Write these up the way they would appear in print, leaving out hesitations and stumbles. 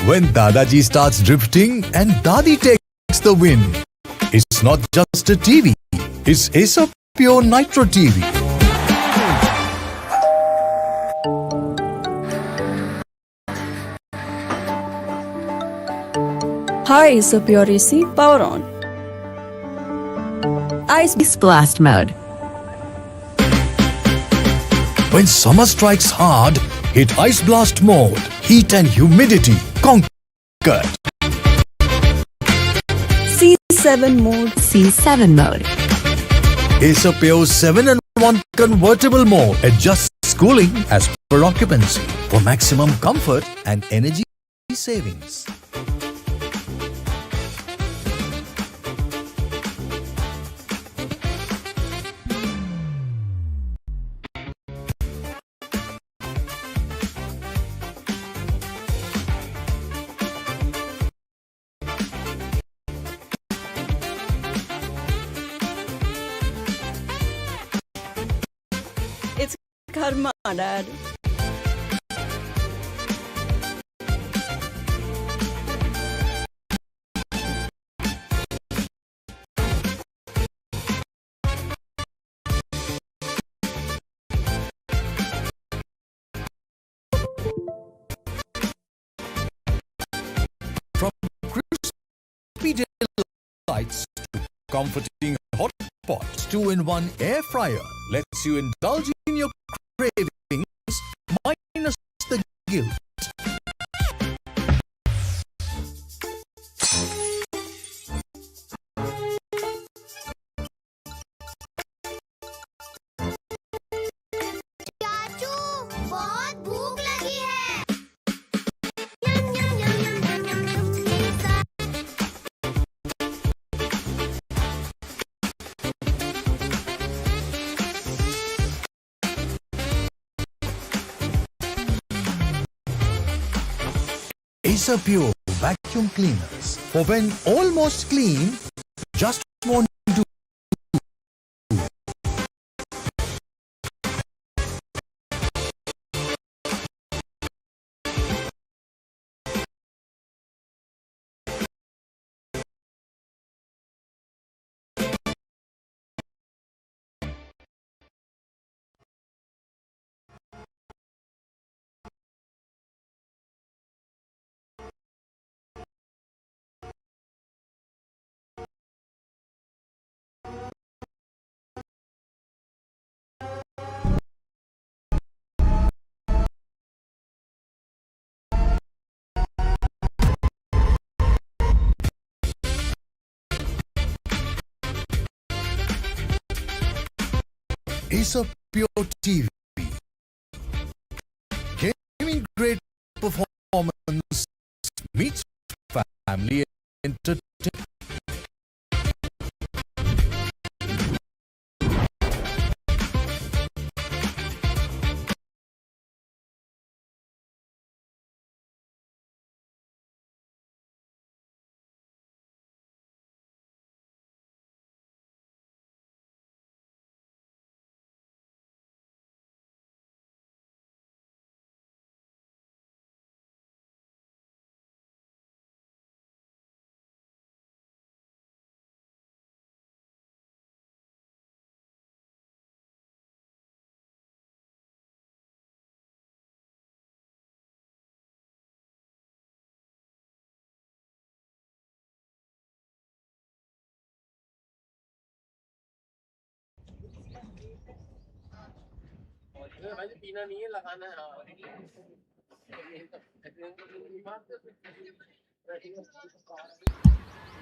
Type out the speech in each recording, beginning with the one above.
When Dadaji starts drifting and Dadi takes the win, it's not just a TV, it's Acer Pure Nitro TV. Hi, Acer Pure AC, power on. Ice Blast mode. When summer strikes hard, hit Ice Blast mode. Heat and humidity conquered. C7 mode. C7 mode. Acer Pure 7-in-1 convertible mode adjusts cooling as per occupancy for maximum comfort and energy savings. It's karma, Dad. From crispy delights to comforting hot pots, 2-in-1 air fryer lets you indulge in your cravings minus the guilt. चाचू बहुत भूख लगी है। यम यम यम यम यम यम यम। Acer Pure vacuum cleaners for when almost clean, just want to. Acer Pure TV. Gaming grade performance meets family entertainment.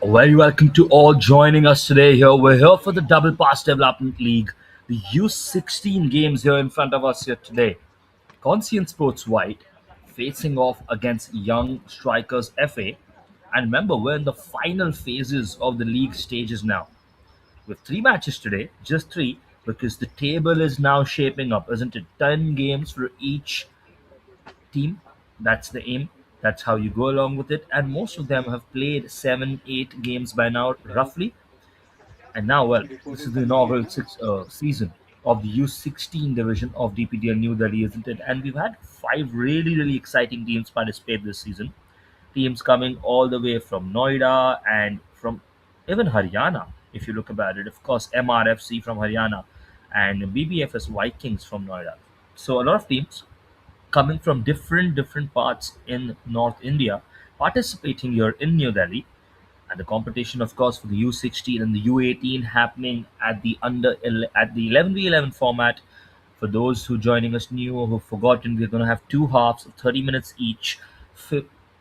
Very welcome to all joining us today here. We're here for the Double Pass Development League, the U16 games here in front of us here today. Conscient Sports White facing off against Young Strikers FA. And remember, we're in the final phases of the league stages now. With 3 matches today, just 3, because the table is now shaping up, isn't it? 10 games for each team. That's the aim. That's how you go along with it. And most of them have played 7, 8 games by now, roughly. And now, well, this is the inaugural season of the U16 division of DPDL New Delhi, isn't it? And we've had 5 really exciting teams participate this season. Teams coming all the way from Noida and from even Haryana, if you look about it. Of course, MRFC from Haryana and BBFS Vikings from Noida. So a lot of teams coming from different parts in North India participating here in New Delhi, and the competition, of course, for the U16 and the U18 happening at the at the 11v11 format. For those who joining us new or who've forgotten, we're going to have two halves of 30 minutes each,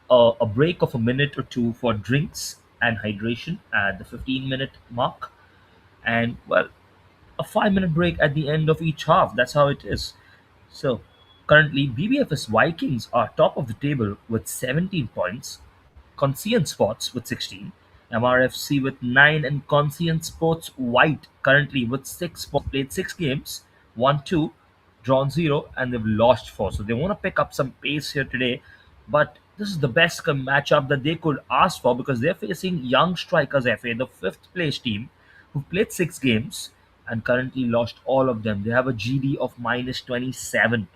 a break of a minute or two for drinks and hydration at the 15-minute mark, and well, a 5-minute break at the end of each half. That's how it is. So currently, BBFS Vikings are top of the table with 17 points, Conscient Sports with 16, MRFC with 9, and Conscient Sports White currently with 6 points. Played 6 games, won 2, drawn 0, and they've lost 4. So they want to pick up some pace here today. But this is the best matchup that they could ask for because they're facing Young Strikers FA, the fifth place team, who've played 6 games and currently lost all of them. They have a GD of minus 27.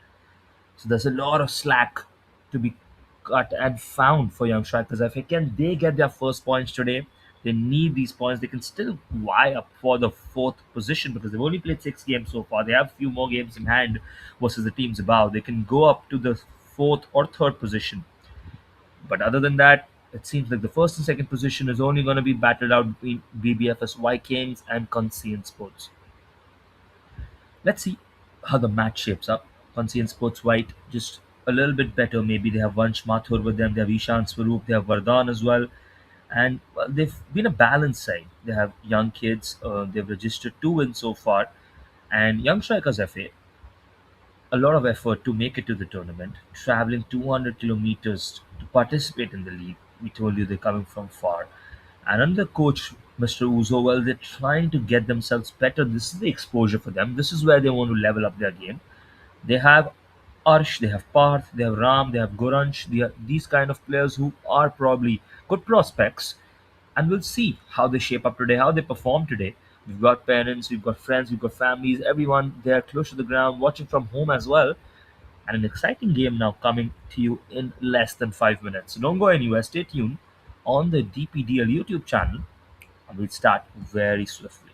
So there's a lot of slack to be cut and found for young strikers. If can they get their first points today, they need these points. They can still vie up for the fourth position because they've only played 6 games so far. They have a few more games in hand versus the teams above. They can go up to the fourth or third position. But other than that, it seems like the first and second position is only going to be battled out between BBFS Vikings and Conscient Sports. Let's see how the match shapes up. Conscient Sports White just a little bit better. Maybe they have Vansh Mathur with them, they have Ishan Swaroop, they have Vardhan as well. And well, they've been a balanced side. They have young kids, they've registered 2 wins so far. And Young Strikers FA, a lot of effort to make it to the tournament, traveling 200 kilometers to participate in the league. We told you they're coming from far. And under coach Mr. Uzo, well, they're trying to get themselves better. This is the exposure for them. This is where they want to level up their game. They have Arsh, they have Parth, they have Ram, they have Goransh. They are these kind of players who are probably good prospects. And we'll see how they shape up today, how they perform today. We've got parents, we've got friends, we've got families, everyone there close to the ground, watching from home as well. And an exciting game now coming to you in less than 5 minutes. So don't go anywhere, stay tuned on the DPDL YouTube channel, and we'll start very swiftly.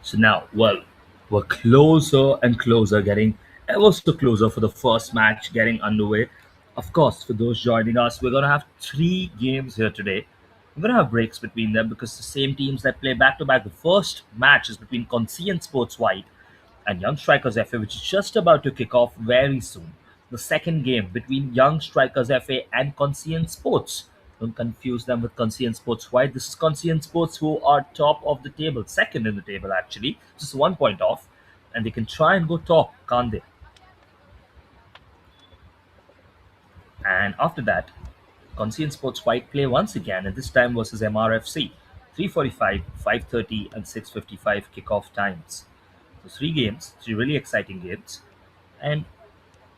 So now, well, we're closer and closer, getting ever so closer for the first match getting underway. Of course, for those joining us, we're going to have three games here today. We're going to have breaks between them because the same teams that play back to back. The first match is between Conscient Sports White and Young Strikers FA, which is just about to kick off very soon. The second game between Young Strikers FA and Conscient Sports. Don't confuse them with Conscient Sports White. This is Conscient Sports, who are top of the table, second in the table actually, just 1 point off, and they can try and go top, can't they? And after that, Conscient Sports White play once again, and this time versus MRFC. 3:45, 5:30, and 6:55 kickoff times. So three games, three really exciting games. And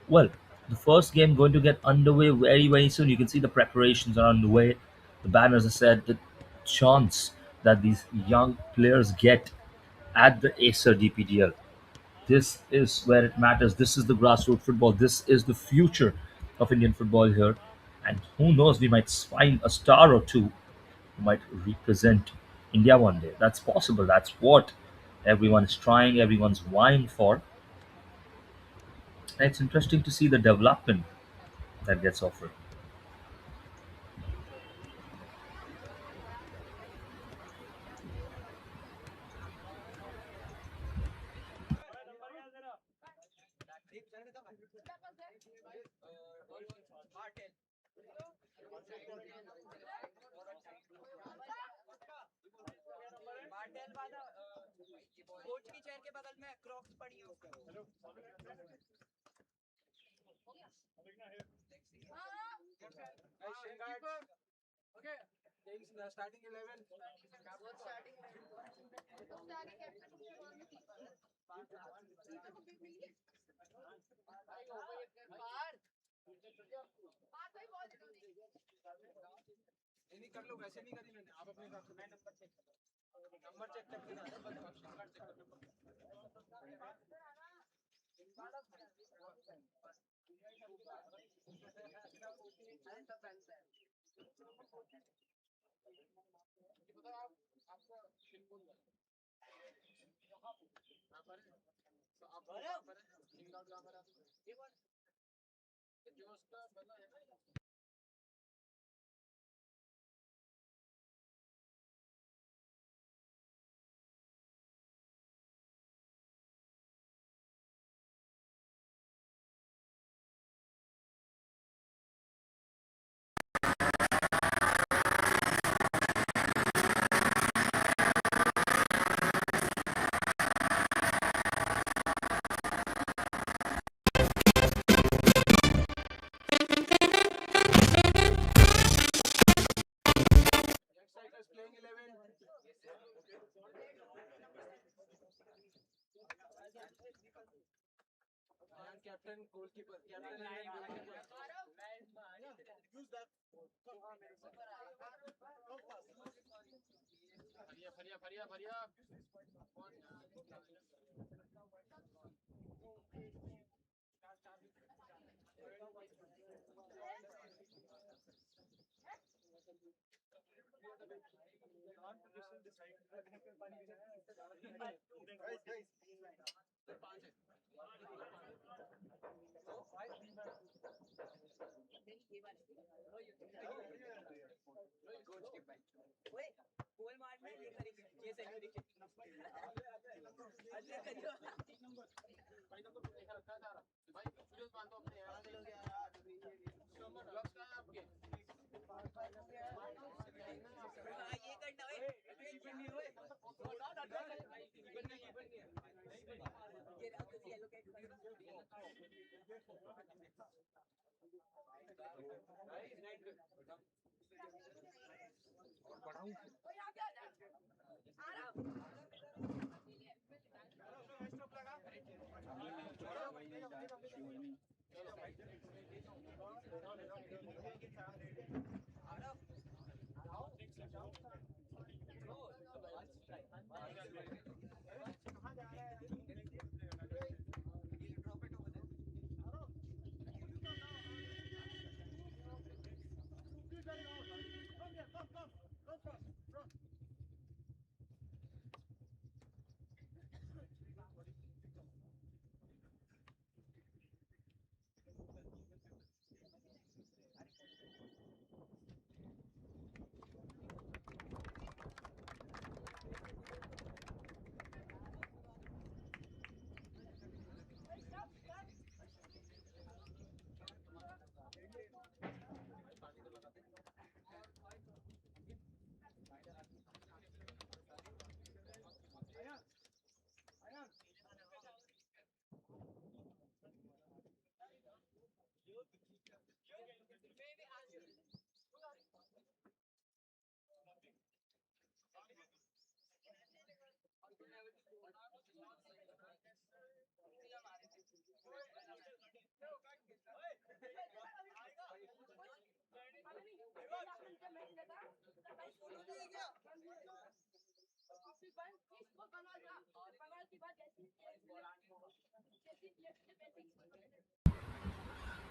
well, the first game going to get underway very, very soon. You can see the preparations are underway. The banners are set. The chance that these young players get at the Acer DPDL. This is where it matters. This is the grassroots football. This is the future of Indian football here. And who knows, we might find a star or two who might represent India one day. That's possible. That's what everyone is trying, everyone's vying for. And it's interesting to see the development that gets offered.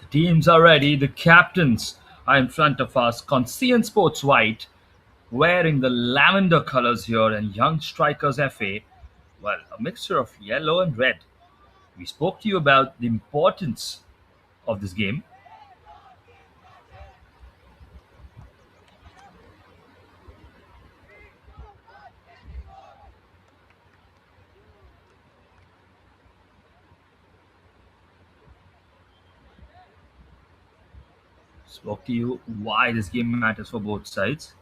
The teams are ready. The captains are in front of us. Conscient Sports White wearing the lavender colors here, and Young Strikers FA, well, a mixture of yellow and red. We spoke to you about the importance of this game. Spoke to you why this game matters for both sides.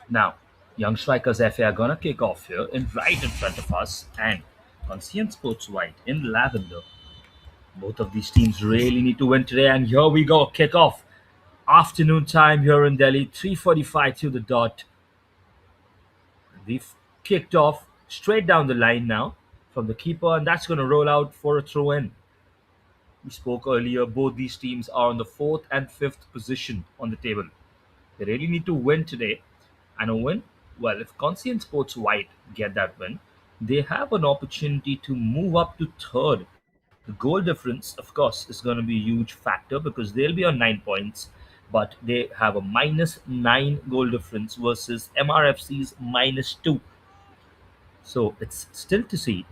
Now, Young Strikers FA are gonna kick off here and right in front of us, and Conscient Sports White in lavender. Both of these teams really need to win today, and here we go, kick off. Afternoon time here in Delhi, 3:45 to the dot. We've kicked off straight down the line now from the keeper, and that's going to roll out for a throw in. We spoke earlier, both these teams are on the fourth and fifth position on the table. They really need to win today. And a win, well, if Conscient Sports White get that win, they have an opportunity to move up to third. The goal difference, of course, is going to be a huge factor because they'll be on 9 points, but they have a -9 goal difference versus MRFC's -2. So it's still to see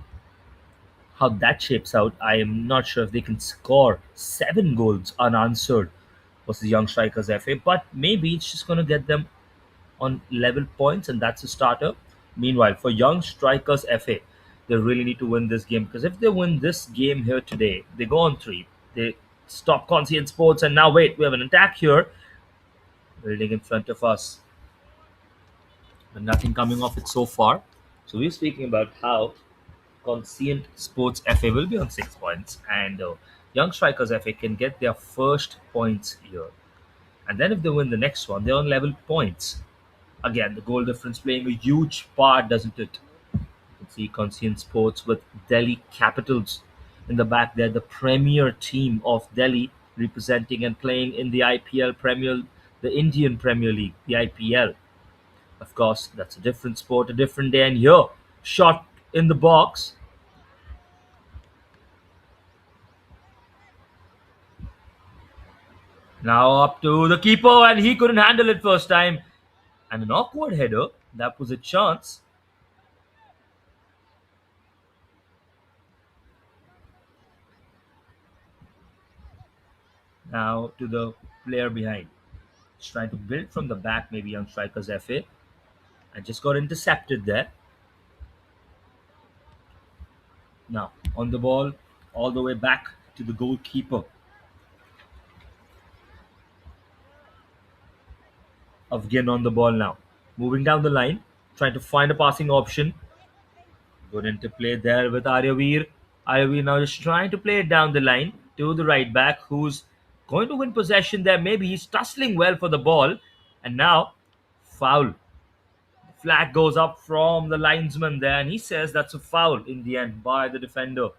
how that shapes out. I am not sure if they can score 7 goals unanswered versus Young Strikers FA, but maybe it's just going to get them on level points, and that's a starter. Meanwhile, for Young Strikers FA, they really need to win this game because if they win this game here today, they go on three. They stop Conscient Sports, and now wait, we have an attack here building in front of us, but nothing coming off it so far. So we're speaking about how Conscient Sports FA will be on 6 points, and Young Strikers FA can get their first points here. And then if they win the next one, they're on level points. Again, the goal difference playing a huge part, doesn't it? You can see Conscient Sports with Delhi Capitals in the back there, the premier team of Delhi, representing and playing in the IPL Premier, the Indian Premier League, the IPL. Of course, that's a different sport, a different day. And here, shot in the box. Now up to the keeper, and he couldn't handle it first time. And an awkward header. That was a chance. Now to the player behind. He's trying to build from the back, maybe Young Strikers FA. And just got intercepted there. Now on the ball, all the way back to the goalkeeper. Afghan on the ball now. Moving down the line, trying to find a passing option. Good interplay there with Aryavir. Aryavir now just trying to play it down the line to the right back, who's going to win possession there. Maybe he's tussling well for the ball. And now, foul. Flag goes up from the linesman there, and he says that's a foul in the end by the defender.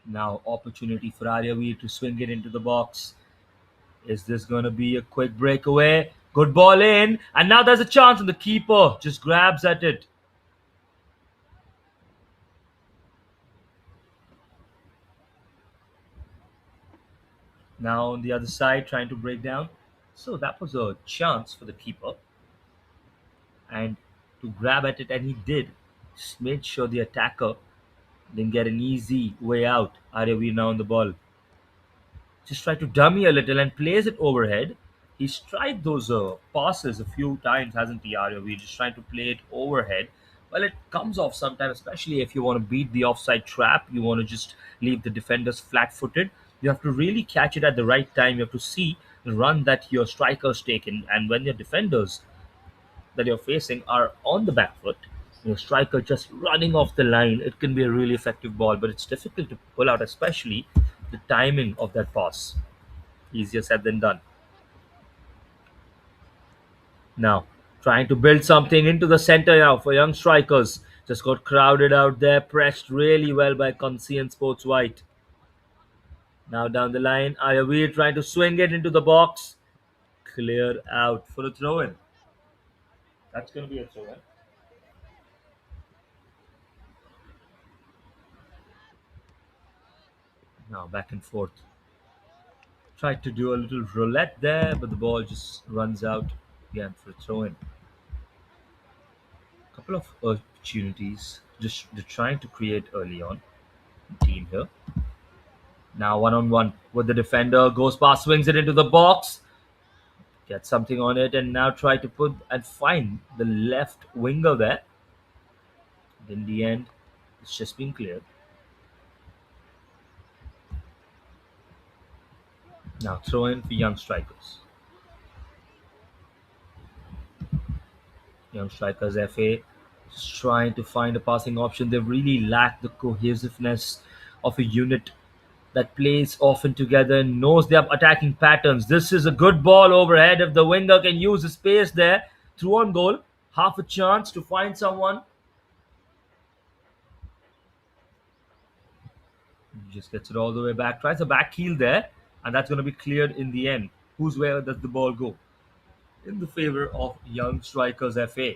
Now, opportunity for Aryaveer to swing it into the box. Is this going to be a quick breakaway? Good ball in, and now there's a chance, and the keeper just grabs at it. Now on the other side, trying to break down. So that was a chance for the keeper, and to grab at it, and he did. Just made sure the attacker didn't get an easy way out. Aryaveer now on the ball. Just try to dummy a little and plays it overhead. He's tried those passes a few times, hasn't he, Arya? We're just trying to play it overhead. Well, it comes off sometimes, especially if you want to beat the offside trap. You want to just leave the defenders flat footed. You have to really catch it at the right time. You have to see the run that your striker's taken. And when your defenders that you're facing are on the back foot, your striker just running off the line, it can be a really effective ball, but it's difficult to pull out, especially the timing of that pass. Easier said than done. Now, trying to build something into the center now for young strikers. Just got crowded out there, pressed really well by Conscient Sports White. Now down the line, Ayavir trying to swing it into the box. Clear out for a throw in. That's going to be a throw in. Now back and forth. Tried to do a little roulette there, but the ball just runs out again for a throw in. Couple of opportunities just they're trying to create early on. Team here. Now one on one with the defender, goes past, swings it into the box, gets something on it, and now try to put and find the left winger there. In the end, it's just been cleared. Now throw in for young strikers. Young strikers FA just trying to find a passing option. They really lack the cohesiveness of a unit that plays often together and knows their attacking patterns. This is a good ball overhead. If the winger can use the space there, through on goal, half a chance to find someone. He just gets it all the way back, tries a back heel there, and that's going to be cleared in the end. Whose way does the ball go? In the favor of young strikers FA.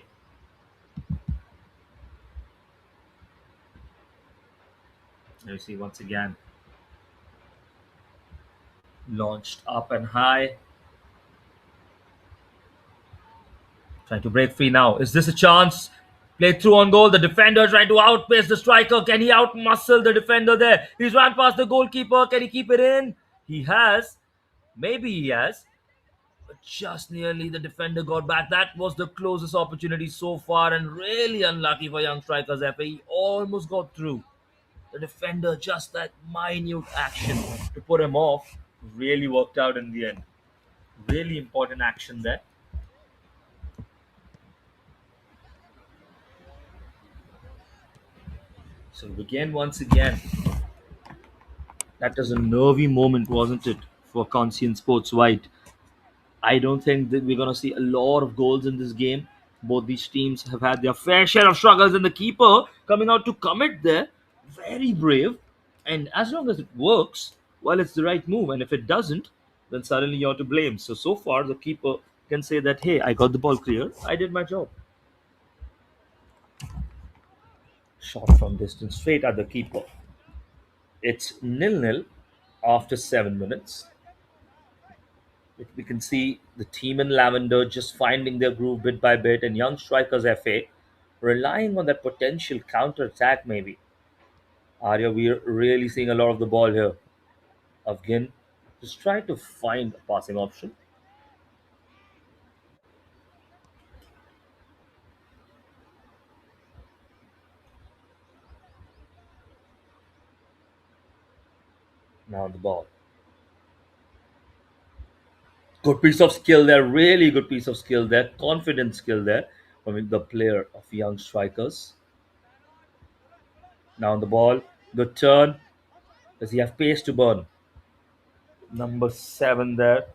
You see once again, launched up and high. Trying to break free now. Is this a chance? Play through on goal. The defender trying to outpace the striker. Can he outmuscle the defender there? He's run past the goalkeeper. Can he keep it in? He has. Maybe he has. But just nearly the defender got back. That was the closest opportunity so far, and really unlucky for young strikers FA. He almost got through. The defender, just that minute action to put him off, really worked out in the end. Really important action there. So again, once again, that was a nervy moment, wasn't it, for Conscient Sports White? I don't think that we're going to see a lot of goals in this game. Both these teams have had their fair share of struggles, and the keeper coming out to commit there, very brave. And as long as it works, well, it's the right move. And if it doesn't, then suddenly you're to blame. So far, the keeper can say that, hey, I got the ball clear. I did my job. Shot from distance, straight at the keeper. It's nil-nil after 7 minutes. We can see the team in lavender just finding their groove bit by bit, and young strikers FA relying on that potential counter attack. Maybe Arya, we're really seeing a lot of the ball here. Afghan just trying to find a passing option. Now the ball. Good piece of skill there, really good piece of skill there, confident skill there from the player of young strikers. Now on the ball, good turn. Does he have pace to burn? Number seven there,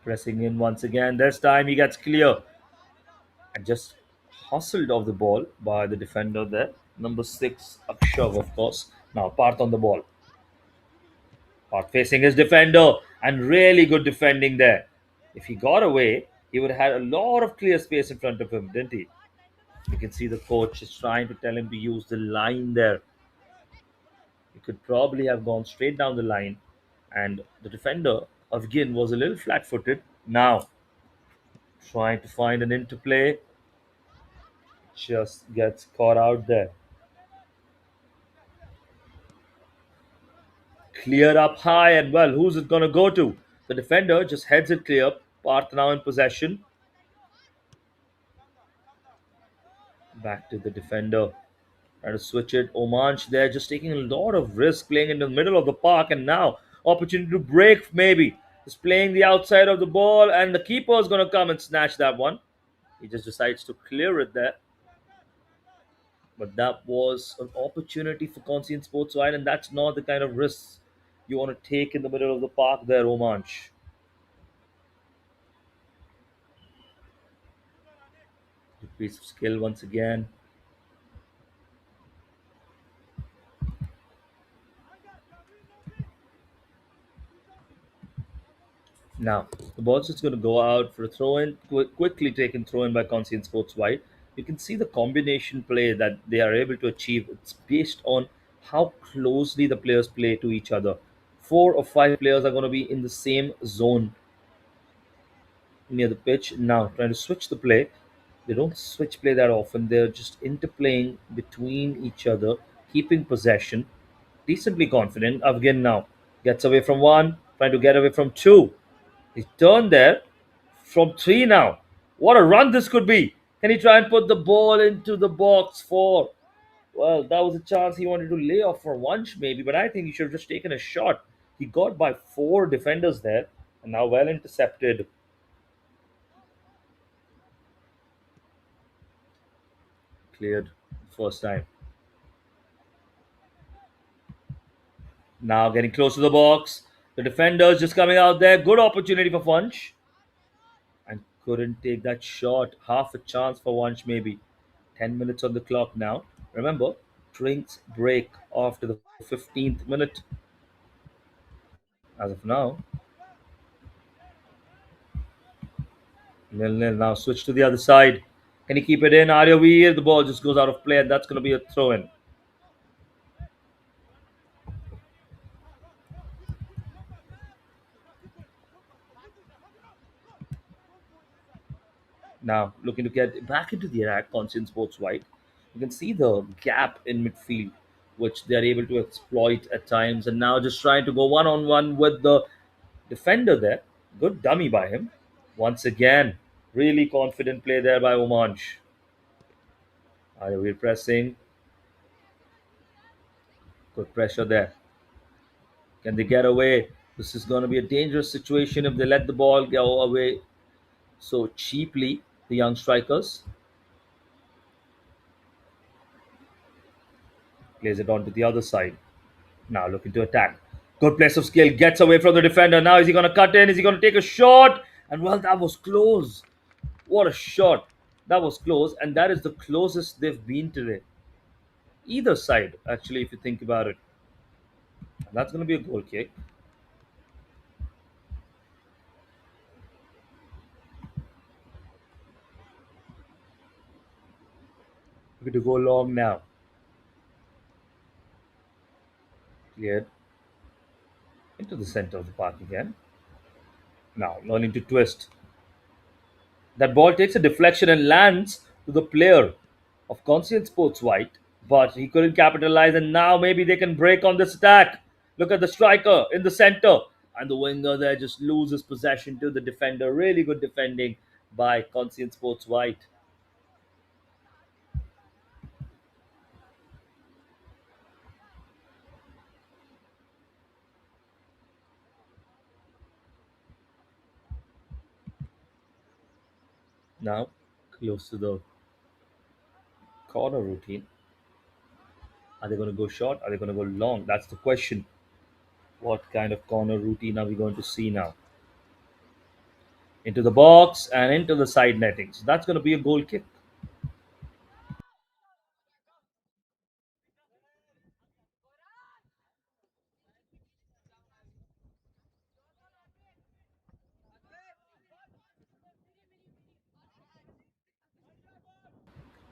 pressing in once again. This time he gets clear and just hustled off the ball by the defender there. Number six, Akshav, of course. Now Parth on the ball. Parth facing his defender and really good defending there. If he got away, he would have had a lot of clear space in front of him, didn't he? You can see the coach is trying to tell him to use the line there. He could probably have gone straight down the line, and the defender again was a little flat footed. Now, trying to find an interplay, just gets caught out there. Cleared up high, and well, who's it going to go to? The defender just heads it clear. Parth now in possession. Back to the defender. Trying to switch it. Omanch there just taking a lot of risk playing in the middle of the park, and now opportunity to break maybe. Just playing the outside of the ball, and the keeper is going to come and snatch that one. He just decides to clear it there. But that was an opportunity for Conscient Sports Wide, and that's not the kind of risks you want to take in the middle of the park there, Omanch. Good piece of skill once again. Now, the ball's just going to go out for a throw in, quickly taken throw in by Conscient Sports White. You can see the combination play that they are able to achieve. It's based on how closely the players play to each other. Four or five players are going to be in the same zone near the pitch. Now, trying to switch the play. They don't switch play that often. They're just interplaying between each other, keeping possession. Decently confident. Afghan now gets away from one, trying to get away from two. He's turned there from three now. What a run this could be. Can he try and put the ball into the box for? Well, that was a chance he wanted to lay off for once, maybe, but I think he should have just taken a shot. He got by four defenders there, and now well intercepted. Cleared first time. Now getting close to the box. The defenders just coming out there. Good opportunity for Funch. And couldn't take that shot. Half a chance for Wunsch, maybe. 10 minutes on the clock now. Remember, drinks break after the 15th minute. As of now, nil-nil. Now switch to the other side. Can he keep it in? Aryaveer, the ball just goes out of play, and that's going to be a throw in. Now looking to get back into the attack, Conscient Sports White. You can see the gap in midfield, which they're able to exploit at times, and now just trying to go one on one with the defender there. Good dummy by him. Once again, really confident play there by Omanch. We're pressing. Good pressure there. Can they get away? This is going to be a dangerous situation if they let the ball go away so cheaply. The young strikers plays it on to the other side. Now looking to attack. Good place of skill. Gets away from the defender. Now is he going to cut in? Is he going to take a shot? And well, that was close. What a shot. That was close. And that is the closest they've been today. Either side, actually, if you think about it. And that's going to be a goal kick. We're going to go long now. Cleared into the center of the park again. Now learning to twist. That ball takes a deflection and lands to the player of Conscient Sports White, but he couldn't capitalize. And now maybe they can break on this attack. Look at the striker in the center, and the winger there just loses possession to the defender. Really good defending by Conscient Sports White. Now, close to the corner routine. Are they going to go short? Are they going to go long? That's the question. What kind of corner routine are we going to see now? Into the box and into the side netting. So that's going to be a goal kick.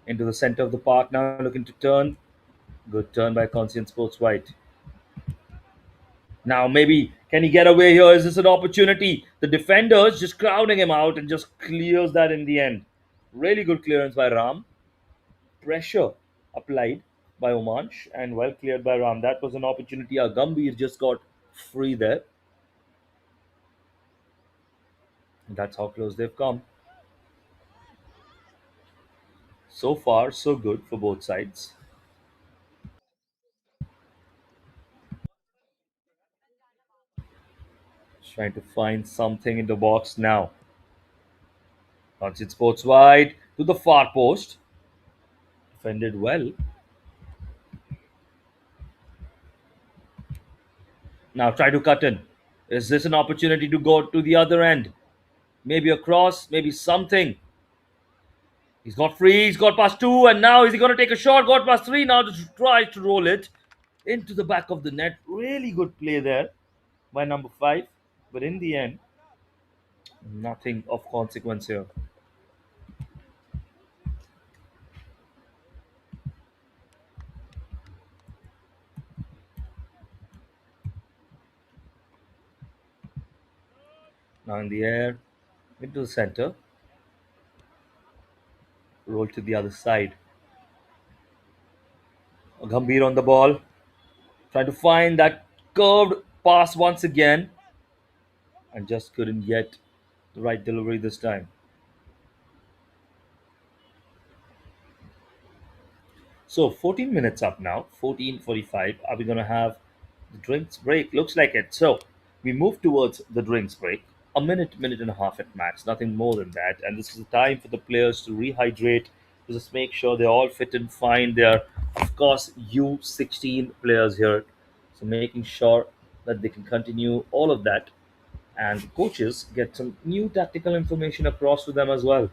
Into the center of the park now, looking to turn. Good turn by Conscient Sports White. Now, maybe can he get away here? Is this an opportunity? The defenders just crowding him out and just clears that in the end. Really good clearance by Ram. Pressure applied by Omansh and well cleared by Ram. That was an opportunity. Gambhir just got free there. That's how close they've come. So far, so good for both sides. Trying to find something in the box now. Conscious Sports wide to the far post. Defended well. Now try to cut in. Is this an opportunity to go to the other end? Maybe a cross, maybe something. He's got free, he's got past two, and now is he going to take a shot? Got past three, now just tries to roll it into the back of the net. Really good play there by number five, but in the end, nothing of consequence here. Now in the air, into the center, roll to the other side. Gambhir on the ball, trying to find that curved pass once again, and just couldn't get the right delivery this time. So 14 minutes up now, 14:45. Are we going to have the drinks break? Looks like it. So we move towards the drinks break. A minute, minute and a half at max, nothing more than that. And this is the time for the players to rehydrate, to just make sure they're all fit and fine. They're, of course, U16 players here. So making sure that they can continue all of that. And the coaches get some new tactical information across to them as well.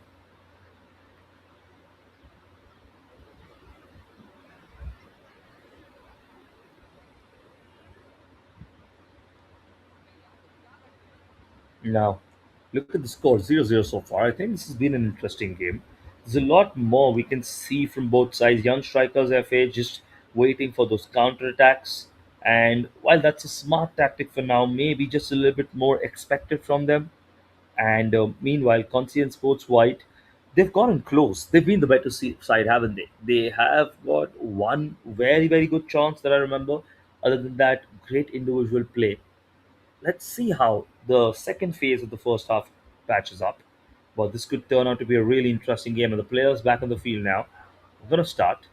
Now, look at the score 0-0 so far. I think this has been an interesting game. There's a lot more we can see from both sides. Young strikers, FA, just waiting for those counter attacks. And while that's a smart tactic for now, maybe just a little bit more expected from them. And meanwhile, Conscient Sports White, they've gotten close. They've been the better side, haven't they? They have got one very, very good chance that I remember. Other than that, great individual play. Let's see how the second phase of the first half patches up. But this could turn out to be a really interesting game, and the players back on the field now. We're going to start.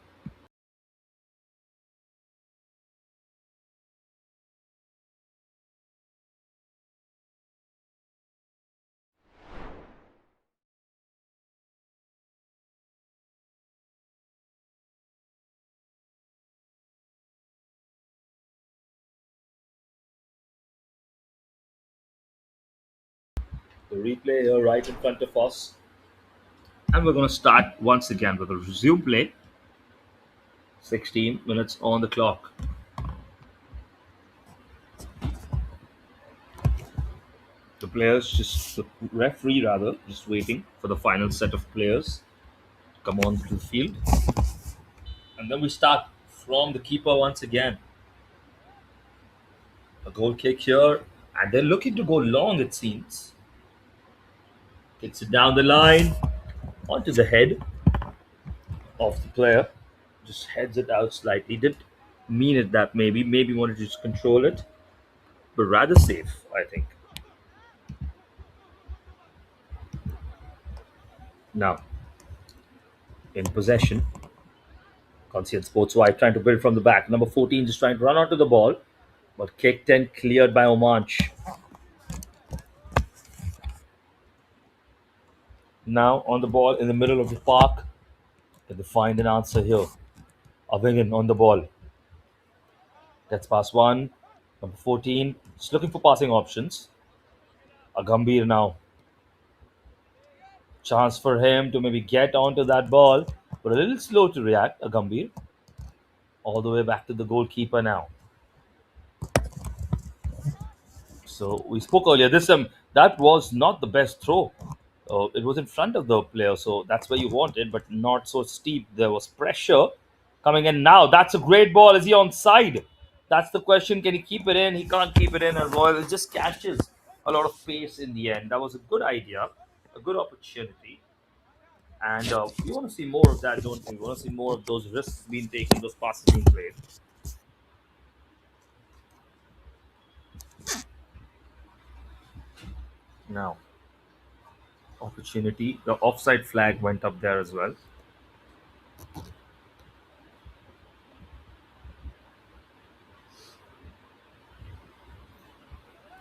The replay here right in front of us. And we're going to start once again with a resume play. 16 minutes on the clock. The players, just the referee rather, just waiting for the final set of players to come on to the field. And then we start from the keeper once again. A goal kick here, and they're looking to go long, it seems. Kicks it down the line onto the head of the player. Just heads it out slightly. Didn't mean it that maybe wanted to just control it, but rather safe, I think. Now, in possession, Conscient Sports White trying to build from the back. Number 14 just trying to run onto the ball, but kicked and cleared by Omanch. Now on the ball in the middle of the park. Can they find an answer here? Avingin on the ball. Gets past one. Number 14. Just looking for passing options. Agambir now. Chance for him to maybe get onto that ball, but a little slow to react. Agambir. All the way back to the goalkeeper now. So we spoke earlier. That was not the best throw. It was in front of the player, so that's where you want it, but not so steep. There was pressure coming in now. That's a great ball. Is he on side? That's the question. Can he keep it in? He can't keep it in, and Royal just catches a lot of pace in the end. That was a good idea, a good opportunity, and we want to see more of that, don't we? We want to see more of those risks being taken, those passes being played. Now, opportunity. The offside flag went up there as well.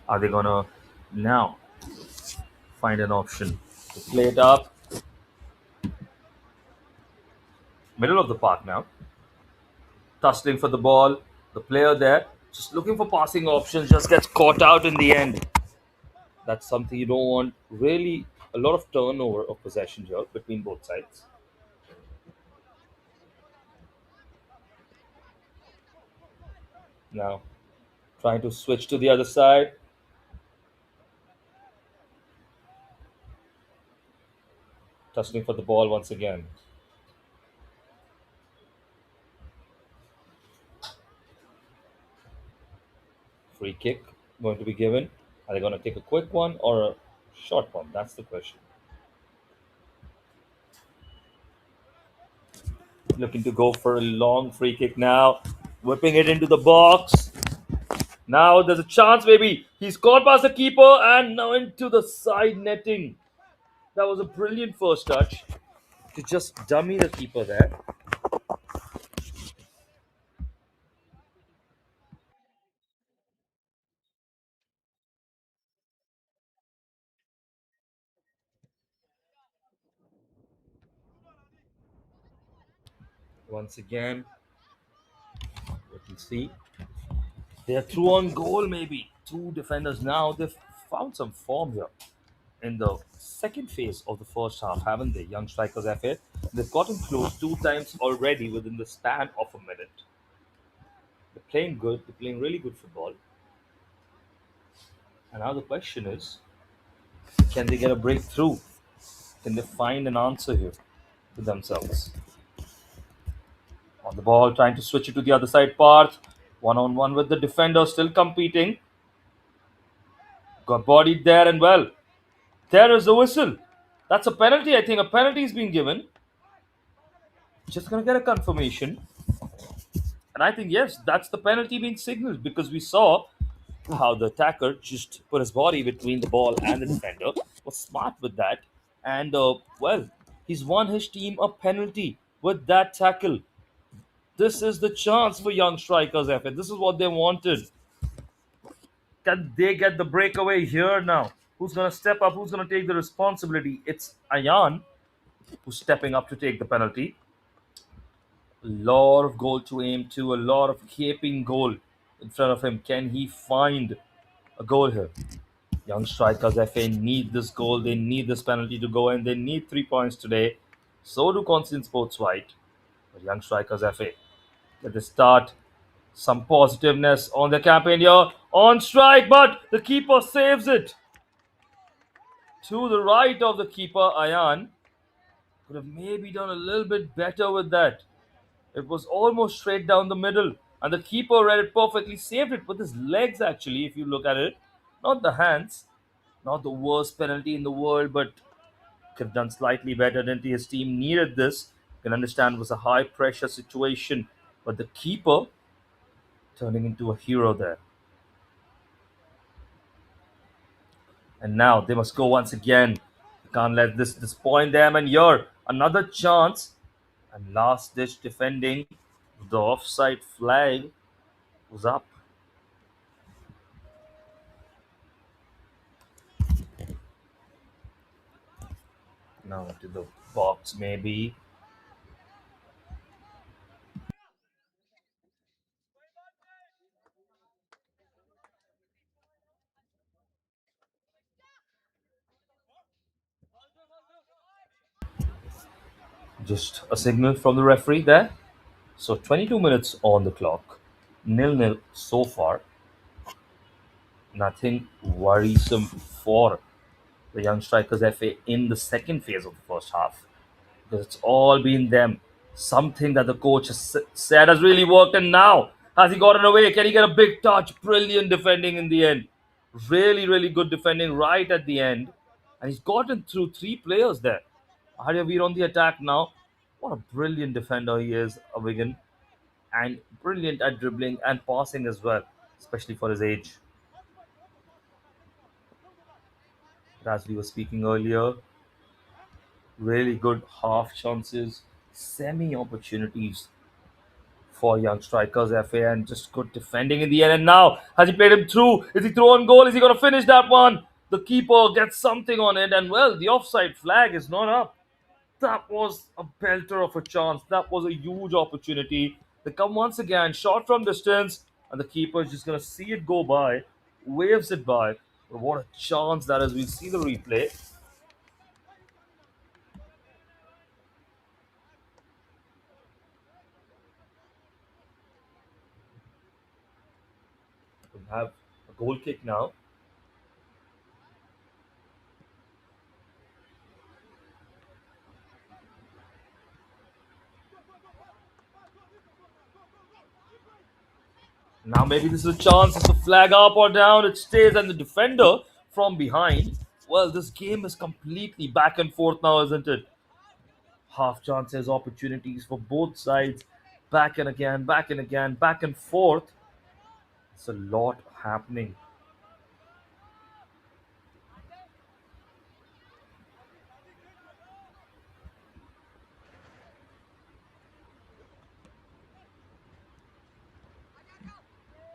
Are they gonna now find an option to play it up? Middle of the park now. Tussling for the ball. The player there just looking for passing options just gets caught out in the end. That's something you don't want. Really, a lot of turnover of possession here between both sides. Now, trying to switch to the other side. Tussling for the ball once again. Free kick going to be given. Are they going to take a quick one or a short one? That's the question. Looking to go for a long free kick now. Whipping it into the box. Now there's a chance, maybe. He's gone past the keeper and now into the side netting. That was a brilliant first touch to just dummy the keeper there. Once again, what you see, they are through on goal, maybe. Two defenders now. They've found some form here in the second phase of the first half, haven't they? Young strikers FA. They've gotten close two times already within the span of a minute. They're playing good. They're playing really good football. And now the question is, can they get a breakthrough? Can they find an answer here to themselves? On the ball, trying to switch it to the other side path. One on one with the defender, still competing. Got bodied there and well. There is the whistle. That's a penalty, I think. A penalty is being given. Just gonna get a confirmation. And I think, yes, that's the penalty being signaled because we saw how the attacker just put his body between the ball and the defender. Was smart with that. And, well, he's won his team a penalty with that tackle. This is the chance for young strikers, FA. This is what they wanted. Can they get the breakaway here now? Who's going to step up? Who's going to take the responsibility? It's Ayan who's stepping up to take the penalty. A lot of goal to aim to, a lot of gaping goal in front of him. Can he find a goal here? Young strikers FA need this goal. They need this penalty to go in. They need 3 points today. So do Conscient Sports White. But young strikers FA, let us start some positiveness on the campaign here. On strike, but the keeper saves it. To the right of the keeper, Ayan could have maybe done a little bit better with that. It was almost straight down the middle, and the keeper read it perfectly, saved it with his legs actually, if you look at it. Not the hands. Not the worst penalty in the world, but could have done slightly better, didn't he? His team needed this. You can understand it was a high pressure situation, but the keeper turning into a hero there. And now they must go once again. You can't let this disappoint them. And here, another chance. And last ditch defending. The offside flag was up. Now to the box, maybe. Just a signal from the referee there. So 22 minutes on the clock. Nil-nil so far. Nothing worrisome for the young strikers FA in the second phase of the first half. Because it's all been them. Something that the coach has said has really worked, and now has he gotten away? Can he get a big touch? Brilliant defending in the end. Really, really good defending right at the end, and he's gotten through three players there. Veer on the attack now. What a brilliant defender he is, Wigan, and brilliant at dribbling and passing as well, especially for his age. As we were speaking earlier, really good half chances, semi opportunities for young strikers, FA, and just good defending in the end. And now, has he played him through? Is he through on goal? Is he going to finish that one? The keeper gets something on it, and well, the offside flag is not up. That was a belter of a chance. That was a huge opportunity. They come once again, shot from distance, and the keeper is just going to see it go by, waves it by. But what a chance that is. We'll see the replay. We have a goal kick now. Now maybe this is a chance. It's a flag up or down. It stays, and the defender from behind. Well, this game is completely back and forth now, isn't it? Half chances, opportunities for both sides. Back and again, back and again, back and forth. It's a lot happening.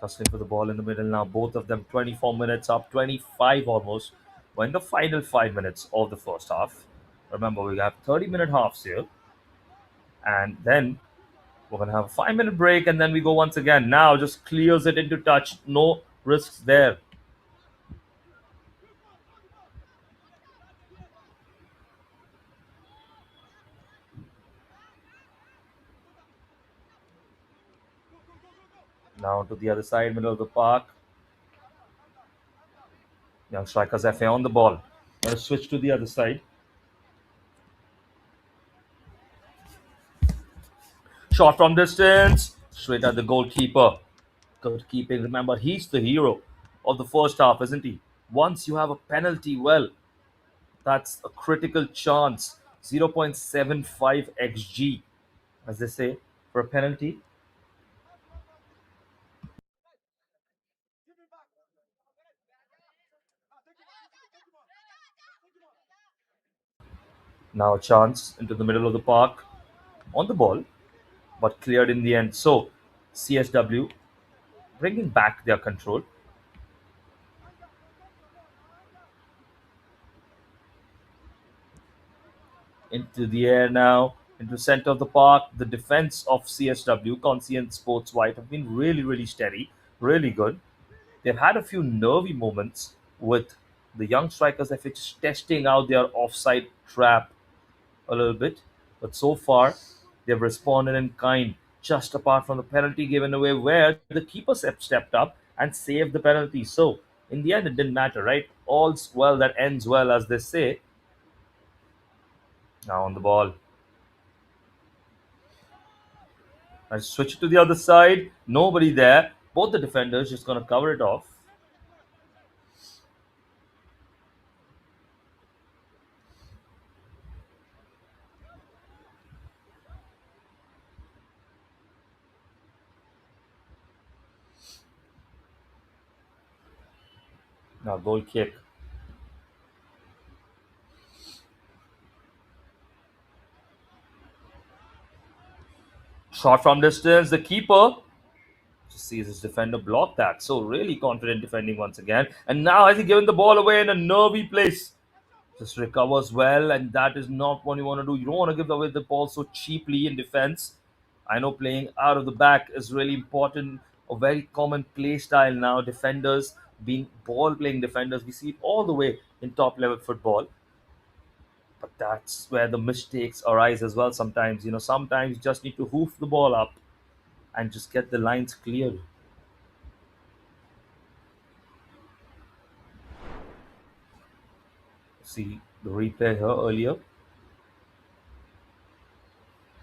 Tussling for the ball in the middle now. Both of them 24 minutes up, 25 almost. We're in the final 5 minutes of the first half. Remember, we have 30-minute halves here. And then we're going to have a 5 minute break, and then we go once again. Now just clears it into touch. No risks there. Now to the other side, middle of the park. Young strikers FA on the ball. Let's switch to the other side. Shot from distance. Straight at the goalkeeper. Good keeping. Remember, he's the hero of the first half, isn't he? Once you have a penalty, well, that's a critical chance. 0.75 xg, as they say, for a penalty. Now a chance into the middle of the park on the ball, but cleared in the end. So CSW bringing back their control. Into the air now, into the center of the park. The defense of CSW, Conscient Sports White, have been really, really steady, really good. They've had a few nervy moments with the young strikers if it's testing out their offside trap a little bit. But so far, they've responded in kind, just apart from the penalty given away where the keeper stepped up and saved the penalty. So, in the end, it didn't matter, right? All's well that ends well, as they say. Now on the ball. I switch it to the other side. Nobody there. Both the defenders just going to cover it off. Now goal kick. Shot from distance. The keeper just sees his defender block that. So really confident defending once again. And now has he given the ball away in a nervy place? Just recovers well, and that is not what you want to do. You don't want to give away the ball so cheaply in defense. I know playing out of the back is really important, a very common play style now. Defenders being ball playing defenders, we see it all the way in top level football. But that's where the mistakes arise as well sometimes. Sometimes you just need to hoof the ball up and just get the lines cleared. See the replay here earlier.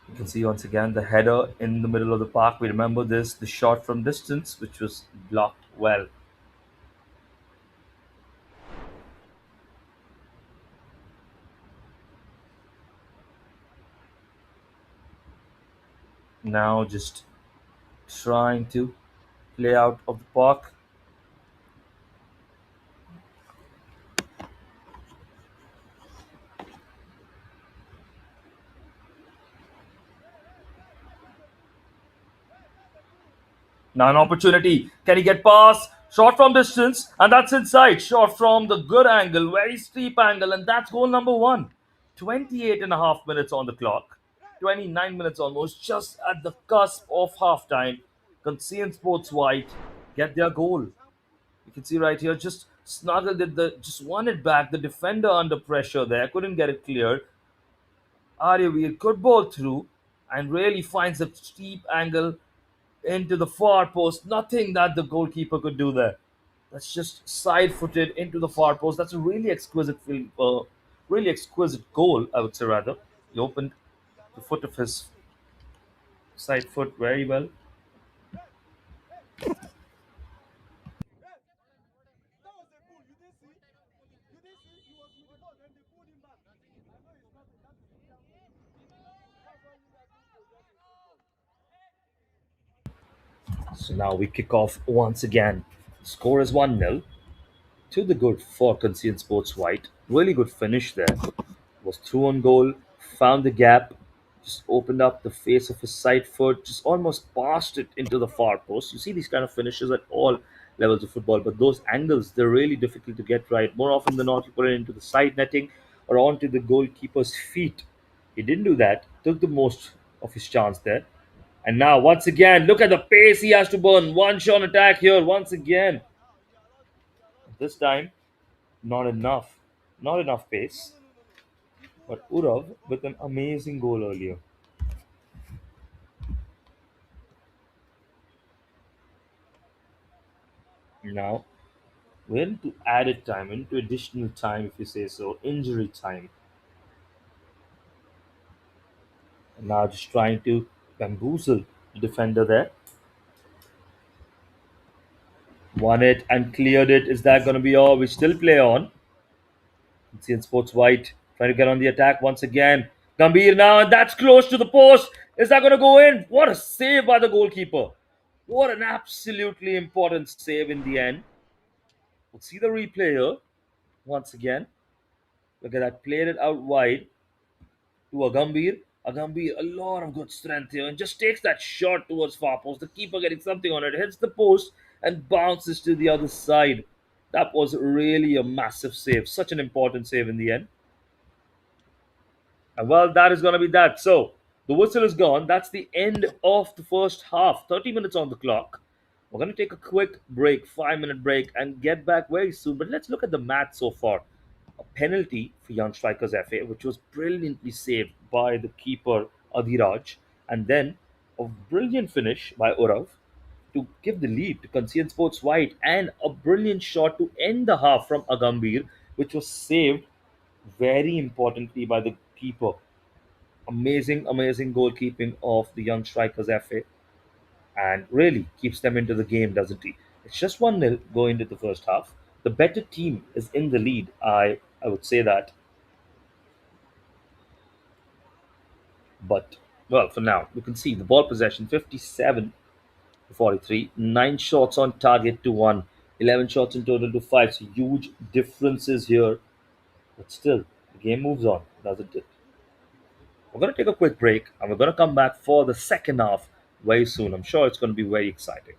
You can see once again the header in the middle of the park. We remember this, the shot from distance, which was blocked well. Now just trying to play out of the park. Now an opportunity. Can he get past? Shot from distance, and that's inside. Shot from the good angle, very steep angle, and that's goal number one. 28 and a half minutes on the clock. 29 minutes almost, just at the cusp of halftime. Conscient Sports White get their goal. You can see right here, just snuggled it, just won it back. The defender under pressure there, couldn't get it cleared. Aryavir could ball through and really finds a steep angle into the far post. Nothing that the goalkeeper could do there. That's just side-footed into the far post. That's a really exquisite, really exquisite goal, I would say rather. He opened the foot of his side foot very well. So now we kick off once again. Score is 1-0 to the good for Conscient Sports White. Really good finish there. Was through on goal, found the gap, just opened up the face of his side foot, just almost passed it into the far post. You see these kind of finishes at all levels of football, but those angles, they're really difficult to get right. More often than not, you put it into the side netting or onto the goalkeeper's feet. He didn't do that, took the most of his chance there. And now, once again, look at the pace he has to burn. One shot attack here, once again. This time, not enough. Not enough pace. But Urav with an amazing goal earlier. Now we're into added time, into additional time, if you say so, injury time. And now just trying to bamboozle the defender there. Won it and cleared it. Is that going to be all? We still play on. See in Sports White trying to get on the attack once again. Gambhir now, and that's close to the post. Is that going to go in? What a save by the goalkeeper. What an absolutely important save in the end. We'll see the replay here once again. Look at that. Played it out wide to Agambir. Agambir, a lot of good strength here and just takes that shot towards far post. The keeper getting something on it, hits the post and bounces to the other side. That was really a massive save. Such an important save in the end. And well, that is going to be that. So the whistle is gone. That's the end of the first half. 30 minutes on the clock. We're going to take a quick break, 5 minute break, and get back very soon. But let's look at the match so far. A penalty for Young Strikers FA, which was brilliantly saved by the keeper Adhiraj, and then a brilliant finish by Urav to give the lead to Conscient Sports White, and a brilliant shot to end the half from Agambir, which was saved very importantly by the keeper. Amazing, amazing goalkeeping of the Young Strikers FA, and really keeps them into the game, doesn't he? It's just 1-0 going into the first half. The better team is in the lead. I would say that. But, well, for now, you can see the ball possession 57 to 43, 9 shots on target to 1, 11 shots in total to 5. So, huge differences here. But still, the game moves on, doesn't it? We're going to take a quick break and we're going to come back for the second half very soon. I'm sure it's going to be very exciting.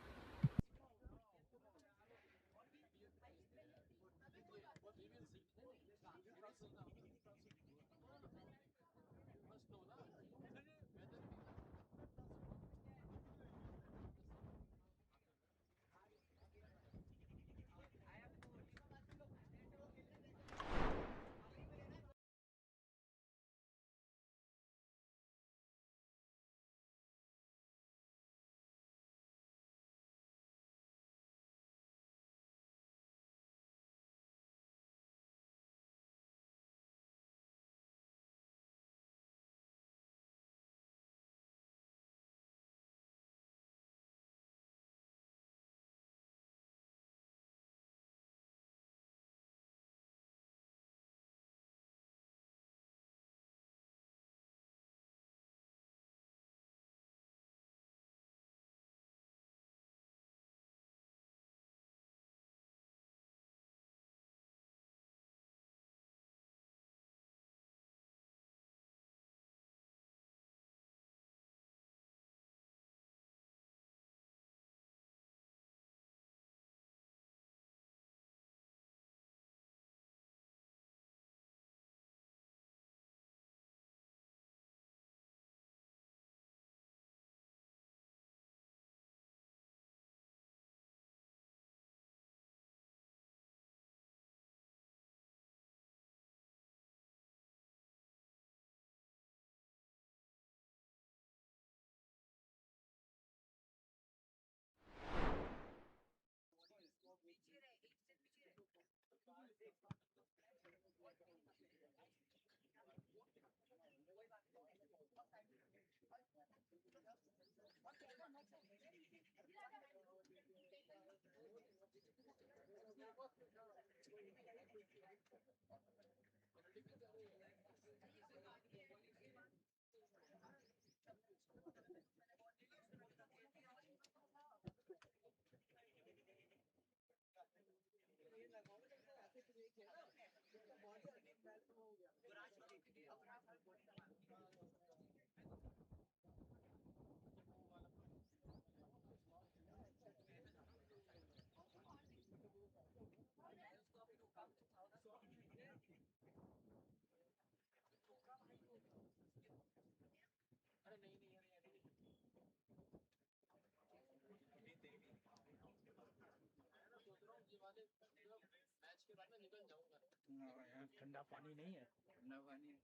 ठंडा पानी नहीं है, ठंडा पानी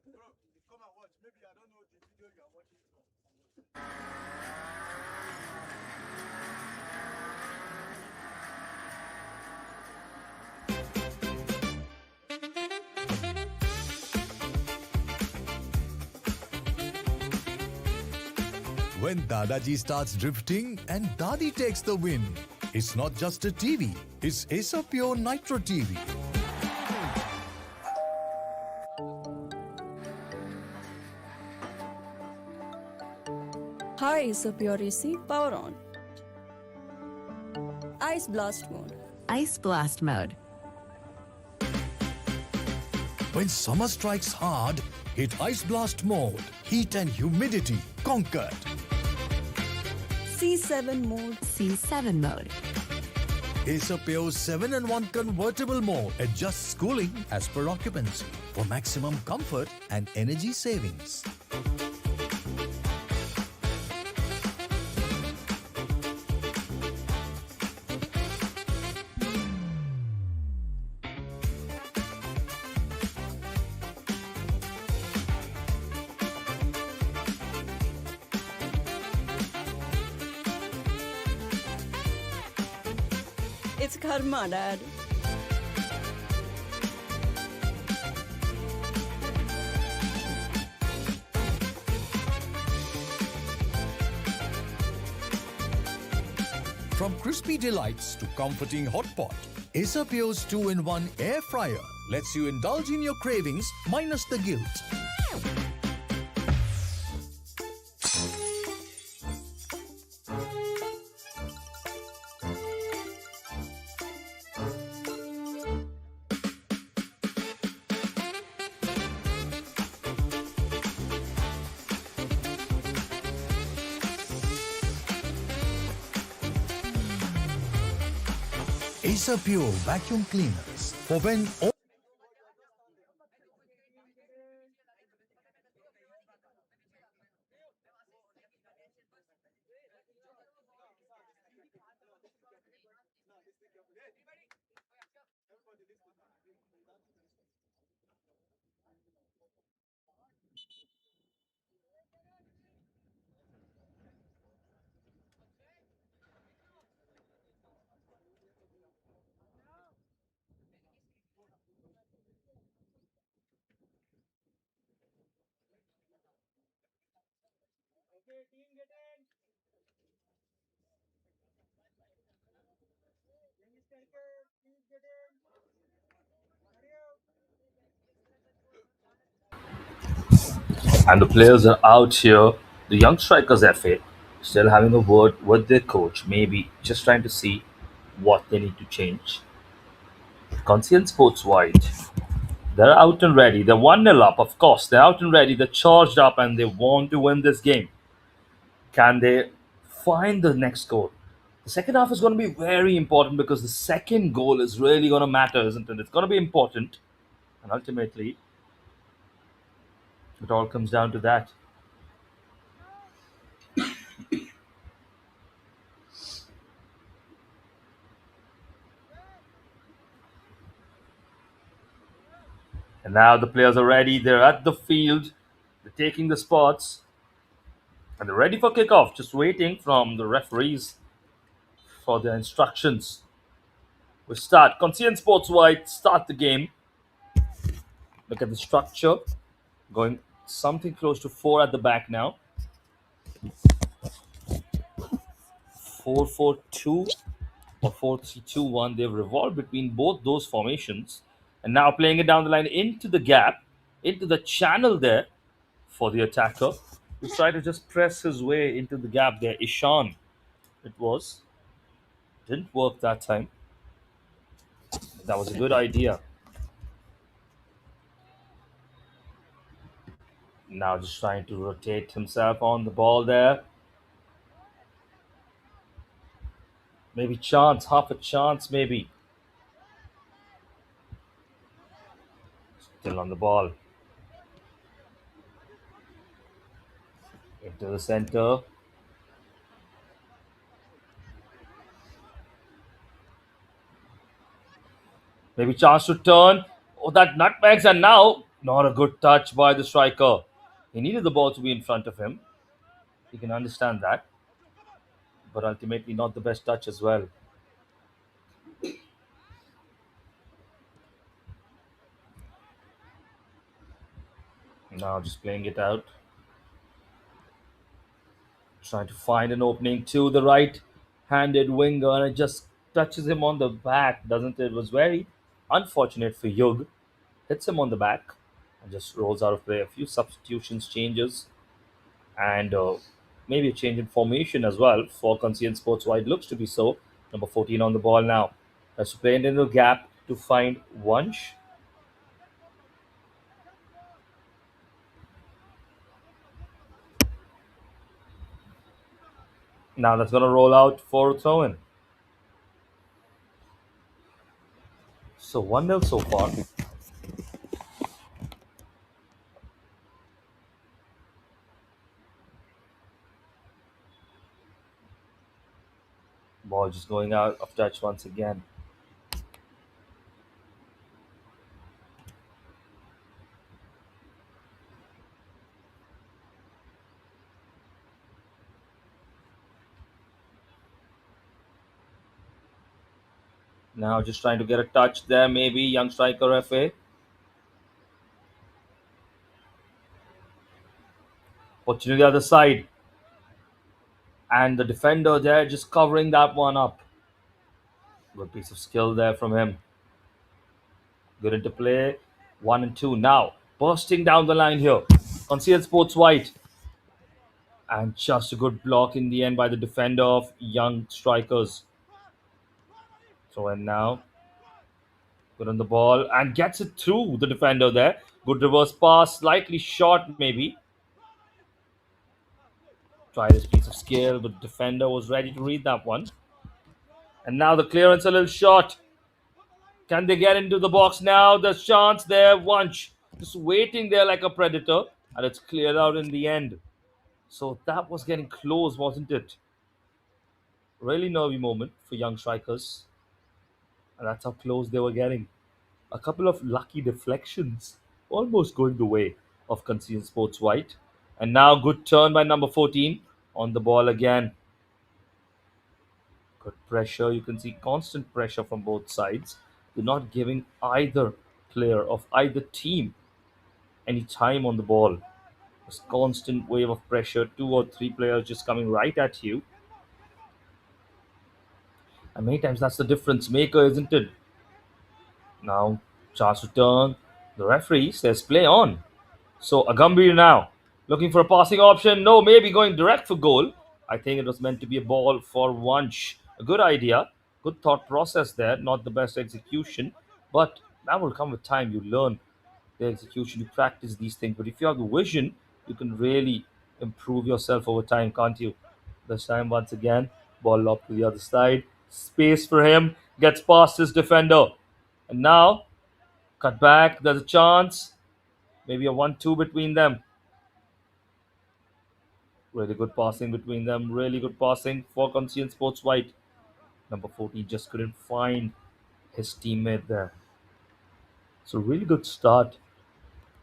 Hey, bro, come and watch. Maybe I don't know the video you are watching. When Dadaji starts drifting and Dadi takes the win, it's not just a TV, it's Acer Pure Nitro TV. Hi, is Pure AC, power on. Ice blast mode. Ice Blast Mode. When summer strikes hard, hit Ice Blast mode. Heat and humidity conquered. C7 mode. C7 Mode. Acer Pure 7-in-1 convertible mode adjusts cooling as per occupancy for maximum comfort and energy savings. It's karma, Dad. From crispy delights to comforting hot pot, Ace Pure's 2-in-1 air fryer lets you indulge in your cravings minus the guilt. Ace Pure vacuum cleaners for when all Okay, team get in. Young striker, please get in. Hurry up. And the players are out here. The young strikers FA still having a word with their coach, maybe just trying to see what they need to change. Conscient Sports White. They're out and ready. They're 1-0 up, of course. They're out and ready. They're charged up and they want to win this game. Can they find the next goal? The second half is going to be very important because the second goal is really going to matter, isn't it? It's going to be important. And ultimately, it all comes down to that. And now the players are ready. They're at the field. They're taking the spots. And they're ready for kickoff. Just waiting from the referees for their instructions. We start. Conscient Sports White start the game. Look at the structure. Going something close to 4 at the back now. 4-4-2 or 4-3-2-1. They've revolved between both those formations. And now playing it down the line into the gap, into the channel there for the attacker. Who tried to just press his way into the gap there. Ishan, it was. Didn't work that time. That was a good idea. Now just trying to rotate himself on the ball there. Maybe chance, half a chance maybe. Still on the ball. Into the center. Maybe chance to turn. Oh, that nutmegs, and now not a good touch by the striker. He needed the ball to be in front of him. You can understand that. But ultimately not the best touch as well. Now just playing it out. Trying to find an opening to the right-handed winger, and it just touches him on the back, doesn't it? It was very unfortunate for Yug. Hits him on the back and just rolls out of play. A few substitutions, changes, and maybe a change in formation as well for Conscient Sports Wide. Looks to be so. Number 14 on the ball now. Has to play into the gap to find Wunsch. Now that's going to roll out for a throw in. So 1-0 so far. Ball just going out of touch once again. Now just trying to get a touch there, maybe young striker FA. Watching the other side. And the defender there just covering that one up. Good piece of skill there from him. Good interplay. 1 and 2. Now bursting down the line here. Conscient Sports White. And just a good block in the end by the defender of young strikers. So and now good on the ball and gets it through the defender there. Good reverse pass, slightly short maybe. Try this piece of skill, but the defender was ready to read that one. And now the clearance a little short. Can they get into the box now? There's chance there. Wunsch just waiting there like a predator, and it's cleared out in the end. So that was getting close, wasn't it? Really nervy moment for young strikers, and that's how close they were getting. A couple of lucky deflections, almost going the way of Conscient Sports White. And now good turn by number 14 on the ball again. Good pressure. You can see constant pressure from both sides. They're not giving either player of either team any time on the ball. This constant wave of pressure, 2 or 3 players just coming right at you. And many times that's the difference maker, isn't it? Now, chance to turn. The referee says play on. So Agambir now looking for a passing option. No, maybe going direct for goal. I think it was meant to be a ball for Wunsch. A good idea, good thought process there. Not the best execution, but that will come with time. You learn the execution, you practice these things. But if you have the vision, you can really improve yourself over time, can't you? This time, once again, ball lobbed to the other side. Space for him. Gets past his defender. And now, cut back. There's a chance. Maybe a 1-2 between them. Really good passing between them. Really good passing for Conscient Sports White. Number 14 just couldn't find his teammate there. So really good start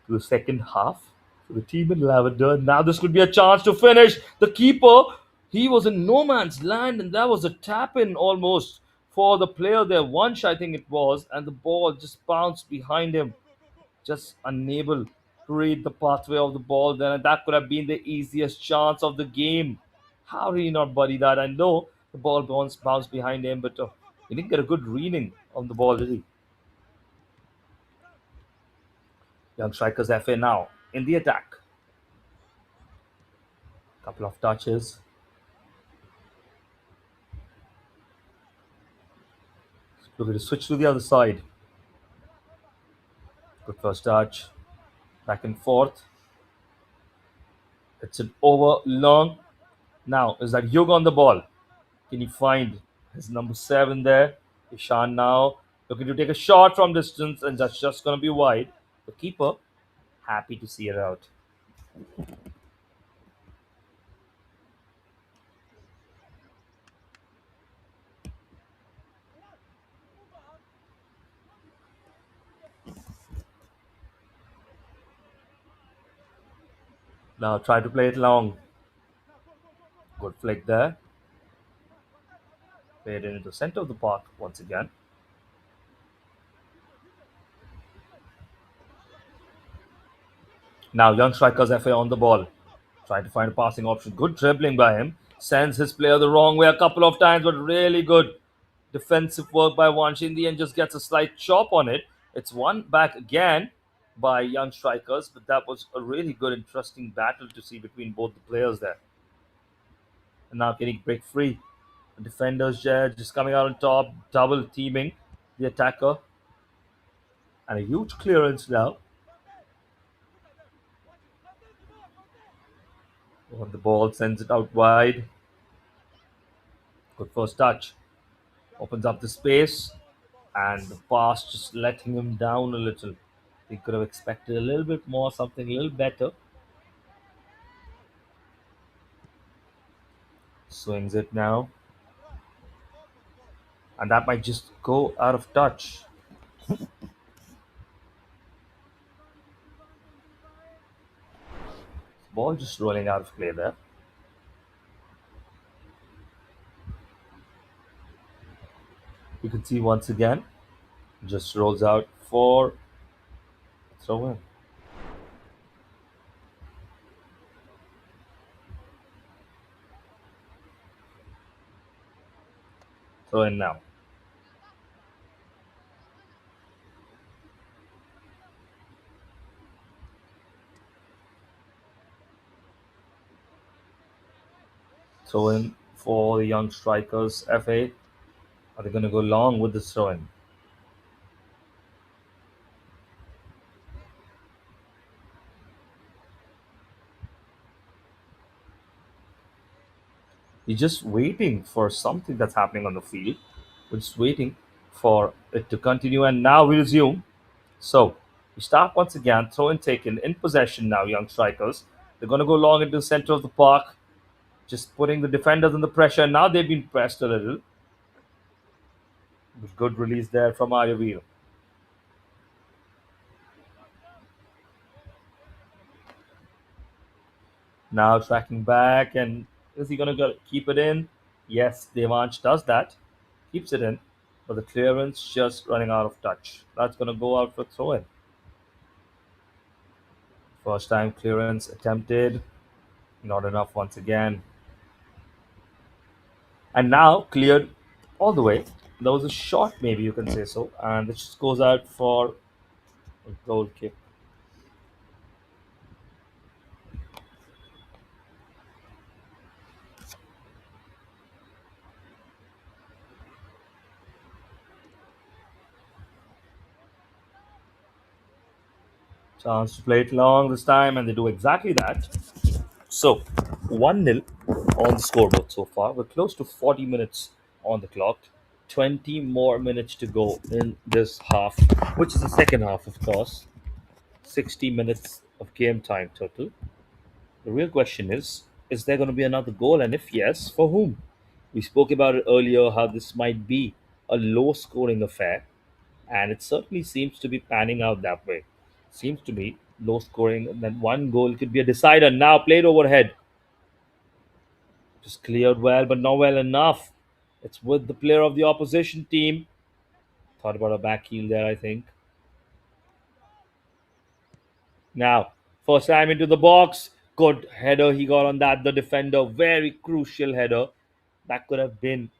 to the second half for the team in Lavender. Now this could be a chance to finish. The keeper, he was in no man's land, and that was a tap in almost for the player there. Wunsch, I think it was, and the ball just bounced behind him. Just unable to read the pathway of the ball then, and that could have been the easiest chance of the game. How did he not buddy that? I know the ball bounced behind him, but he didn't get a good reading on the ball, did he? Young strikers FA now in the attack. Couple of touches. Looking to switch to the other side. Good first touch. Back and forth. It's an over long. Now, is that Yug on the ball? Can he find his number 7 there? Ishan now looking to take a shot from distance, and that's just going to be wide. The keeper happy to see it out. Now try to play it long. Good flick there. Played it into the center of the park once again. Now young strikers FA on the ball. Trying to find a passing option. Good dribbling by him. Sends his player the wrong way a couple of times, but really good defensive work by Wunsch. In the end, just gets a slight chop on it. It's one back again by young strikers, but that was a really good, interesting battle to see between both the players there. And now can he break free? The defenders there just coming out on top, double teaming the attacker. And a huge clearance now. On the ball, sends it out wide. Good first touch. Opens up the space. And the pass just letting him down a little. He could have expected a little bit more, something a little better. Swings it now. And that might just go out of touch. Ball just rolling out of play there. can see once again, just rolls out for throw in. Throw in now. Throw in for the young strikers. FA. Are they going to go long with this throw in? You're just waiting for something that's happening on the field. We're just waiting for it to continue, and now we resume. So we start once again. Throw in taken in possession now. Young strikers. They're going to go long into the center of the park, just putting the defenders under pressure. Now they've been pressed a little. Good release there from Ayavir. Now tracking back, and is he going to keep it in? Yes, Devansh does that. Keeps it in, but the clearance just running out of touch. That's going to go out for throw in. First time clearance attempted, not enough once again. And now cleared all the way. There was a shot, maybe you can say so, and it just goes out for a goal kick. Chance to play it long this time, and they do exactly that. So, 1-0 on the scoreboard so far. We're close to 40 minutes on the clock. 20 more minutes to go in this half, which is the second half, of course. 60 minutes of game time total. The real question is there going to be another goal? And if yes, for whom? We spoke about it earlier how this might be a low scoring affair, and it certainly seems to be panning out that way. Seems to be low scoring, and then one goal could be a decider. Now played overhead. Just cleared well, but not well enough. It's with the player of the opposition team. Thought about a back heel there, I think. Now, first time into the box. Good header he got on that. The defender, very crucial header. That could have been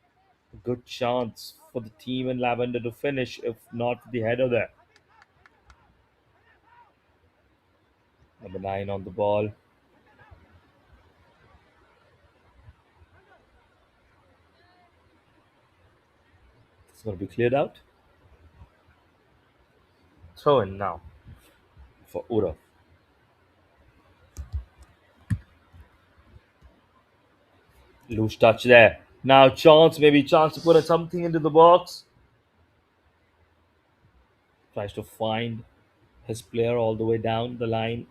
a good chance for the team in Lavender to finish, if not the header there. Number 9 on the ball. It's going to be cleared out. Throw in now for Ura. Loose touch there. Now chance, maybe chance to put something into the box. Tries to find his player all the way down the line.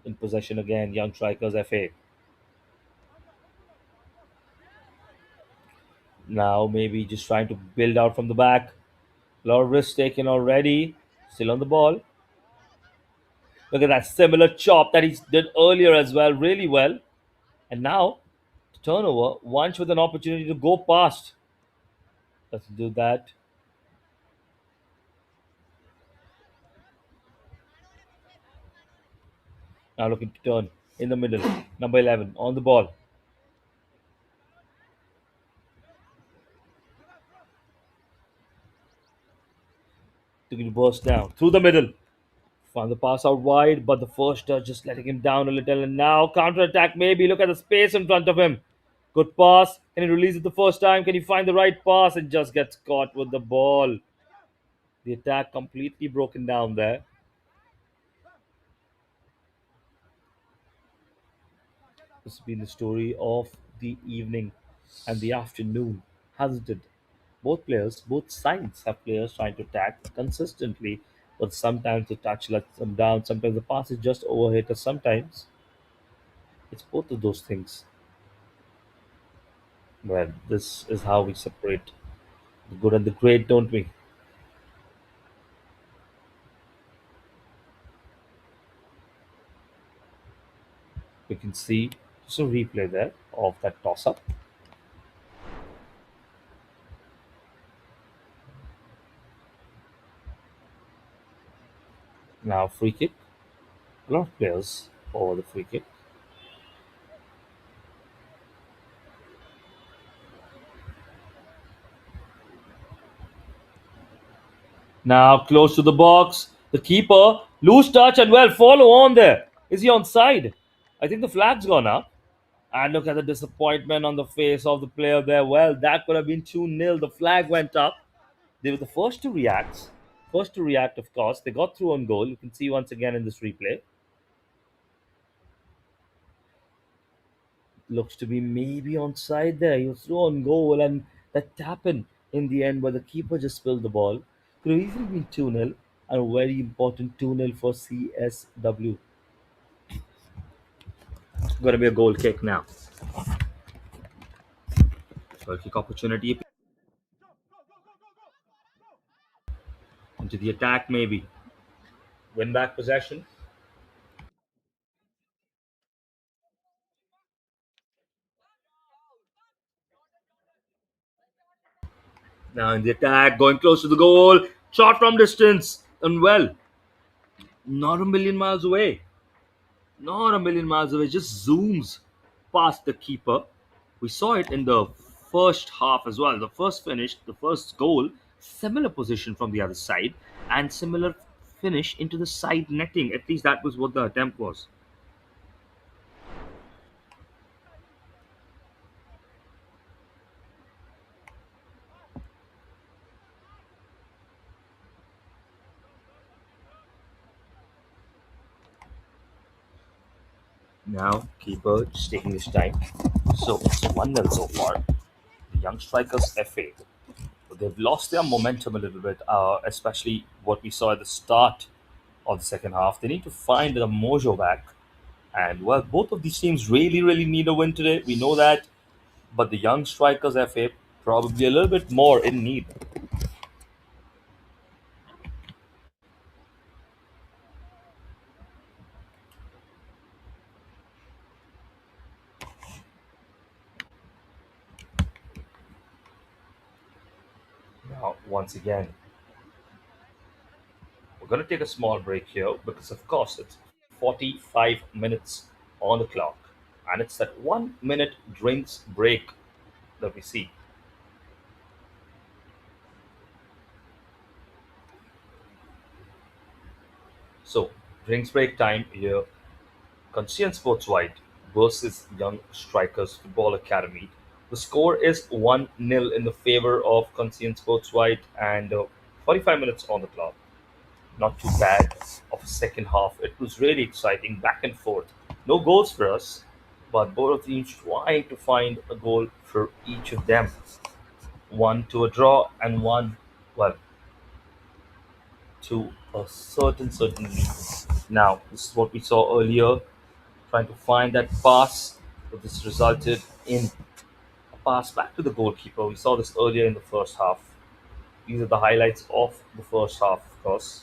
In possession again, young strikers FA. Now maybe just trying to build out from the back. A lot of risk taken already. Still on the ball. Look at that similar chop that he did earlier as well, really well. And now turnover, once with an opportunity to go past. Let's do that. Now looking to turn in the middle. Number 11 on the ball. Looking to burst down through the middle. Found the pass out wide, but the first touch just letting him down a little. And now counter attack maybe. Look at the space in front of him. Good pass. Can he release it the first time? Can he find the right pass? And just gets caught with the ball. The attack completely broken down there. This has been the story of the evening and the afternoon, hasn't it? Both players, both sides have players trying to attack consistently, but sometimes the touch lets them down. Sometimes the pass is just overhit, or sometimes it's both of those things. Well, this is how we separate the good and the great, don't we? We can see just a replay there of that toss up. Now, free kick. A lot of players over the free kick. Now, close to the box. The keeper. Loose touch and well, follow on there. Is he onside? I think the flag's gone up. And look at the disappointment on the face of the player there. Well, that could have been 2-0. The flag went up. They were the first to react. First to react, of course. They got through on goal. You can see once again in this replay. Looks to be maybe onside there. He was through on goal, and that happened in the end where the keeper just spilled the ball. Could have easily been 2-0 and a very important 2-0 for CSW. Going to be a goal kick now. Goal kick opportunity into the attack, maybe. Win back possession. Now in the attack, going close to the goal. Shot from distance. And well, not a million miles away. Not a million miles away. Just zooms past the keeper. We saw it in the first half as well. The first finish, the first goal, similar position from the other side, and similar finish into the side netting. At least that was what the attempt was. Now, keeper just taking his time. So, it's 1-0 so far. The young strikers FA. They've lost their momentum a little bit, especially what we saw at the start of the second half. They need to find the mojo back. And well, both of these teams really, really need a win today. We know that. But the young strikers FA probably a little bit more in need. Now, once again, we're going to take a small break here because, of course, it's 45 minutes on the clock. And it's that 1 minute drinks break that we see. So, drinks break time here. Conscient Sports White versus Young Strikers Football Academy. The score is 1-0 in the favor of Conscient Sports White and 45 minutes on the clock. Not too bad of a second half. It was really exciting, back and forth. No goals for us, but both of teams trying to find a goal for each of them. One to a draw and one, well, to a certain lead. Now, this is what we saw earlier, trying to find that pass, but this resulted in a pass back to the goalkeeper. We saw this earlier in the first half. These are the highlights of the first half, of course.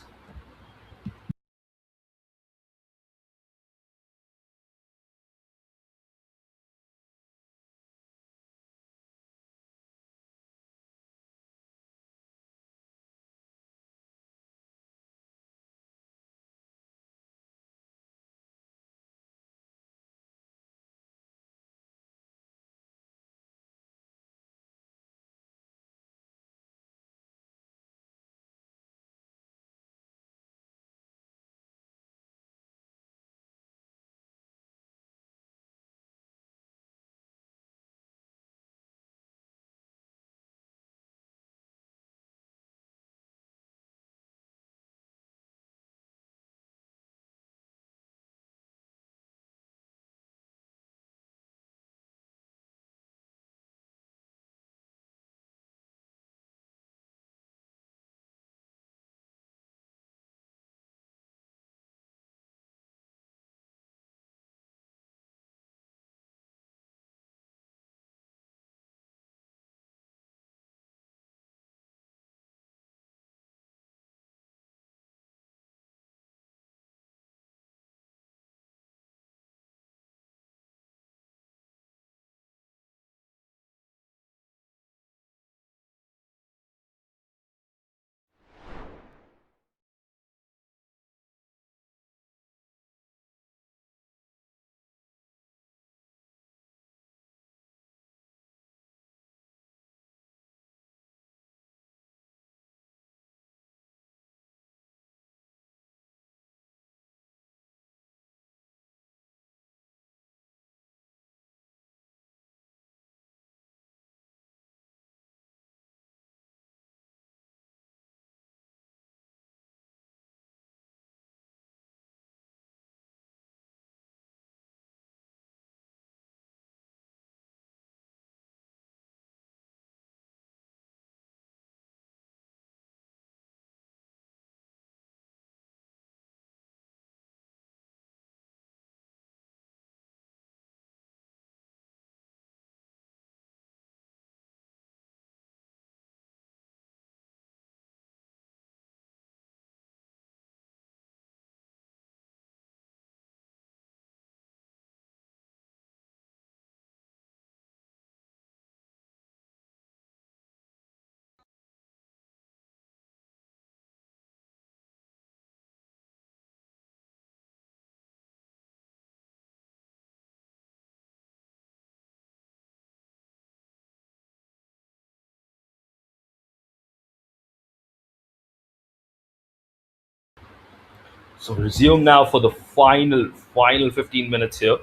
So we resume now for the final 15 minutes here.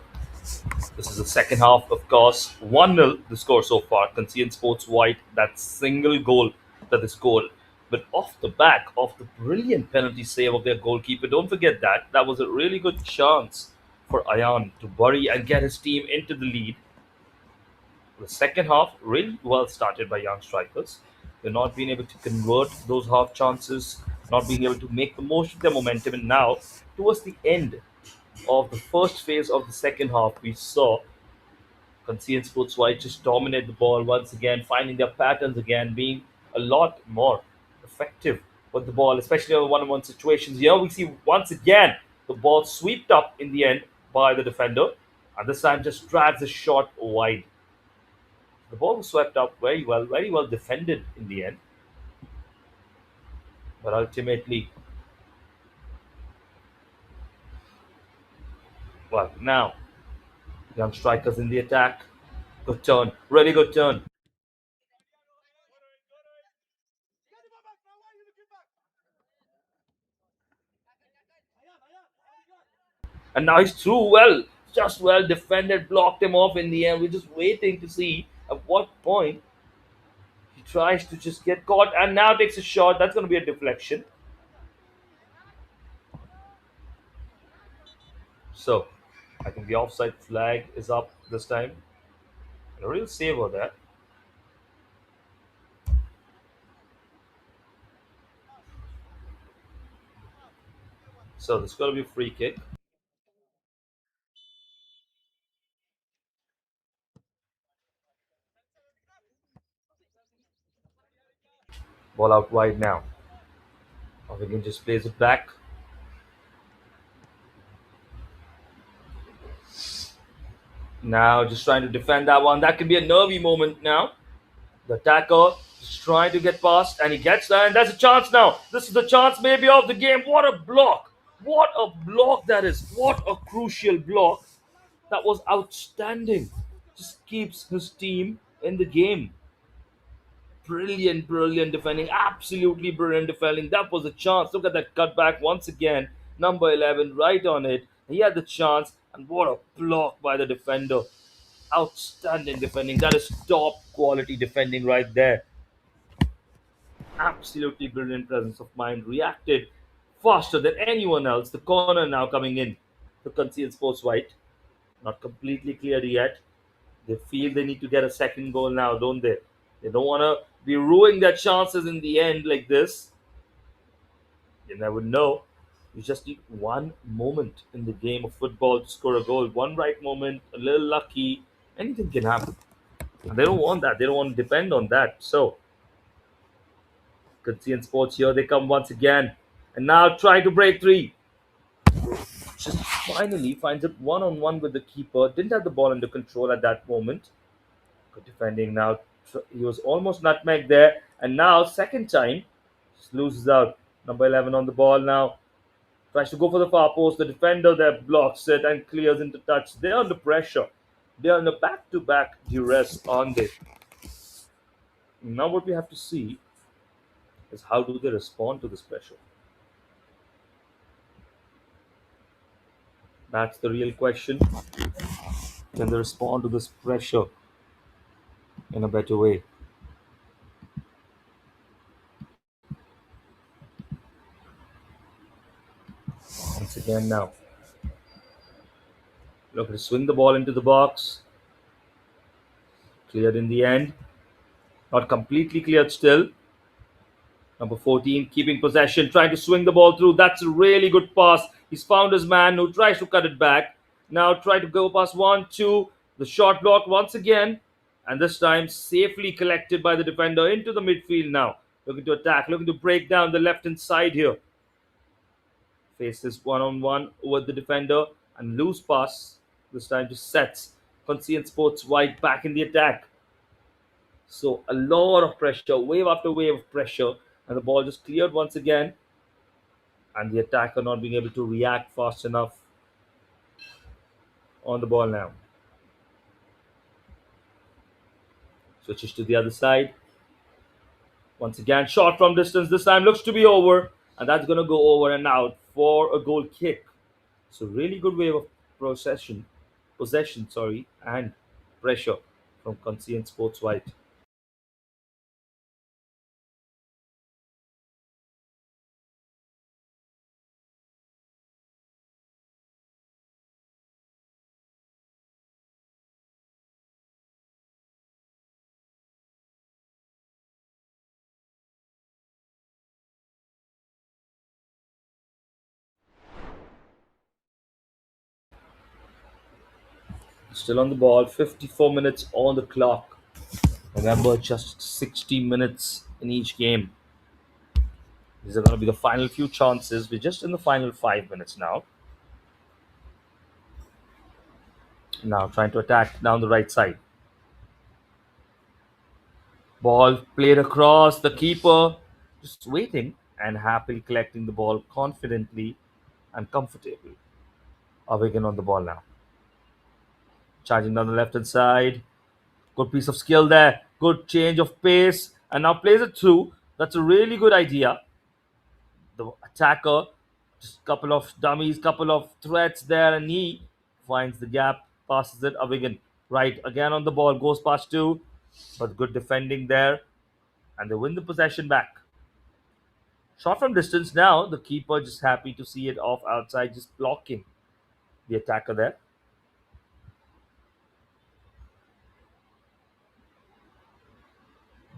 This is the second half, of course. 1-0 the score so far. Conscient Sports White, that single goal that they scored. But off the back of the brilliant penalty save of their goalkeeper, don't forget that. That was a really good chance for Ayan to bury and get his team into the lead. The second half, really well started by young strikers. They're not being able to convert those half chances, not being able to make the most of their momentum. And now, towards the end of the first phase of the second half, we saw Conscient Sports White just dominate the ball once again, finding their patterns again, being a lot more effective with the ball, especially in one-on-one situations. Here we see once again the ball swept up in the end by the defender, and this time just drags the shot wide. The ball was swept up very well defended in the end, but ultimately, well, now young strikers in the attack. Good turn, really good turn. Get him back now. Why are you looking back? And now he's through well, just well defended, blocked him off in the end. We're just waiting to see at what point he tries to just get caught and now takes a shot. That's going to be a deflection. So I think the offside flag is up this time. A real save on that. So there's going to be a free kick. Ball out wide now. Again just plays it back. Now just trying to defend that one. That can be a nervy moment now. The attacker is trying to get past and he gets there and there's a chance now. This is the chance maybe of the game. What a block. What a block that is. What a crucial block. That was outstanding. Just keeps his team in the game. Brilliant defending. Absolutely brilliant defending. That was a chance. Look at that cutback once again. Number 11 right on it. He had the chance and what a block by the defender. Outstanding defending. That is top quality defending right there. Absolutely brilliant presence of mind. Reacted faster than anyone else. The corner now coming in to Conscient Sports White. Not completely cleared yet. They feel they need to get a second goal now, don't they? They don't want to be ruining their chances in the end like this. You never know. You just need one moment in the game of football to score a goal. One right moment, a little lucky, anything can happen. And they don't want that. They don't want to depend on that. So, Conscient Sports here, they come once again. And now try to break three. Just finally finds it one on one with the keeper. Didn't have the ball under control at that moment. Good defending now. He was almost nutmeg there. And now, second time, just loses out. Number 11 on the ball now. Tries to go for the far post. The defender there blocks it and clears into touch. They're under pressure. They're under back to back duress, aren't they? Now, what we have to see is how do they respond to this pressure? That's the real question. Can they respond to this pressure in a better way? Once again now. Looking to swing the ball into the box. Cleared in the end. Not completely cleared still. Number 14 keeping possession, trying to swing the ball through. That's a really good pass. He's found his man who tries to cut it back. Now try to go past 1, 2. The shot block once again. And this time safely collected by the defender into the midfield now. Looking to attack, looking to break down the left hand side here. Faces one on one with the defender and loose pass. This time to sets. Conscient Sports White back in the attack. So a lot of pressure, wave after wave of pressure, and the ball just cleared once again. And the attacker not being able to react fast enough on the ball now. Switches to the other side. Once again, shot from distance. This time looks to be over, and that's going to go over and out for a goal kick. So really good way of possession, and pressure from Conscient Sports White. Still on the ball, 54 minutes on the clock. Remember, just 60 minutes in each game. These are going to be the final few chances. We're just in the final 5 minutes now. Now trying to attack down the right side. Ball played across the keeper, just waiting and happily collecting the ball confidently and comfortably. Awaken on the ball now. Charging down the left hand side. Good piece of skill there. Good change of pace. And now plays it through. That's a really good idea. The attacker, just couple of dummies, couple of threats there, and he finds the gap, passes it. Avigan right again on the ball, goes past two, but good defending there, and they win the possession back. Shot from distance now. The keeper just happy to see it off outside, just blocking the attacker there.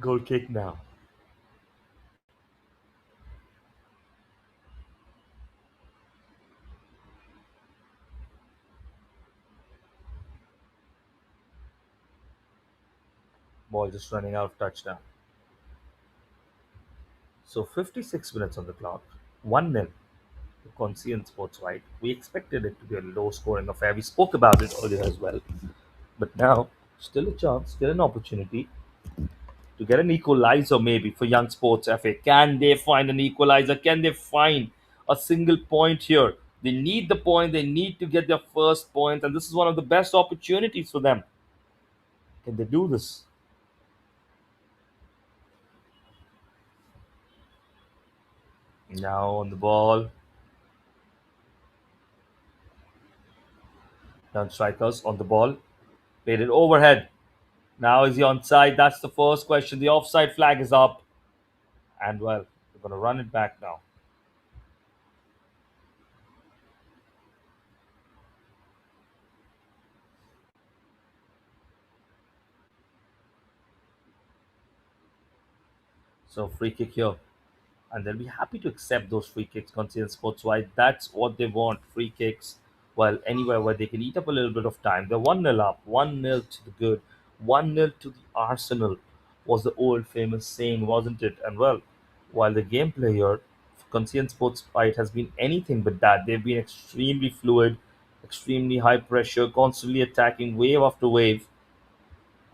Goal kick now. Ball just running out of touchdown. So 56 minutes on the clock. 1-0 to Conscient Sports White. We expected it to be a low scoring affair. We spoke about it earlier as well. But now, still a chance, still an opportunity to get an equalizer maybe for Young Sports FA. Can they find an equalizer? Can they find a single point here? They need the point, they need to get their first point, and this is one of the best opportunities for them. Can they do this? Now on the ball. Young strikers on the ball. Played it overhead. Now is he onside? That's the first question. The offside flag is up. And well, we're going to run it back now. So free kick here. And they'll be happy to accept those free kicks, Conscient Sports Wide. That's what they want, free kicks. Well, anywhere where they can eat up a little bit of time. They're 1-0 up, 1-0 to the good, 1-0 to the Arsenal was the old famous saying, wasn't it? And well, while the gameplay here, Conscient Sports Fight has been anything but that. They've been extremely fluid, extremely high pressure, constantly attacking wave after wave.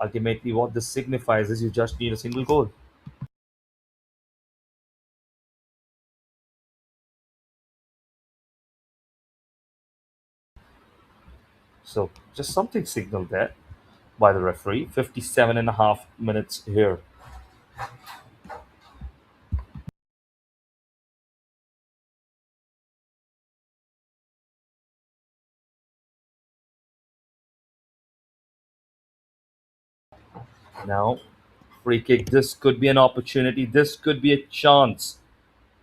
Ultimately, what this signifies is you just need a single goal. So, just something signaled there by the referee. 57 and a half minutes here. Now, free kick. This could be an opportunity. This could be a chance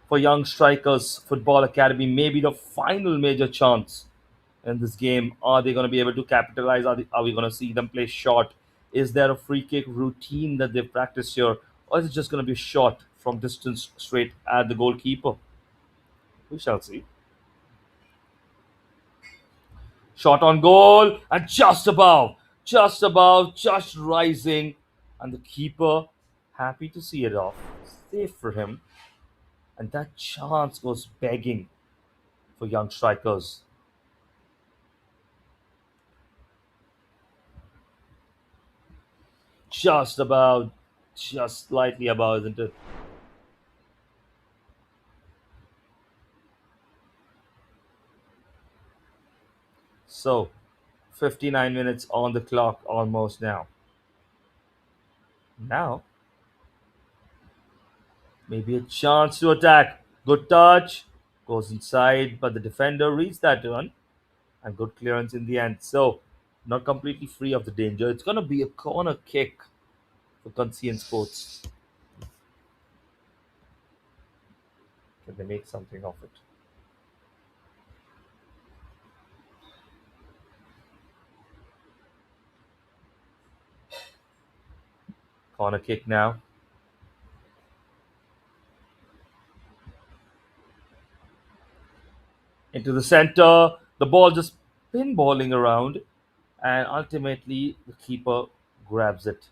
for young strikers. Football Academy, maybe the final major chance in this game. Are they going to be able to capitalize? Are we going to see them play short? Is there a free kick routine that they've practiced here? Or is it just going to be shot from distance straight at the goalkeeper? We shall see. Shot on goal and just rising. And the keeper happy to see it off. Safe for him. And that chance goes begging for young strikers. Just about, just slightly above, isn't it? So, 59 minutes on the clock almost now. Now, maybe a chance to attack. Good touch. Goes inside, but the defender reads that one and good clearance in the end. So, not completely free of the danger. It's going to be a corner kick for Conscient Sports. Can they make something of it? Corner kick now. Into the center. The ball just pinballing around, and ultimately the keeper grabs it.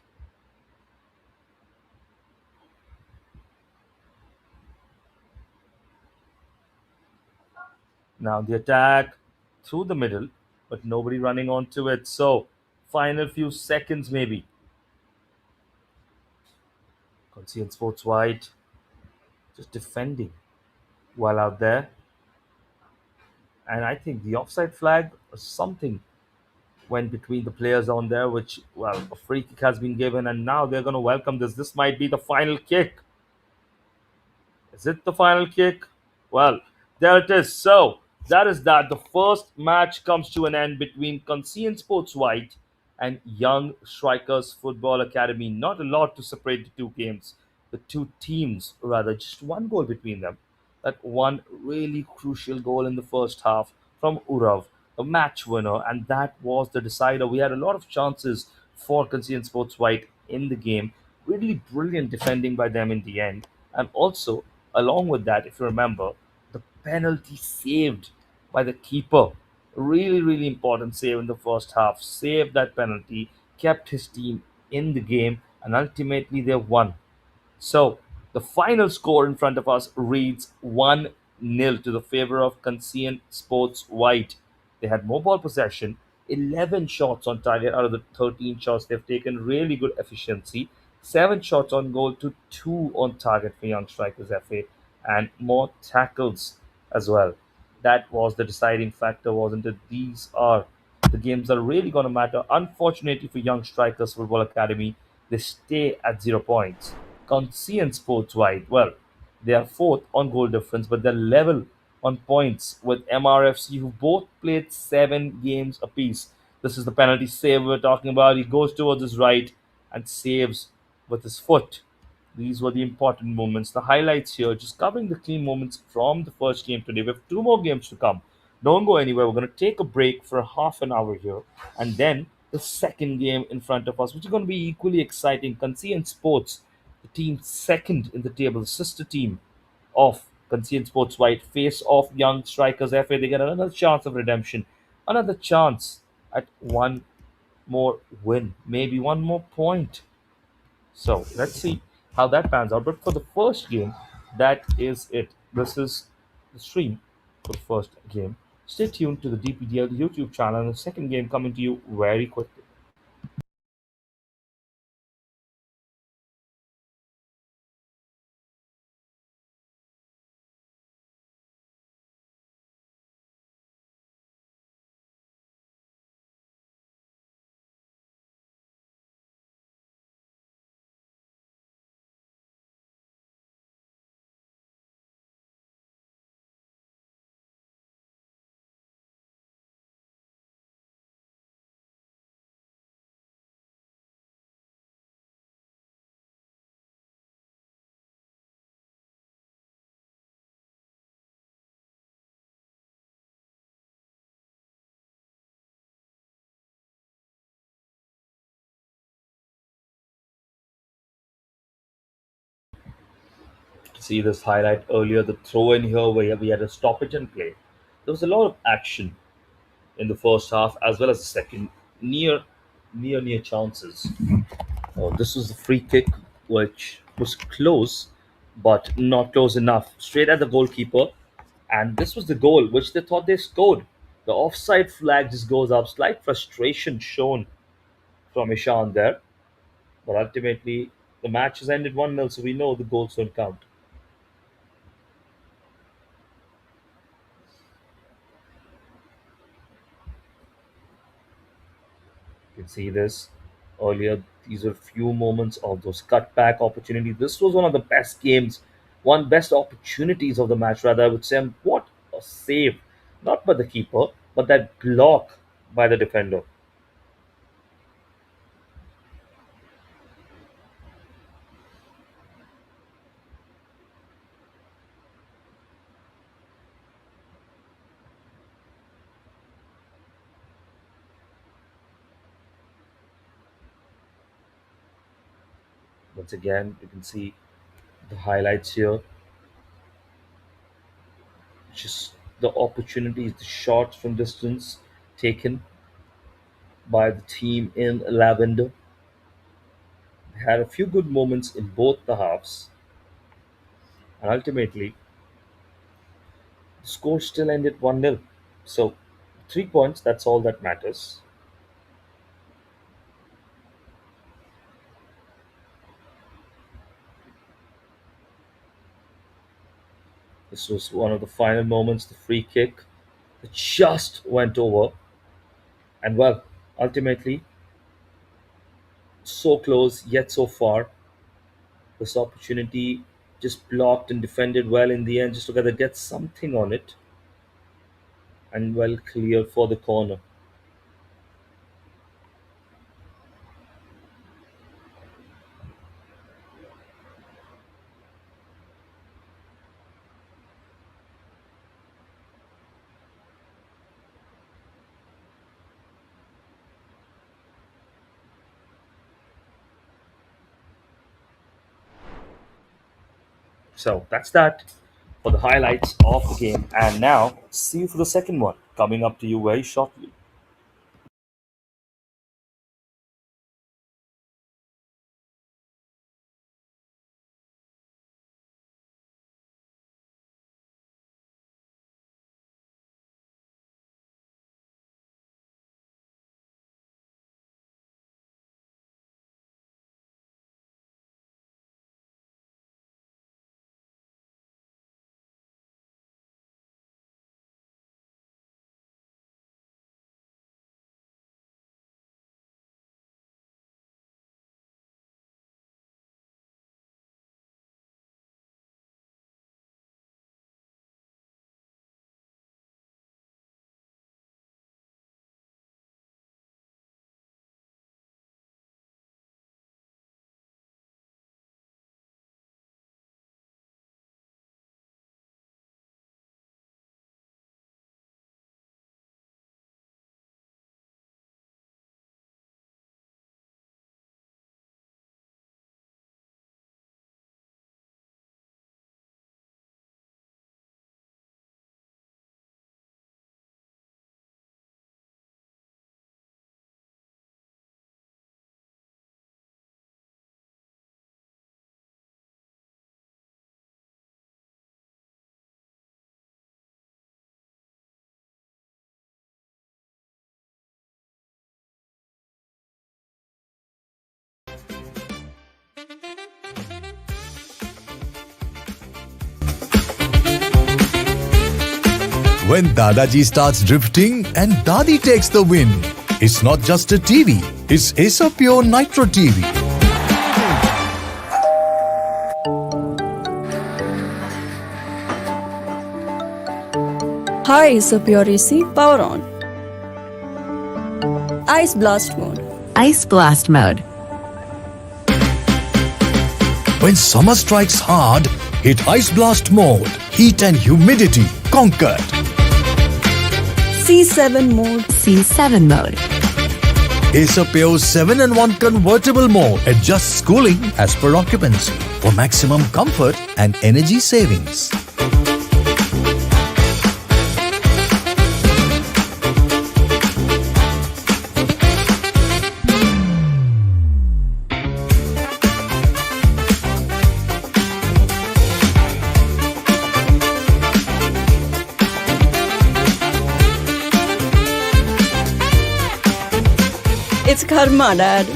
Now the attack through the middle, but nobody running onto it. So, final few seconds maybe. Conscient Sports White just defending while out there. And I think the offside flag or something went between the players on there, which, well, a free kick has been given, and now they're going to welcome this. This might be the final kick. Is it the final kick? Well, there it is. So that is that. The first match comes to an end between Conscient Sports White and Young Strikers Football Academy. Not a lot to separate the two games, the two teams, rather, just one goal between them. That one really crucial goal in the first half from Urav, the match winner, and that was the decider. We had a lot of chances for Conscient Sports White in the game. Really brilliant defending by them in the end. And also, along with that, if you remember, the penalty saved by the keeper. Really, really important save in the first half. Saved that penalty, kept his team in the game, and ultimately they won. So the final score in front of us reads 1-0 to the favor of Conscient Sports White. They had more ball possession, 11 shots on target out of the 13 shots they've taken. Really good efficiency. 7 shots on goal to 2 on target for Young Strikers FA, and more tackles as well. That was the deciding factor, wasn't it? These are the games that are really going to matter. Unfortunately for Young Strikers Football Academy, they stay at 0 points. Conscient Sports White, well, they are fourth on goal difference, but they're level on points with MRFC, who both played 7 games apiece. This is the penalty save we're talking about. He goes towards his right and saves with his foot. These were the important moments. The highlights here, just covering the key moments from the first game today. We have 2 more games to come. Don't go anywhere. We're going to take a break for half an hour here. And then the second game in front of us, which is going to be equally exciting. Conscient Sports, the team second in the table, the sister team of Conscient Sports White, face off Young Strikers FA. They get another chance of redemption, another chance at one more win, maybe one more point. So let's see how that pans out. But for the first game, that is it. This is the stream for the first game. Stay tuned to the DPDL YouTube channel, and the second game coming to you very quickly. See this highlight earlier, the throw in here where we had a stoppage and play. There was a lot of action in the first half as well as the second. Near chances. This was the free kick, which was close, but not close enough. Straight at the goalkeeper, and this was the goal which they thought they scored. The offside flag just goes up. Slight frustration shown from Ishan there, but ultimately the match has ended 1-0, so we know the goals don't count. You can see this earlier. These were few moments of those cutback opportunities. This was one of the best games, one best opportunities of the match, rather, I would say. And what save, not by the keeper, but that block by the defender. Once again, you can see the highlights here. Just the opportunities, the shots from distance taken by the team in lavender. They had a few good moments in both the halves, and ultimately, the score still ended 1-0. So, 3 points, that's all that matters. This was one of the final moments, the free kick. It just went over, and well, ultimately, so close yet so far. This opportunity just blocked and defended well in the end, just to get something on it, and well cleared for the corner. So that's that for the highlights of the game. And now, see you for the second one coming up to you very shortly. When Dadaji starts drifting and Dadi takes the win, it's not just a TV, it's Acer Pure Nitro TV. Hi, Superior AC, power on. Ice Blast mode. Ice Blast Mode. When summer strikes hard, hit Ice Blast mode. Heat and humidity conquered. C7 mode. C7 Mode. Acer Pure 7-in-1 convertible mode adjusts cooling as per occupancy for maximum comfort and energy savings. It's karma, Dad.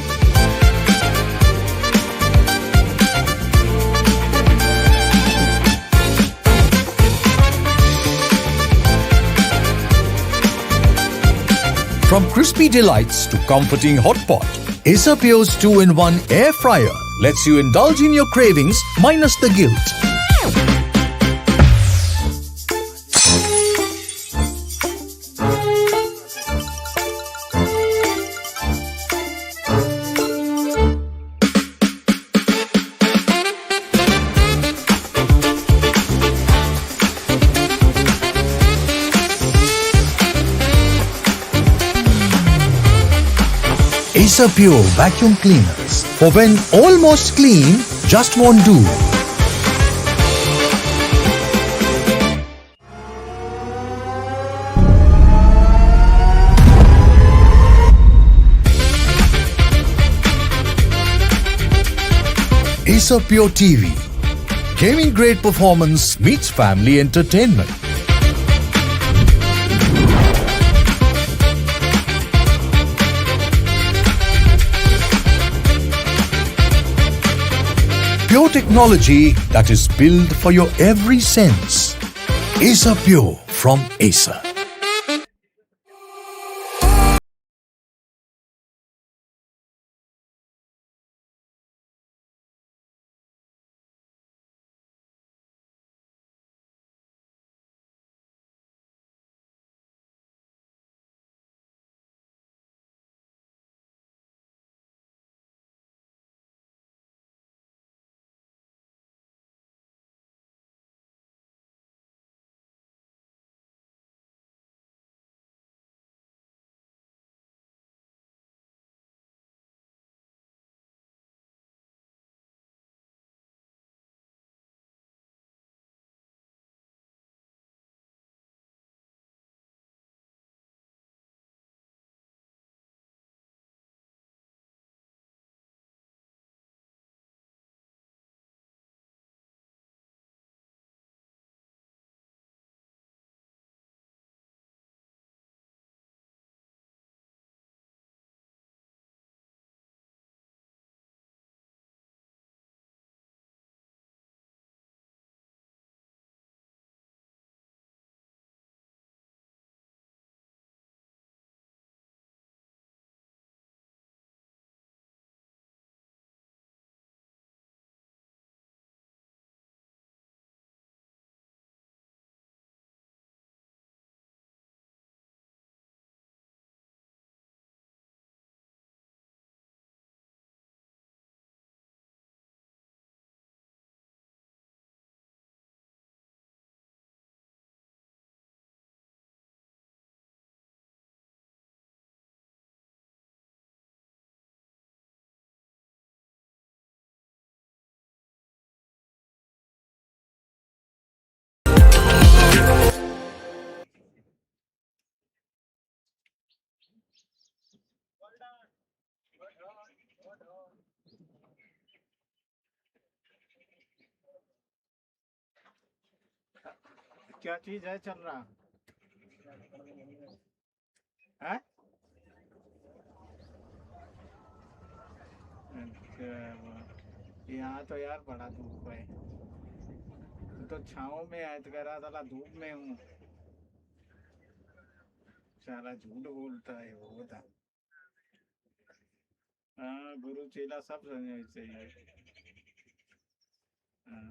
From crispy delights to comforting hot pot, Acer Pure's 2-in-1 air fryer lets you indulge in your cravings minus the guilt. Acer Pure vacuum cleaners. For when almost clean just won't do. Acer Pure TV. Gaming grade performance meets family entertainment. Pure technology that is built for your every sense. Acer Pure from Acer. क्या चीज है चल रहा है? अच्छा, यहाँ तो यार बड़ा धूप है। तो छाँव में है तो कह रहा था धूप में हूँ। सारा झूठ बोलता है वो बता। हाँ, गुरु चेला सब समझ चाहिए। हाँ।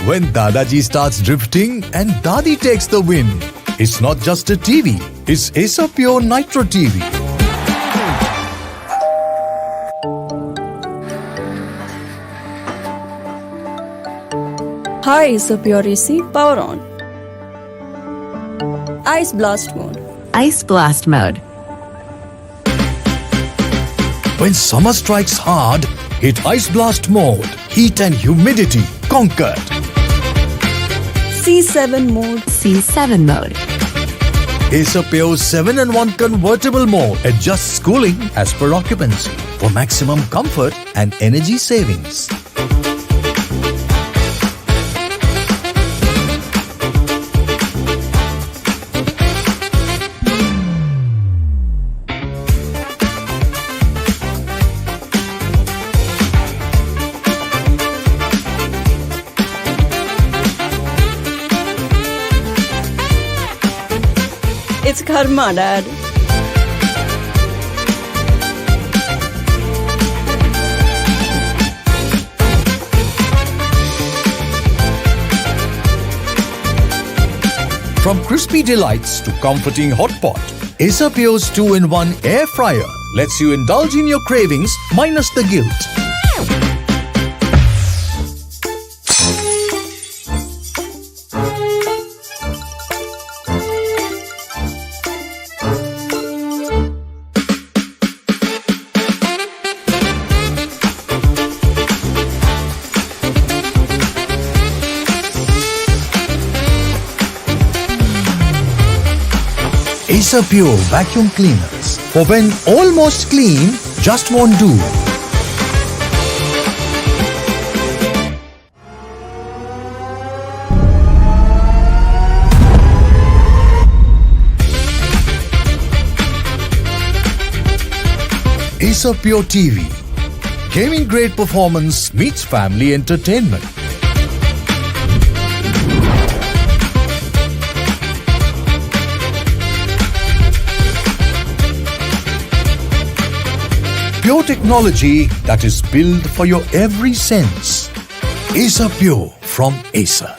When Dadaji starts drifting and Dadi takes the win, it's not just a TV, it's Acer Pure Nitro TV. Hi, Acer Pure AC, power on. Ice blast mode. Ice blast mode. When summer strikes hard, hit Ice Blast mode. Heat and humidity conquered. C7 mode. C7 mode. Acer Pure 7-in-1 convertible mode adjusts cooling as per occupancy for maximum comfort and energy savings. It's karma, Dad. From crispy delights to comforting hot pot, Acer Pure's 2-in-1 air fryer lets you indulge in your cravings minus the guilt. Acer Pure vacuum cleaners. For when almost clean just won't do. Acer Pure TV. Gaming grade performance meets family entertainment. Pure technology that is built for your every sense. Acer Pure from Acer.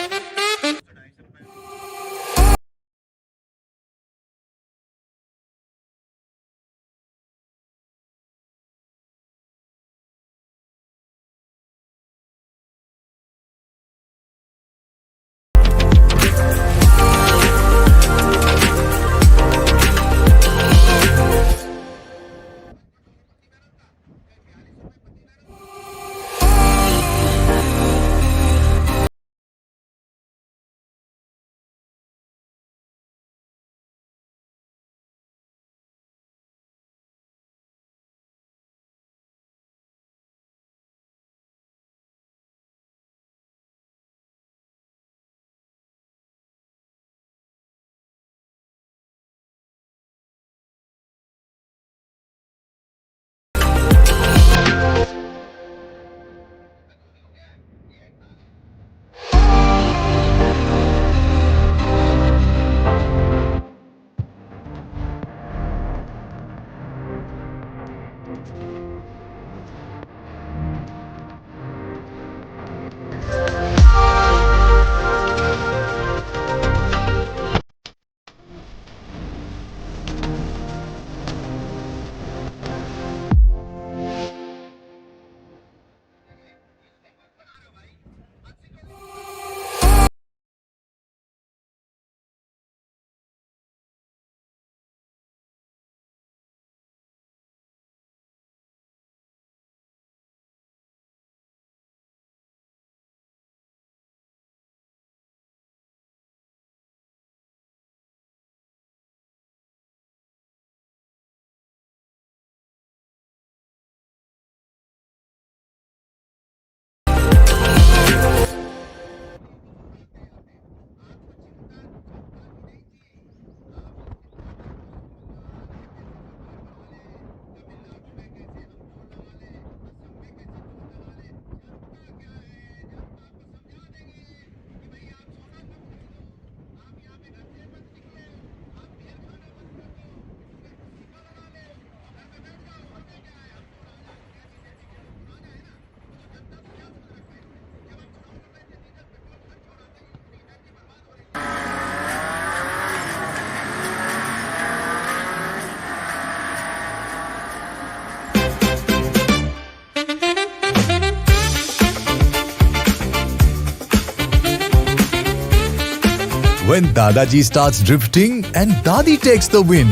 When Dadaji starts drifting and Dadi takes the win,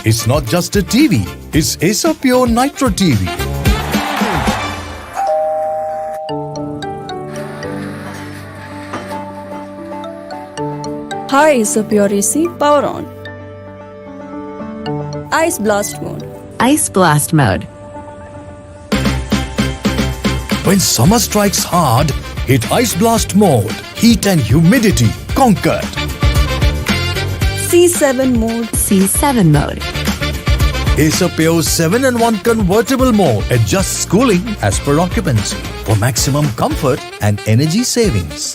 it's not just a TV, it's Acer Pure Nitro TV. Hi Acer Pure AC, power on. Ice Blast mode. Ice Blast Mode. When summer strikes hard, hit Ice Blast mode. Heat and humidity conquered. C7 mode. C7 Mode. Acer Pure 7-in-1 convertible mode adjusts cooling as per occupancy for maximum comfort and energy savings.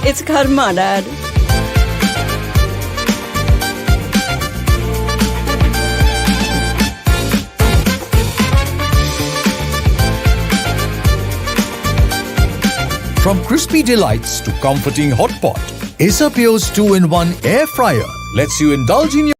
It's karma, Dad. From crispy delights to comforting hot pot, Acer Pure's 2-in-1 air fryer lets you indulge in your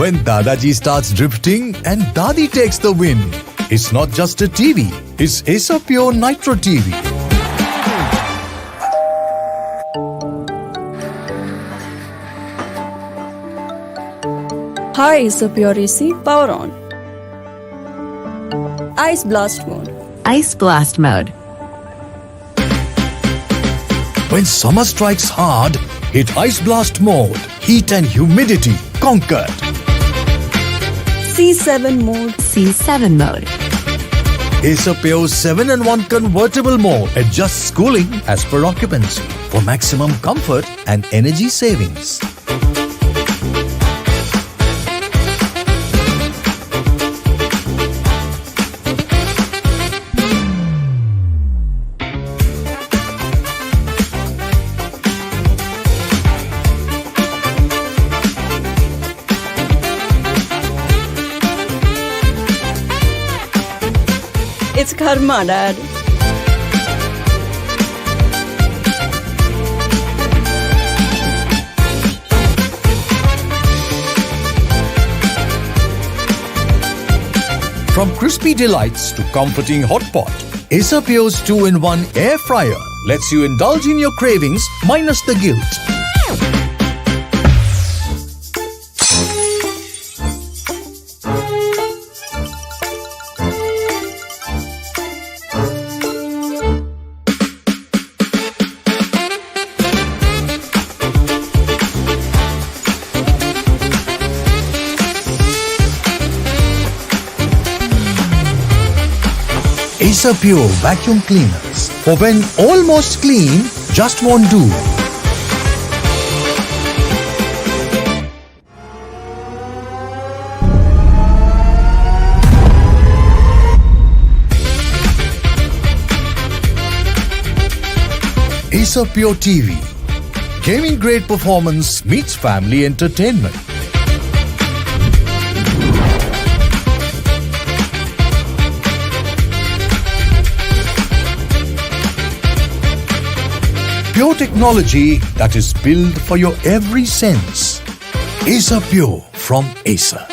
when Dadaji starts drifting and Dadi takes the win. It's not just a TV, it's Acer Pure Nitro TV. Hi, Acer Pure AC, power on. Ice Blast mode. Ice Blast Mode. When summer strikes hard, hit Ice Blast mode. Heat and humidity conquered. C7 mode. C7 Mode. Acer Pure's 7-in-1 convertible mode adjusts cooling as per occupancy for maximum comfort and energy savings. It's karma, Dad. From crispy delights to comforting hot pot, Acer Pure's 2-in-1 air fryer lets you indulge in your cravings minus the guilt. Acer Pure vacuum cleaners. For when almost clean just won't do. Acer Pure TV. Gaming grade performance meets family entertainment. Pure technology that is built for your every sense. Acer Pure from Acer.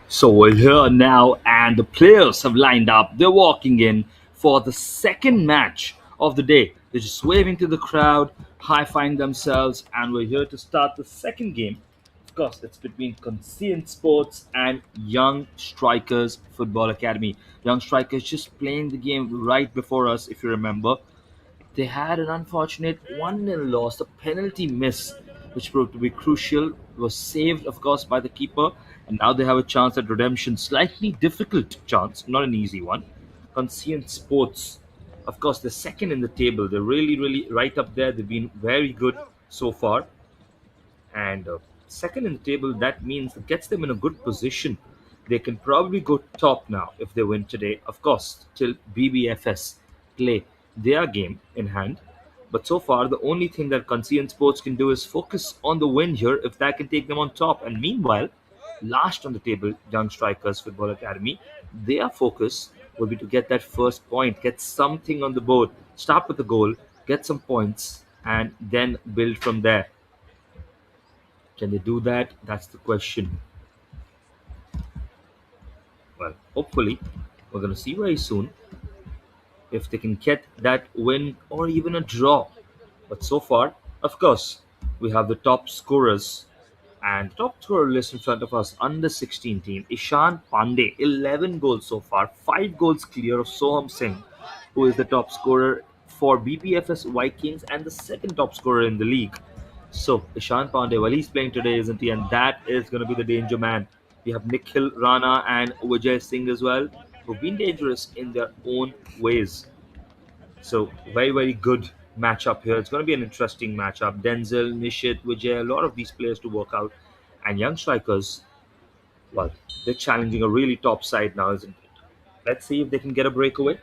So we're here now, and the players have lined up. They're walking in for the second match of the day. They're just waving to the crowd, high fiving themselves, and we're here to start the second game. Of course, it's between Conscient Sports and Young Strikers Football Academy. Young Strikers just playing the game right before us, if you remember. They had an unfortunate 1-0 loss, a penalty miss, which proved to be crucial. It was saved, of course, by the keeper, and now they have a chance at redemption. Slightly difficult chance, not an easy one. Conscient Sports, of course, they're second in the table. They're really, really right up there. They've been very good so far, and second in the table, that means it gets them in a good position. They can probably go top now if they win today, of course, till BBFS play their game in hand. But so far, the only thing that Conscient Sports can do is focus on the win here if that can take them on top. And meanwhile, last on the table, Young Strikers Football Academy, their focus will be to get that first point, get something on the board, start with the goal, get some points, and then build from there. Can they do that? That's the question. Well, hopefully, we're going to see very soon if they can get that win or even a draw. But so far, of course, we have the top scorers. And top scorer list in front of us, under 16 team, Ishan Pandey, 11 goals so far, 5 goals clear of Soham Singh, who is the top scorer for BPFS Vikings and the second top scorer in the league. So, Ishan Pandey, well, he's playing today, isn't he? And that is going to be the danger man. We have Nikhil Rana and Vijay Singh as well, who've been dangerous in their own ways. So very, very good matchup here. It's going to be an interesting matchup. Denzel, Nishit, Vijay, a lot of these players to work out. And young strikers, well, they're challenging a really top side now, isn't it? Let's see if they can get a breakaway.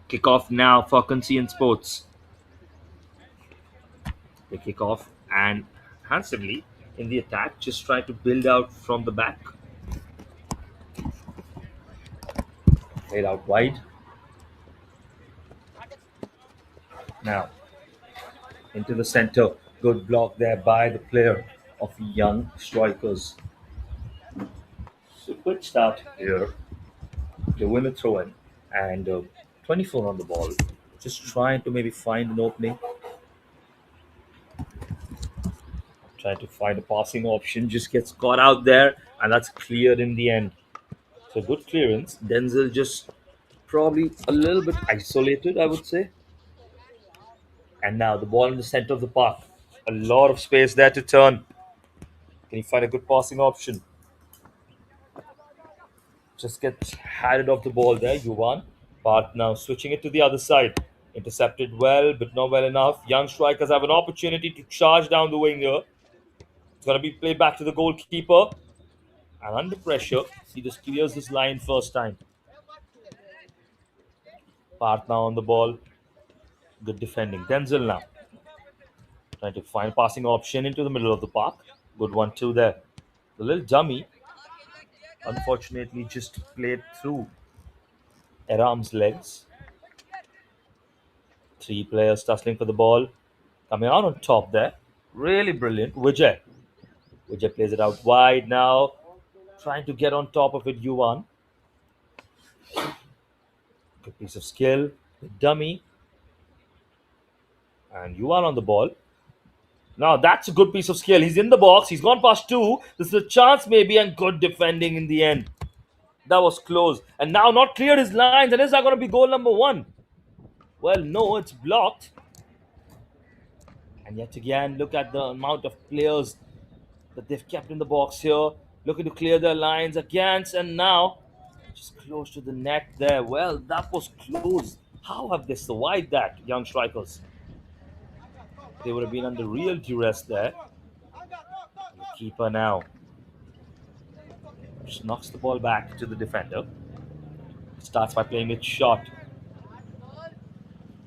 Kick off now for Conscient Sports. They kick off and handsomely in the attack, just try to build out from the back. Played out wide. Now into the center. Good block there by the player of Young Strikers. So quick start here. They win a throw in and 24 on the ball. Just trying to maybe find an opening. Trying to find a passing option. Just gets caught out there and that's cleared in the end. So good clearance. Denzel just probably a little bit isolated, I would say. And now the ball in the center of the park. A lot of space there to turn. Can you find a good passing option? Just gets handed off the ball there, Yuvan. But now switching it to the other side. Intercepted well, but not well enough. Young strikers have an opportunity to charge down the wing here. It's going to be played back to the goalkeeper. And under pressure, he just clears this line first time. Part now on the ball. Good defending. Denzel now. Trying to find a passing option into the middle of the park. Good one too there. The little dummy, unfortunately, just played through Aram's legs. Three players tussling for the ball. Coming out on top there. Really brilliant. Vijay. Vijay plays it out wide now. Trying to get on top of it, Yuvan. Good piece of skill. The dummy. And Yuvan on the ball. Now that's a good piece of skill. He's in the box. He's gone past two. This is a chance maybe and good defending in the end. That was close. And now not cleared his lines. And is that going to be goal number one? Well, no, it's blocked. And yet again, look at the amount of players that they've kept in the box here, looking to clear their lines against, and now just close to the net there. Well, that was close. How have they survived that, young strikers? They would have been under real duress there. The keeper now just knocks the ball back to the defender. Starts by playing it short.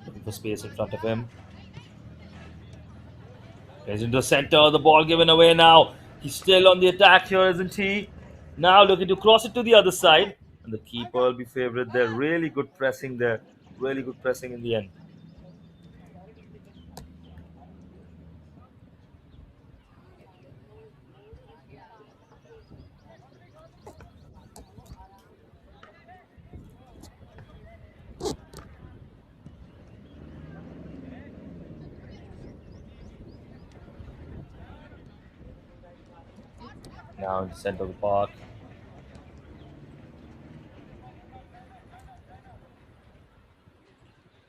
Looking for space in front of him. Plays into the center. The ball given away now. He's still on the attack here, isn't he? Now looking to cross it to the other side. And the keeper will be favourite there. Really good pressing there. Really good pressing in the end. Now in the center of the park.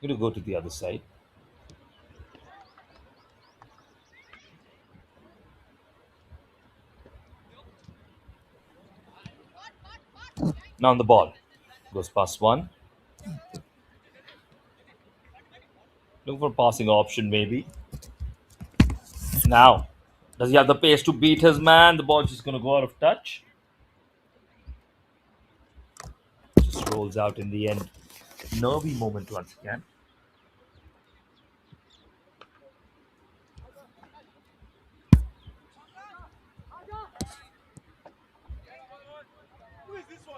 Going to go to the other side. Now on the ball. Goes past one. Looking for a passing option maybe. Now, does he have the pace to beat his man? The ball's just going to go out of touch. Just rolls out in the end. Nervy moment once again.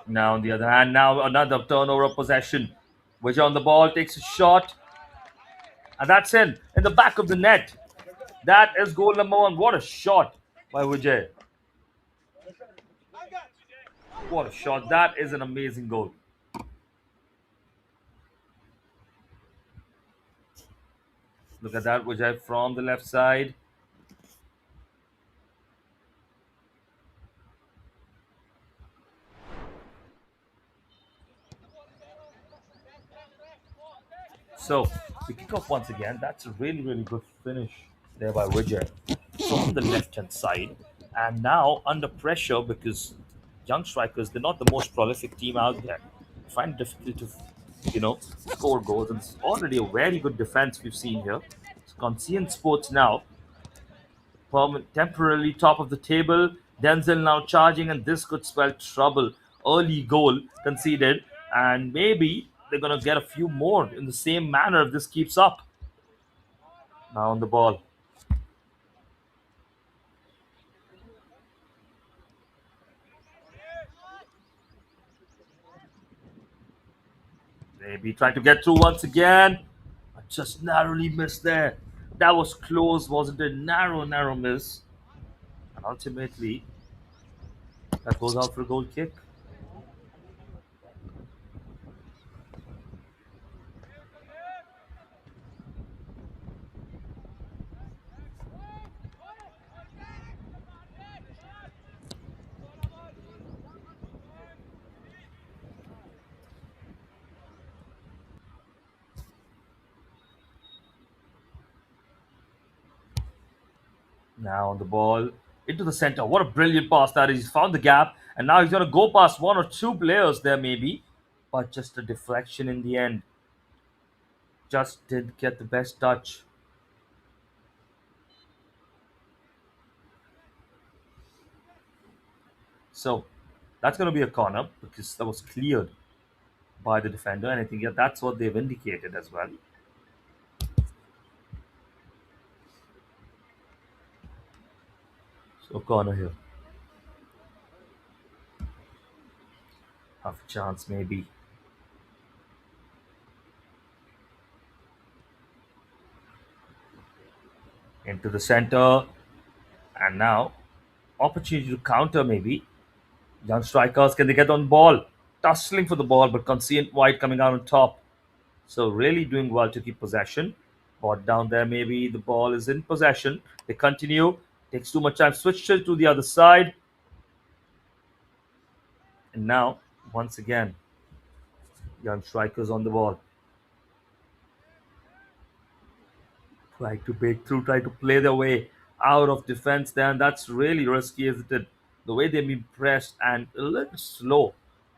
Now on the other hand, now another turnover of possession. Which on the ball takes a shot. And that's in the back of the net. That is goal number one. What a shot by Vijay. What a shot. That is an amazing goal. Look at that, Vijay from the left side. So, we kick off once again. That's a really, really good finish there by Vijay from the left hand side. And now under pressure because young strikers, they're not the most prolific team out there. I find it difficult to, score goals. And it's already a very good defense we've seen here. It's Conscient Sports now, temporarily top of the table. Denzel now charging, and this could spell trouble. Early goal conceded, and maybe they're going to get a few more in the same manner if this keeps up. Now on the ball. Maybe trying to get through once again. Just narrowly missed there. That was close, wasn't it? Narrow, narrow miss. And ultimately, that goes out for a goal kick. Now on the ball into the center. What a brilliant pass that is. He's found the gap, and now he's going to go past one or two players there, maybe. But just a deflection in the end. Just didn't get the best touch. So that's going to be a corner because that was cleared by the defender, and I think that's what they've indicated as well. So corner here. Half a chance maybe. Into the center. And now opportunity to counter maybe. Young strikers, can they get on ball? Tussling for the ball, but Conscient White coming out on top. So really doing well to keep possession. Bought down there maybe. The ball is in possession. They continue. Takes too much time. Switched it to the other side. And now, once again, young strikers on the ball. Try to break through, try to play their way out of defense there. And that's really risky, isn't it? The way they've been pressed and a little slow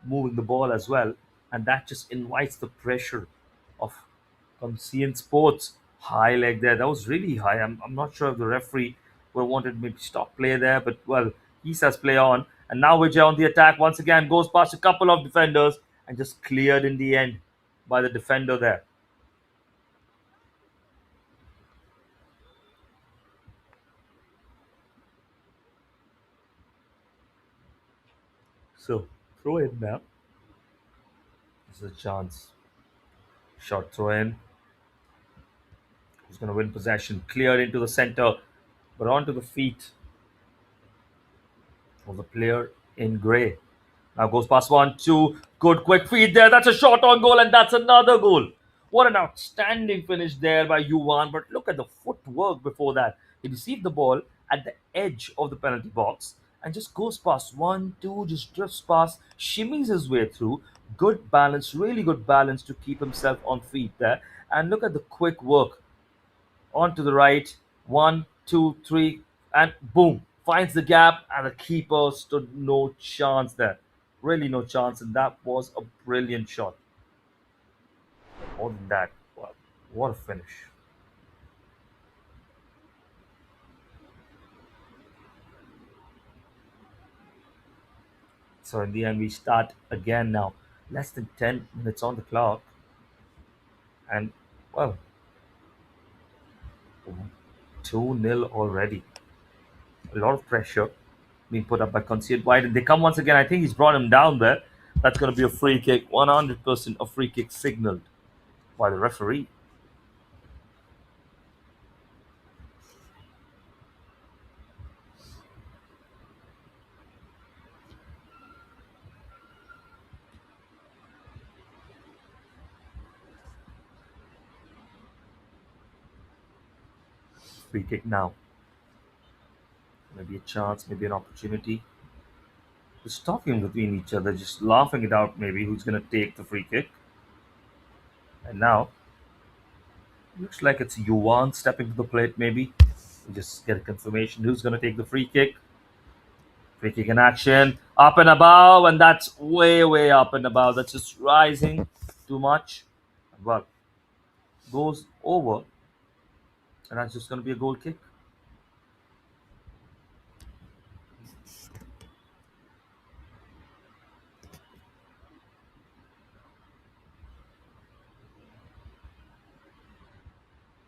moving the ball as well. And that just invites the pressure of Conscient Sports. High leg there. That was really high. I'm not sure if the referee would have wanted maybe stop play there, but well, he says play on. And now Vijay on the attack once again, goes past a couple of defenders and just cleared in the end by the defender there. So throw in now. This is a chance. Short throw in. Who's going to win possession? Cleared into the center, but onto the feet of the player in grey. Now goes past 1-2. Good quick feed there. That's a shot on goal, and that's another goal. What an outstanding finish there by Yuan. But look at the footwork before that. He received the ball at the edge of the penalty box, and just goes past one, two, just drifts past, shimmies his way through. Good balance, really good balance to keep himself on feet there. And look at the quick work on to the right. One, two, three, and boom, finds the gap, and the keeper stood no chance there. Really, no chance, and that was a brilliant shot. More than that, wow, what a finish. So, in the end, we start again now. Less than 10 minutes on the clock, and well, 2-0 already. A lot of pressure being put up by Conscient White, and they come once again. I think he's brought him down there. That's going to be a free kick, 100% a free kick signaled by the referee. Free kick now. Maybe a chance, maybe an opportunity. Just talking between each other, just laughing it out, maybe who's going to take the free kick. And now, looks like it's Yuan stepping to the plate, maybe. We just get a confirmation who's going to take the free kick. Free kick in action, up and above, and that's way, way up and above. That's just rising too much. Well, goes over, and that's just going to be a goal kick.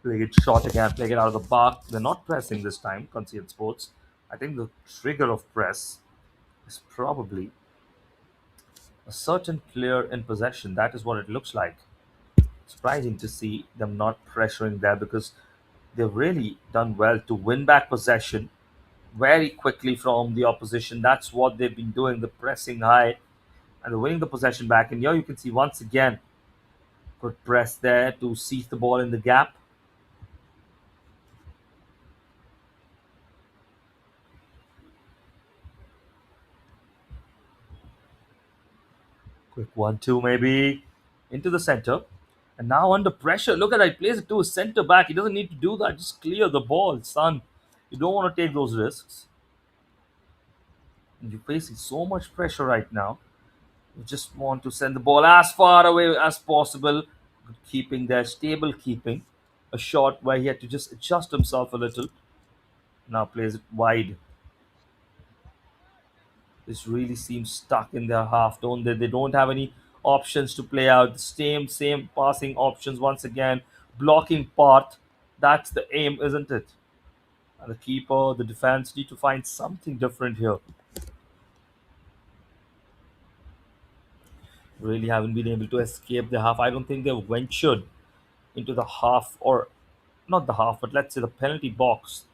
Playing it short again, playing it out of the park. They're not pressing this time, Conscient Sports. I think the trigger of press is probably a certain clear in possession. That is what it looks like. Surprising to see them not pressuring there because they've really done well to win back possession very quickly from the opposition. That's what they've been doing, the pressing high and the winning the possession back. And here you can see once again, good press there to seize the ball in the gap. Quick 1-2 maybe into the center. And now under pressure, look at that. He plays it to a centre back. He doesn't need to do that. Just clear the ball, son. You don't want to take those risks. And you're facing so much pressure right now. You just want to send the ball as far away as possible. Good keeping there, stable keeping. A shot where he had to just adjust himself a little. Now plays it wide. This really seems stuck in their half, don't they? They don't have any options to play out. The same passing options once again. Blocking part. That's the aim, isn't it? And the keeper, the defense need to find something different here. Really haven't been able to escape the half. I don't think they've ventured into the half, or not the half, but let's say the penalty box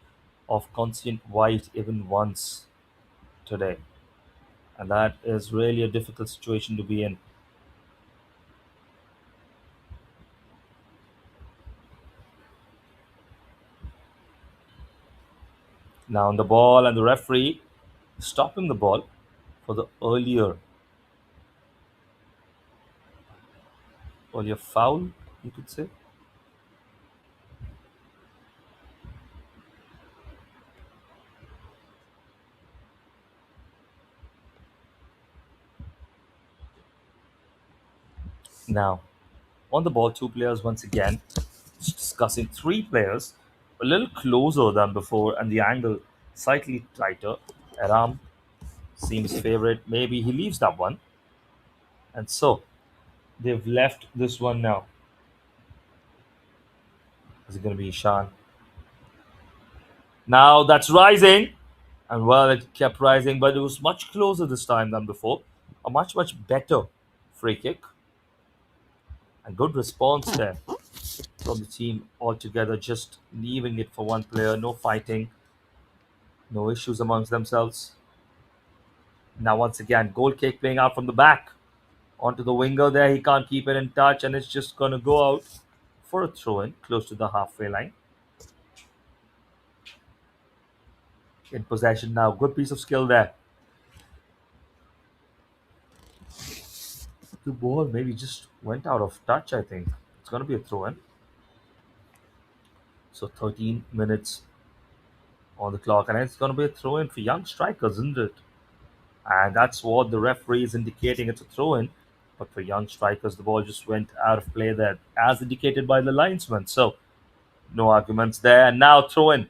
of Conscient White even once today. And that is really a difficult situation to be in. Now on the ball, and the referee stopping the ball for the earlier foul, you could say. Now on the ball, two players once again. Just discussing three players, a little closer than before, and the angle slightly tighter. Aram seems favorite. Maybe he leaves that one, and so they've left this one now. Is it going to be Ishan? Now that's rising, and well, it kept rising, but it was much closer this time than before. A much better free kick, and good response there from the team altogether. Just leaving it for one player, no fighting, no issues amongst themselves. Now once again, goal kick playing out from the back onto the winger there. He can't keep it in touch, and it's just going to go out for a throw in close to the halfway line. In possession now. Good piece of skill there. The ball maybe just went out of touch, I think. It's going to be a throw in. So 13 minutes on the clock, and it's going to be a throw in for young strikers, isn't it? And that's what the referee is indicating. It's a throw in. But for young strikers, the ball just went out of play there, as indicated by the linesman. So no arguments there. And now throw in.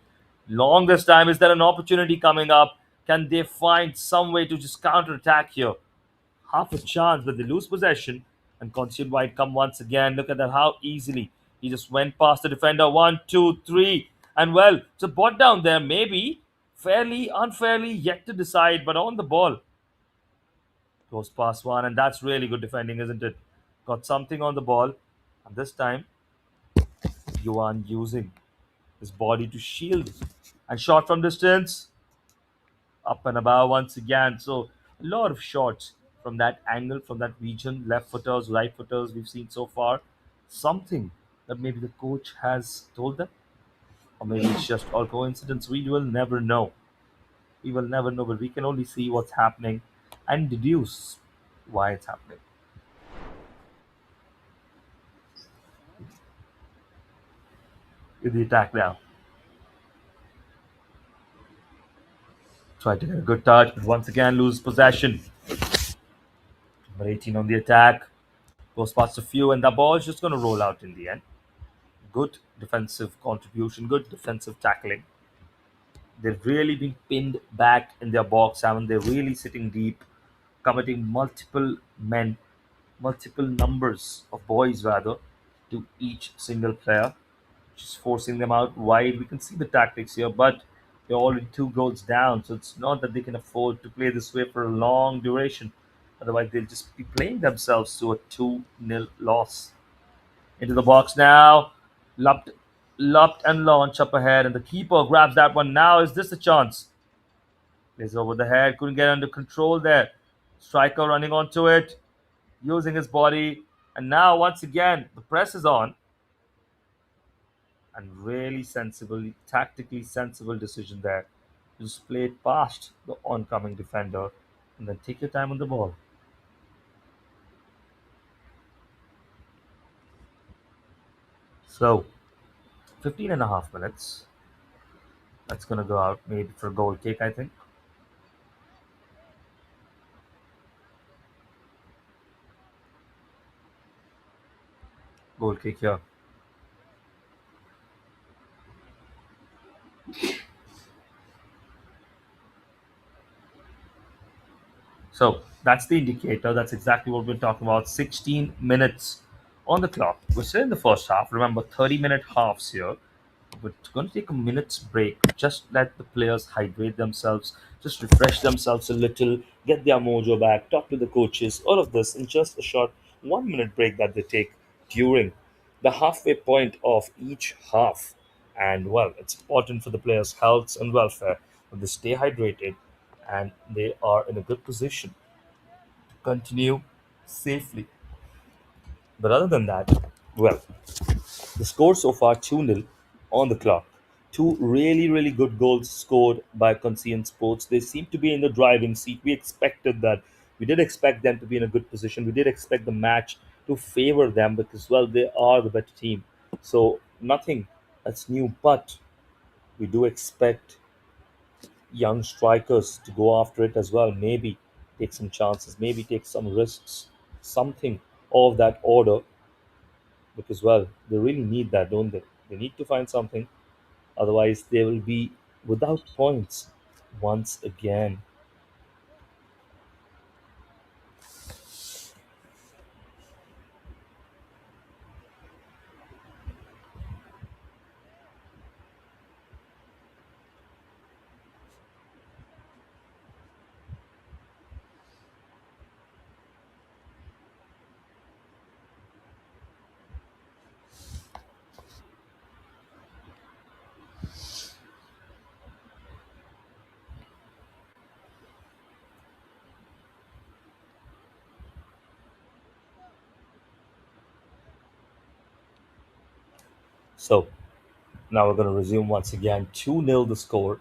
Longest time. Is there an opportunity coming up? Can they find some way to just counter attack here? Half a chance, but they lose possession. And Conscient White come once again. Look at that, how easily he just went past the defender. One, two, three. And well, it's a bot down there. Maybe fairly, unfairly, yet to decide, but on the ball. Goes past one, and that's really good defending, isn't it? Got something on the ball. And this time, Yuan using his body to shield. And shot from distance. Up and above once again. So a lot of shots from that angle, from that region, left footers, right footers we've seen so far. Something that maybe the coach has told them, or maybe it's just all coincidence. We will never know. We will never know, but we can only see what's happening and deduce why it's happening. In the attack now. Try to get a good touch, but once again lose possession. Number 18 on the attack. Goes past a few, and the ball's just going to roll out in the end. Good defensive contribution, good defensive tackling. They've really been pinned back in their box, haven't they? Really sitting deep, committing multiple numbers of boys rather, to each single player, just forcing them out wide. We can see the tactics here, but they're already 2 goals down, so it's not that they can afford to play this way for a long duration. Otherwise, they'll just be playing themselves to a 2-0 loss. Into the box now. Lupped, lupped and launch up ahead, and the keeper grabs that one. Now is this a chance? Plays over the head, couldn't get under control there. Striker running onto it, using his body, and now once again the press is on. And really sensible, tactically sensible decision there. Just play it past the oncoming defender, and then take your time on the ball. So 15 and a half minutes. That's gonna go out maybe for a goal kick, I think. Goal kick here. So that's the indicator. That's exactly what we're talking about. 16 minutes on the clock. We're still in the first half. Remember, 30-minute halves here. We're going to take a minute's break. Just let the players hydrate themselves, just refresh themselves a little, get their mojo back, talk to the coaches, all of this in just a short 1 minute break that they take during the halfway point of each half. And well, it's important for the players' health and welfare that they stay hydrated and they are in a good position to continue safely. But other than that, well, the score so far 2-0 on the clock. Two really, really good goals scored by Conscient Sports. They seem to be in the driving seat. We expected that. We did expect them to be in a good position. We did expect the match to favor them because, well, they are the better team. So, nothing that's new, but we do expect young strikers to go after it as well. Maybe take some chances, maybe take some risks, something of that order because, well, they really need that, don't they? They need to find something, otherwise, they will be without points once again. So now we're going to resume once again. 2-0 the score.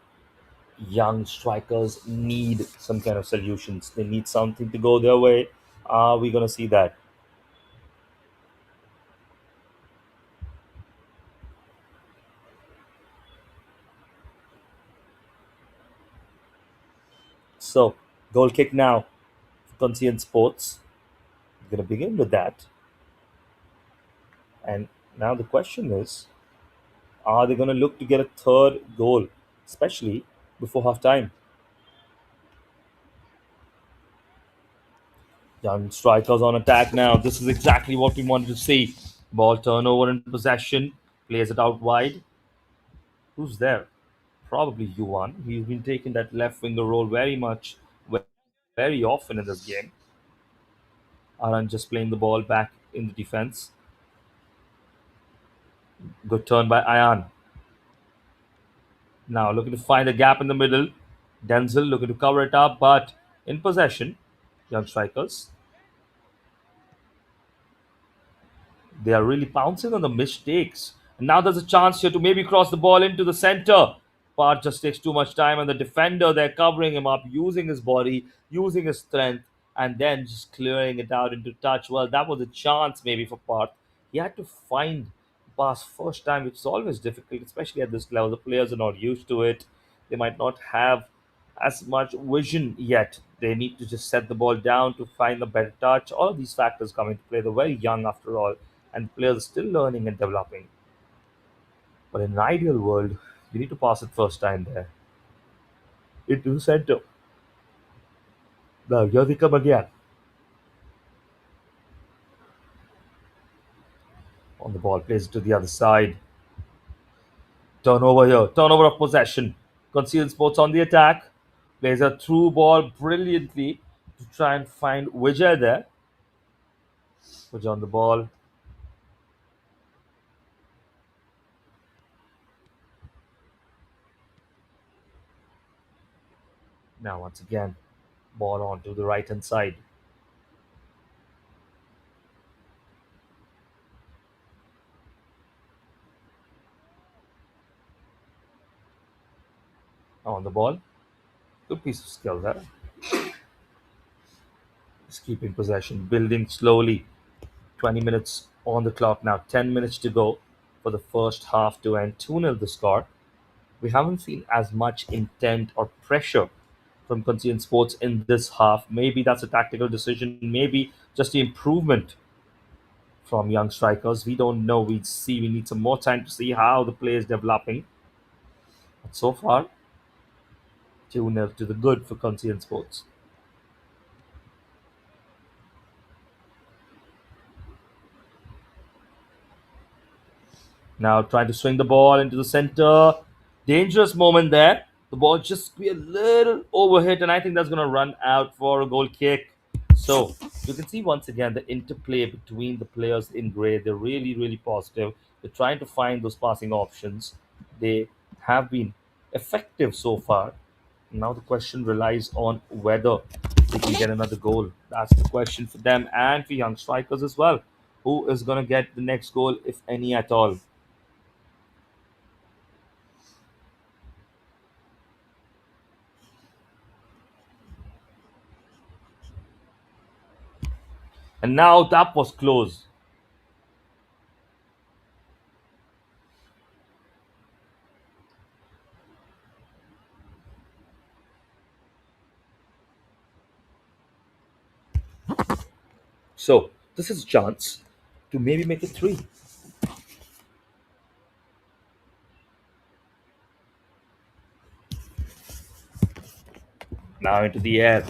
young strikers need some kind of solutions. They need something to go their way. Are we going to see that? So, goal kick now. Conscient Sports. We're going to begin with that. And now the question is, are they going to look to get a third goal, especially before half time? Young strikers on attack now. This is exactly what we wanted to see. Ball turnover in possession. Plays it out wide. Who's there? Probably Yuan. He's been taking that left winger role very often in this game. Aran just playing the ball back in the defense. Good turn by Ayan. Now looking to find a gap in the middle. Denzel looking to cover it up, but in possession. Young strikers. They are really pouncing on the mistakes. And now there's a chance here to maybe cross the ball into the center. Part just takes too much time, and the defender, they're covering him up, using his body, using his strength, and then just clearing it out into touch. Well, that was a chance maybe for Part. He had to find the pass first time, which is always difficult, especially at this level. The players are not used to it. They might not have as much vision yet. They need to just set the ball down to find the better touch. All of these factors come into play. They're very young after all, and players are still learning and developing. But in an ideal world, you need to pass it first time there into the center. Now here they come again on the ball, plays it to the other side. Turnover here, turnover of possession. Concealed Sports on the attack, plays a through ball brilliantly to try and find Vijay there. Vijay on the ball. Now once again, ball on to the right hand side. On the ball. Good piece of skill there. Just keeping possession, building slowly. 20 minutes on the clock now, 10 minutes to go for the first half to end. 2-0 the score. We haven't seen as much intent or pressure from Conscient Sports in this half. Maybe that's a tactical decision, maybe just the improvement from young strikers. We don't know. We need some more time to see how the play is developing. But so far, 2-0 to the good for Conscient Sports. Now trying to swing the ball into the center. Dangerous moment there. The ball just be a little overhit, and I think that's going to run out for a goal kick. So you can see once again the interplay between the players in grey. They're really, really positive. They're trying to find those passing options. They have been effective so far. Now the question relies on whether they can get another goal. That's the question for them and for young strikers as well. Who is going to get the next goal, if any at all? And now that was close. So this is a chance to maybe make it three. Now into the air.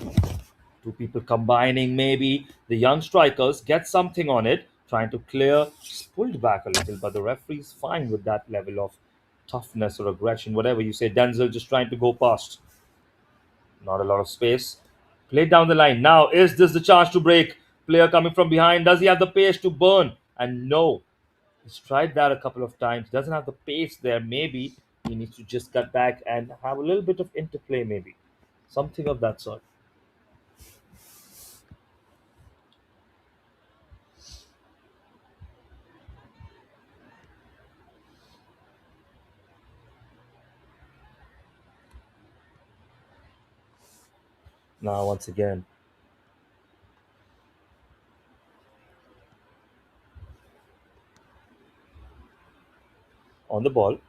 Two people combining, maybe the young strikers get something on it, trying to clear, just pulled back a little, but the referee's fine with that level of toughness or aggression, whatever you say. Denzel just trying to go past. Not a lot of space. Played down the line. Now, is this the chance to break? Player coming from behind. Does he have the pace to burn? And no. He's tried that a couple of times. Doesn't have the pace there. Maybe he needs to just cut back and have a little bit of interplay, maybe. Something of that sort. Now, once again, on the ball.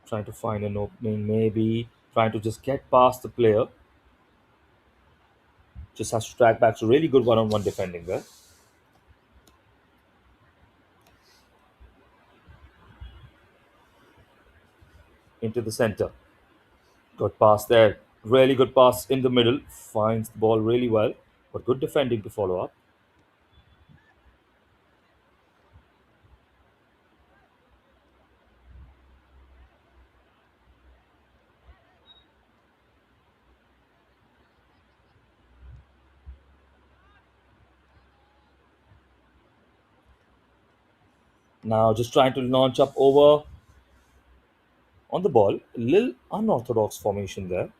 Trying to find an opening, maybe trying to just get past the player. Just has to track back. So really good one-on-one defending there. Into the center. Good pass there. Really good pass in the middle. Finds the ball really well. But good defending to follow up. Now just trying to launch up over on the ball. A little unorthodox formation there.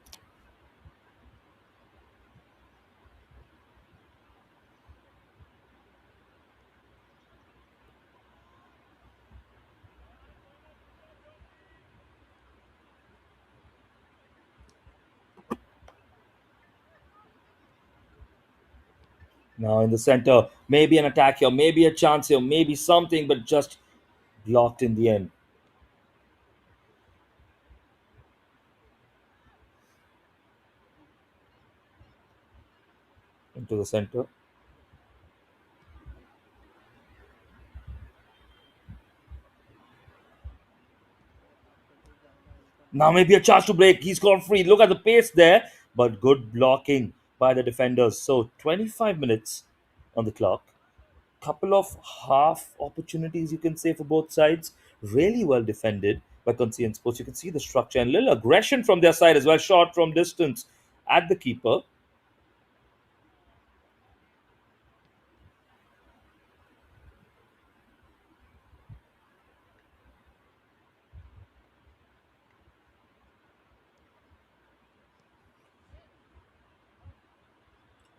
Now in the center, maybe an attack here, maybe a chance here, maybe something, but just blocked in the end. Into the center. Now maybe a chance to break. He's gone free. Look at the pace there, but good blocking by the defenders. So 25 minutes on the clock. Couple of half opportunities you can say for both sides. Really well defended by Conscient Sports. You can see the structure and little aggression from their side as well. Shot from distance at the keeper.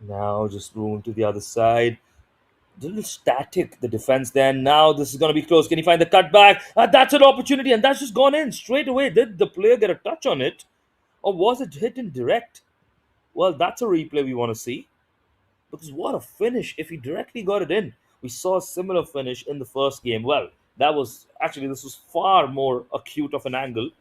Now just room to the other side. Little static the defense there. Now this is going to be close. Can he find the cutback? That's an opportunity, and that's just gone in straight away. Did the player get a touch on it, or was it hit in direct? Well, that's a replay we want to see, because what a finish if he directly got it in. We saw a similar finish in the first game. Well, that was actually, this was far more acute of an angle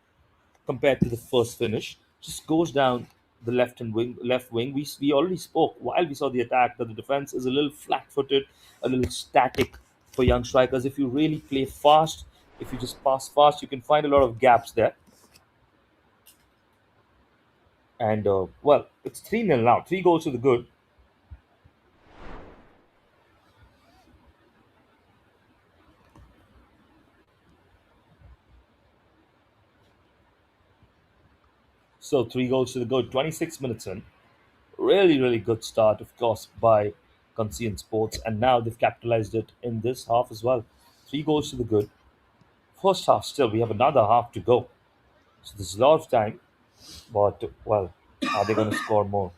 compared to the first finish. Just goes down the left wing. We already spoke while we saw the attack that the defense is a little flat-footed, a little static for young strikers. If you really play fast, if you just pass fast, you can find a lot of gaps there. And well, it's 3-0 now. 3 goals to the good. So 3 goals to the good. 26 minutes in. Really, really good start, of course, by Conscient Sports, and now they've capitalized it in this half as well. 3 goals to the good. First half still, we have another half to go. So there's a lot of time, but well, are they going to score more?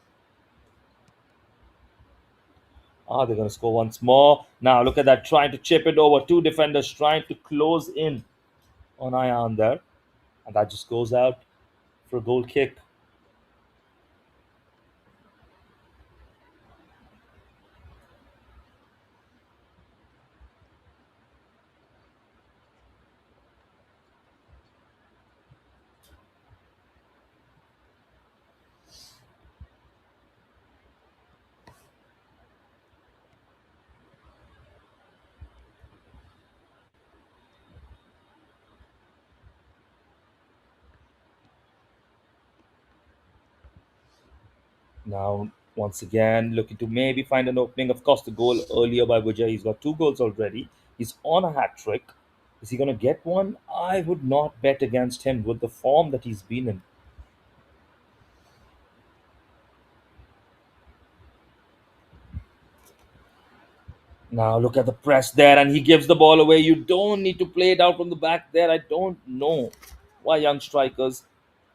Are they going to score once more? Now look at that, trying to chip it over. Two defenders trying to close in on Ayan there, and that just goes out for a goal kick. Now, once again, looking to maybe find an opening. Of course, the goal earlier by Vijay. He's got 2 goals already. He's on a hat trick. Is he going to get one? I would not bet against him with the form that he's been in. Now, look at the press there, and he gives the ball away. You don't need to play it out from the back there. I don't know why young strikers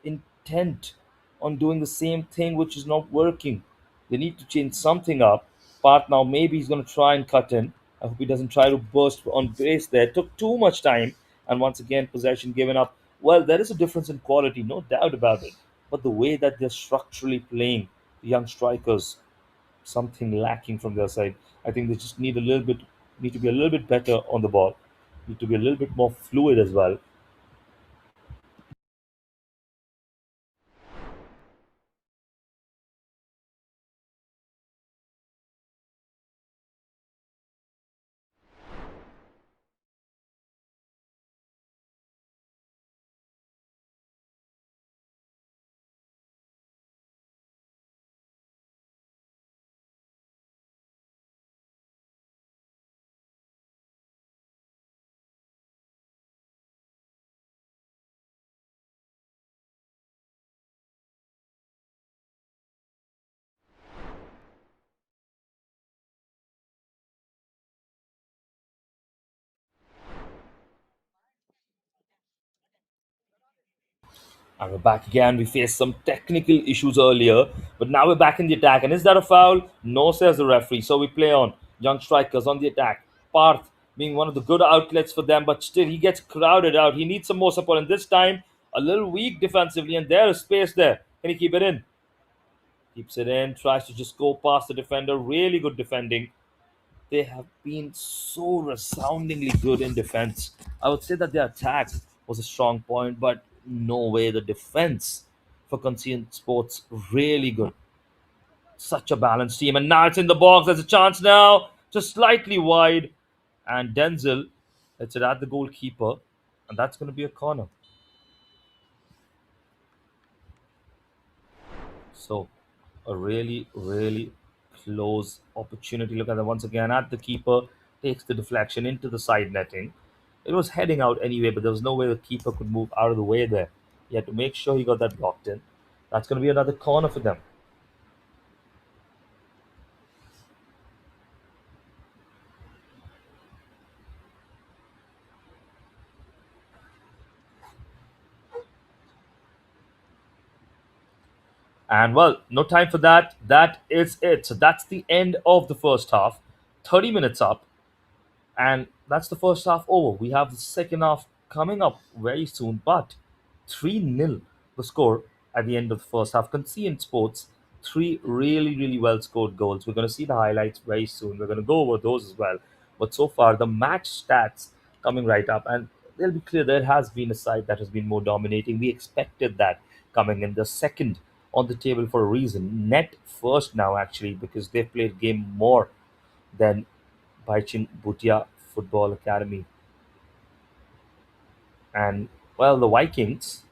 intent on doing the same thing, which is not working. They need to change something up. Part now, maybe he's going to try and cut in. I hope he doesn't try to burst on base there. Took too much time, and once again, possession given up. Well, there is a difference in quality, no doubt about it. But the way that they're structurally playing, the young strikers, something lacking from their side. I think they just need to be a little bit better on the ball, need to be a little bit more fluid as well. And we're back again. We faced some technical issues earlier, but now we're back in the attack. And is that a foul? No, says the referee. So we play on. Young strikers on the attack. Parth being one of the good outlets for them, but still he gets crowded out. He needs some more support. And this time, a little weak defensively, and there is space there. Can he keep it in? Keeps it in, tries to just go past the defender. Really good defending. They have been so resoundingly good in defense. I would say that their attack was a strong point, but no way the defense for Conscient Sports really good. Such a balanced team, and now it's in the box. There's a chance now, just slightly wide, and Denzel hits it at the goalkeeper, and that's going to be a corner. So, a really, really close opportunity. Look at that once again at the keeper, takes the deflection into the side netting. It was heading out anyway, but there was no way the keeper could move out of the way there. He had to make sure he got that blocked in. That's going to be another corner for them. And well, no time for that. That is it. So that's the end of the first half. 30 minutes up. And that's the first half over. We have the second half coming up very soon, but 3-0 the score at the end of the first half. Conscient Sports, three really, really well scored goals. We're going to see the highlights very soon. We're going to go over those as well. But so far, the match stats coming right up, and they'll be clear there has been a side that has been more dominating. We expected that coming in. The second on the table for a reason. Net first now, actually, because they've played game more than Baichin Bhutia Football Academy. And well, the Vikings,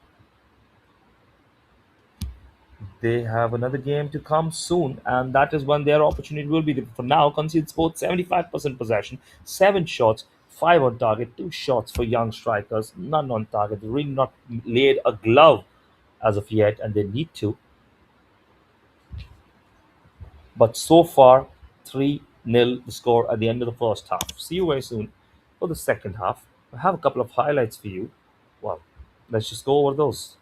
they have another game to come soon, and that is when their opportunity will be. For now, Concede Sports 75% possession, 7 shots, 5 on target, 2 shots for young strikers, none on target. They really not laid a glove as of yet, and they need to. But so far, 3-0 the score at the end of the first half. See you very soon for the second half. I have a couple of highlights for you. Well, let's just go over those.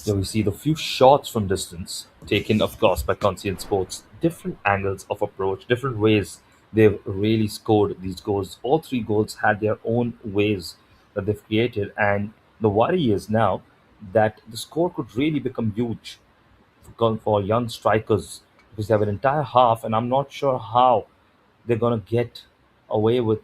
Here we see the few shots from distance, taken, of course, by Conscient Sports. Different angles of approach, different ways they've really scored these goals. All three goals had their own ways that they've created, and the worry is now that the score could really become huge for young strikers because they have an entire half, and I'm not sure how they're gonna get away with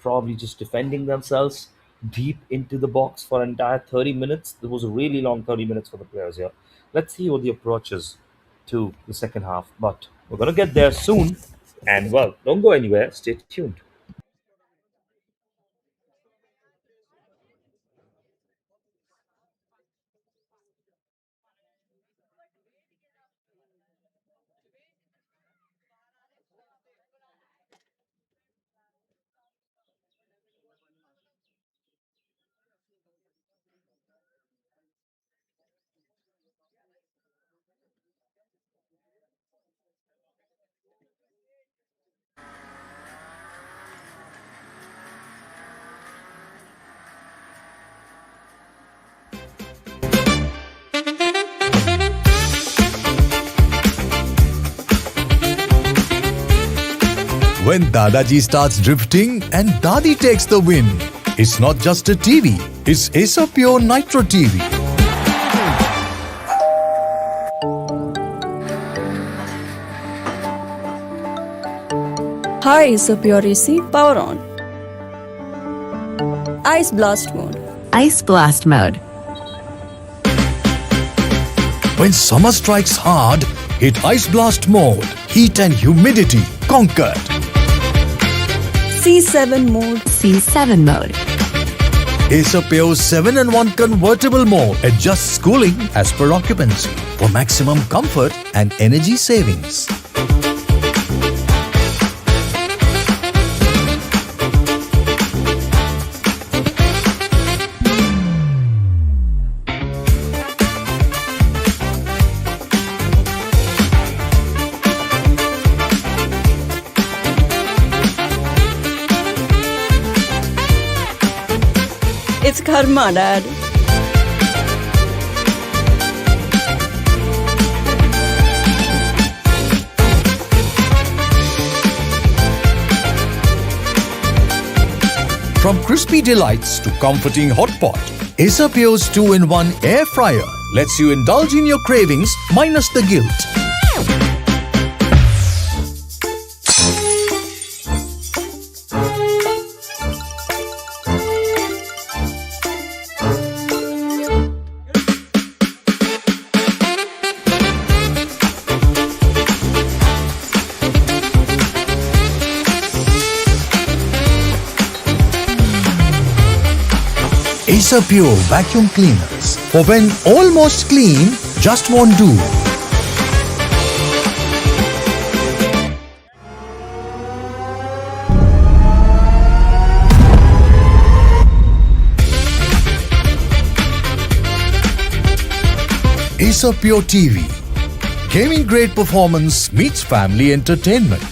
probably just defending themselves deep into the box for an entire 30 minutes. It was a really long 30 minutes for the players here. Let's see what the approach is to the second half, but we're gonna get there soon. And well, don't go anywhere. Stay tuned. When Dadaji starts drifting and Dadi takes the win, it's not just a TV, it's Acer Pure Nitro TV. High is a pure AC, power on. Ice blast mode. Ice blast mode. When summer strikes hard, hit Ice Blast mode. Heat and humidity conquered. C7 mode. C7 mode. Acer Pure 7-in-1 convertible mode adjusts cooling as per occupancy for maximum comfort and energy savings. It's karma, Dad. From crispy delights to comforting hot pot, Acer Pure's 2-in-1 air fryer lets you indulge in your cravings minus the guilt. Acer Pure vacuum cleaners for when almost clean just won't do. Acer Pure TV. Gaming grade performance meets family entertainment.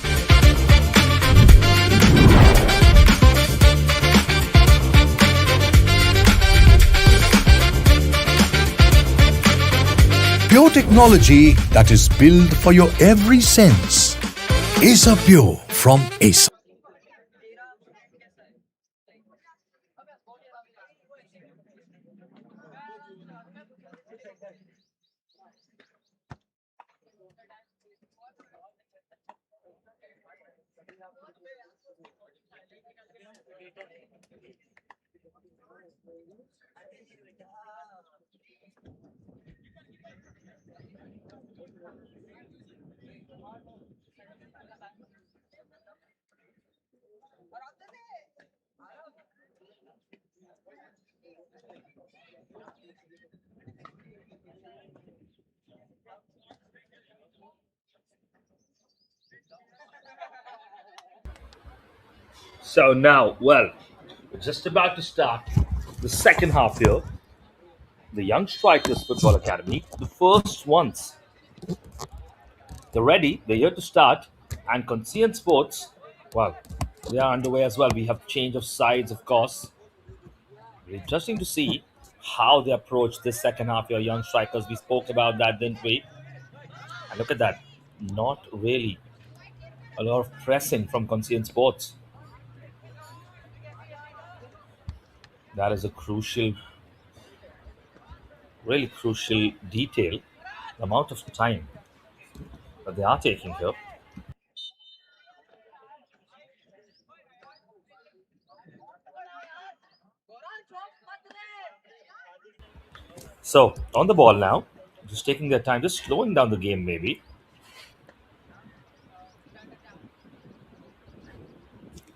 Pure technology that is built for your every sense. Acer Pure from Acer. So now, well, we're just about to start the second half here. The Young Strikers Football Academy, the first ones. They're ready, they're here to start, and Conscient Sports, well, they are underway as well. We have change of sides, of course. Interesting to see how they approach this second half, your young strikers. We spoke about that, didn't we? And look at that. Not really a lot of pressing from Conscient Sports. That is a crucial, really crucial detail. The amount of time that they are taking here. So, on the ball now, just taking their time, just slowing down the game maybe.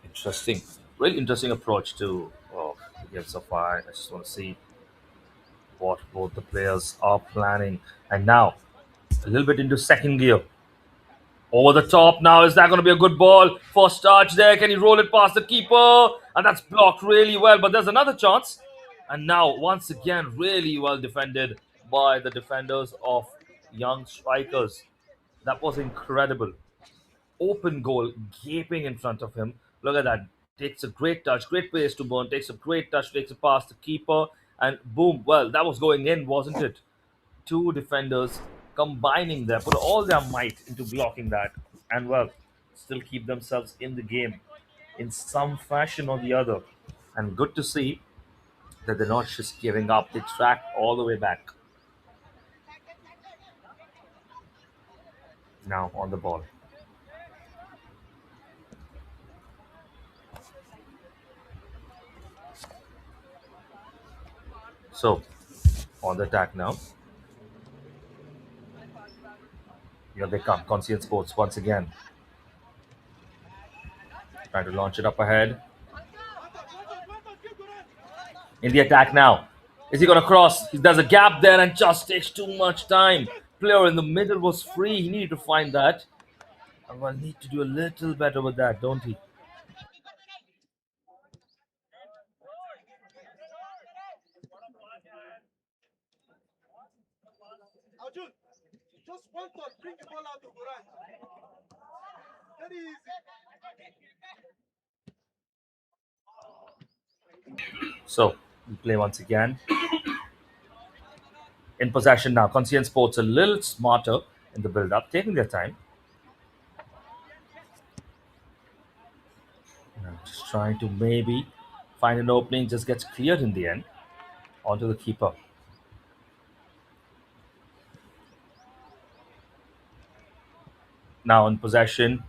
Interesting. Really interesting approach to the game so far. I just want to see what both the players are planning. And now, a little bit into second gear. Over the top now. Is that going to be a good ball? First touch there. Can he roll it past the keeper? And that's blocked really well. But there's another chance. And now, once again, really well defended by the defenders of Young Strikers. That was incredible. Open goal, gaping in front of him. Look at that. Takes a great touch, great pace to burn. Takes a great touch, takes it past the keeper. And boom. Well, that was going in, wasn't it? Two defenders combining there, put all their might into blocking that, and well, still keep themselves in the game in some fashion or the other. And good to see that they're not just giving up, they track all the way back. Now on the ball. So on the attack now. Here they come. Conscient Sports once again. Trying to launch it up ahead. In the attack now. Is he going to cross? There's a gap there and just takes too much time. Player in the middle was free. He needed to find that. And we'll need to do a little better with that, don't he? Arjun, just one touch, bring the ball out to Buran. Very easy. So we play once again. In possession now. Conscient Sports a little smarter in the build up, taking their time. Now just trying to maybe find an opening, just gets cleared in the end. Onto the keeper. Now in possession.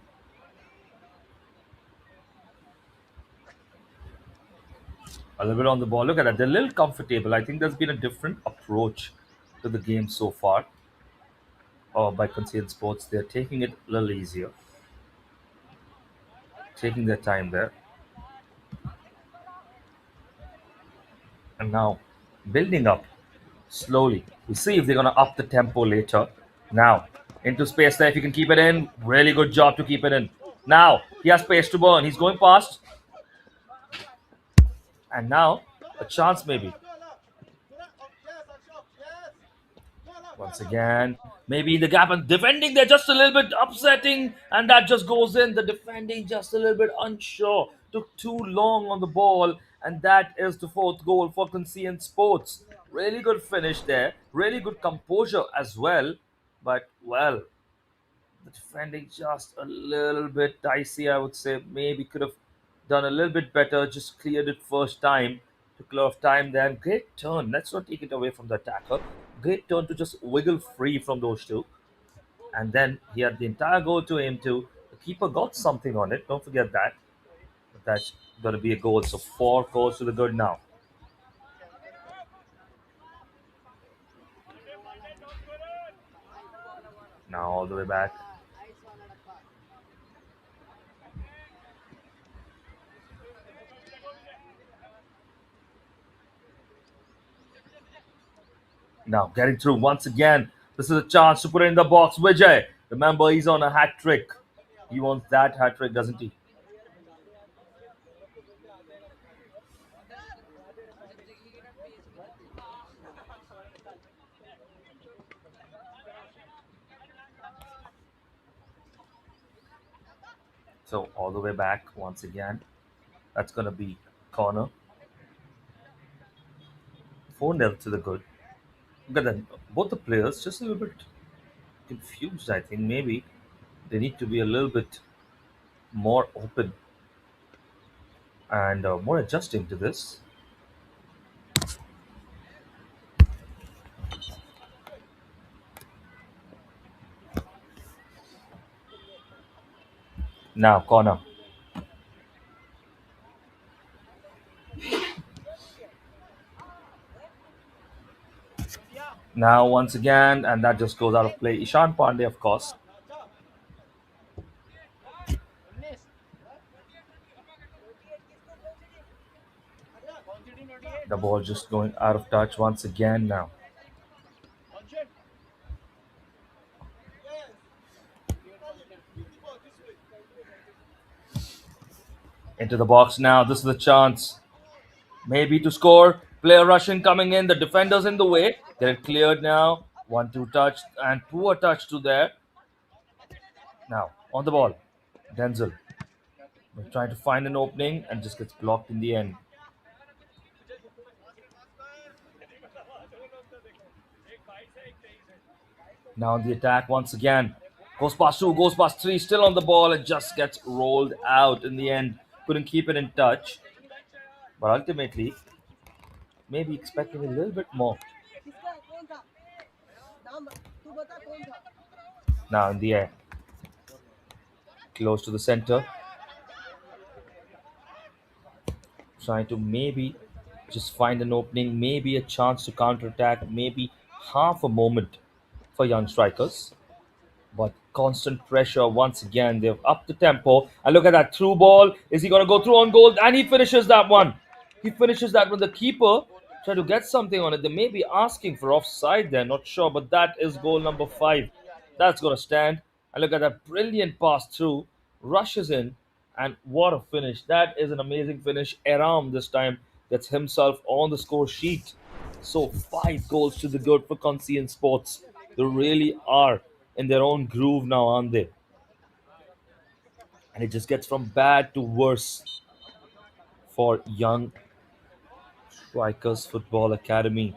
A little bit on the ball. Look at that. They're a little comfortable. I think there's been a different approach to the game so far by Conscient Sports. They're taking it a little easier, taking their time there. And now building up slowly. We'll see if they're going to up the tempo later. Now, into space there. If you can keep it in, really good job to keep it in. Now, he has space to burn. He's going past. And now, a chance maybe. Once again, maybe the gap and defending they're just a little bit upsetting, and that just goes in. The defending just a little bit unsure, took too long on the ball, and that is the fourth goal for Conscient Sports. Really good finish there, really good composure as well, but well, the defending just a little bit dicey, I would say. Maybe could have done a little bit better, just cleared it first time. Took a lot of time there. Great turn. Let's not take it away from the attacker. Great turn to just wiggle free from those two. And then he had the entire goal to aim to. The keeper got something on it. Don't forget that. But that's going to be a goal. So 4 goals to the good now. Now all the way back. Now getting through once again. This is a chance to put it in the box. Vijay, remember he's on a hat trick. He wants that hat trick, doesn't he? So all the way back once again. That's going to be corner. 4-0 to the good. Look at them. Both the players just a little bit confused, I think. Maybe they need to be a little bit more open and more adjusting to this. Now, corner. Now, once again, and that just goes out of play. Ishan Pandey, of course. The ball just going out of touch once again now. Conscient. Yes. Bring the ball this way. Into the box now. This is the chance. Maybe to score. Player rushing coming in. The defender's in the way. Get it cleared now. 1-2 touch and poor touch to there. Now, on the ball. Denzel. Trying to find an opening and just gets blocked in the end. Now on the attack once again. Goes past two, goes past three, still on the ball. It just gets rolled out in the end. Couldn't keep it in touch. But ultimately, maybe expecting a little bit more. Now in the air. Close to the center. Trying to maybe just find an opening, maybe a chance to counter-attack, maybe half a moment for young strikers. But constant pressure once again. They've upped the tempo. And look at that through ball. Is he going to go through on goal? And he finishes that one. He finishes that when the keeper tried to get something on it. They may be asking for offside there, not sure. But that is goal number 5. That's going to stand. And look at that brilliant pass through. Rushes in. And what a finish. That is an amazing finish. Aram this time gets himself on the score sheet. So 5 goals to the good for Conscient Sports. They really are in their own groove now, aren't they? And it just gets from bad to worse for Young Strikers Football Academy.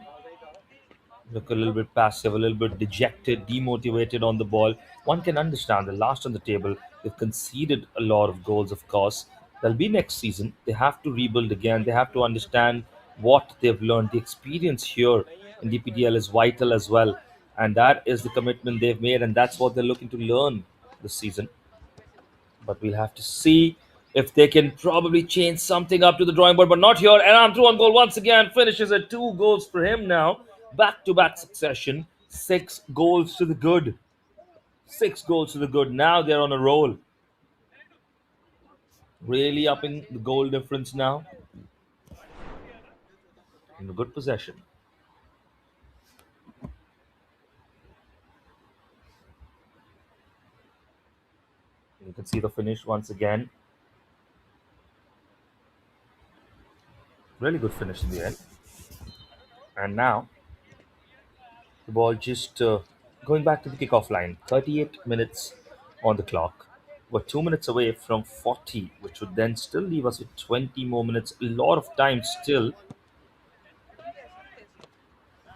Look a little bit passive, a little bit dejected, demotivated on the ball. One can understand they're last on the table. They've conceded a lot of goals, of course. There'll be next season. They have to rebuild again. They have to understand what they've learned. The experience here in DPDL is vital as well. And that is the commitment they've made, and that's what they're looking to learn this season. But we'll have to see if they can probably change something up to the drawing board, but not here. And I'm through on goal once again. Finishes at 2 goals for him now. Back to back succession. 6 goals to the good. 6 goals to the good. Now they're on a roll. Really upping the goal difference now. In a good possession. You can see the finish once again. Really good finish in the end. And now the ball just going back to the kickoff line. 38 minutes on the clock. We're 2 minutes away from 40, which would then still leave us with 20 more minutes. A lot of time still.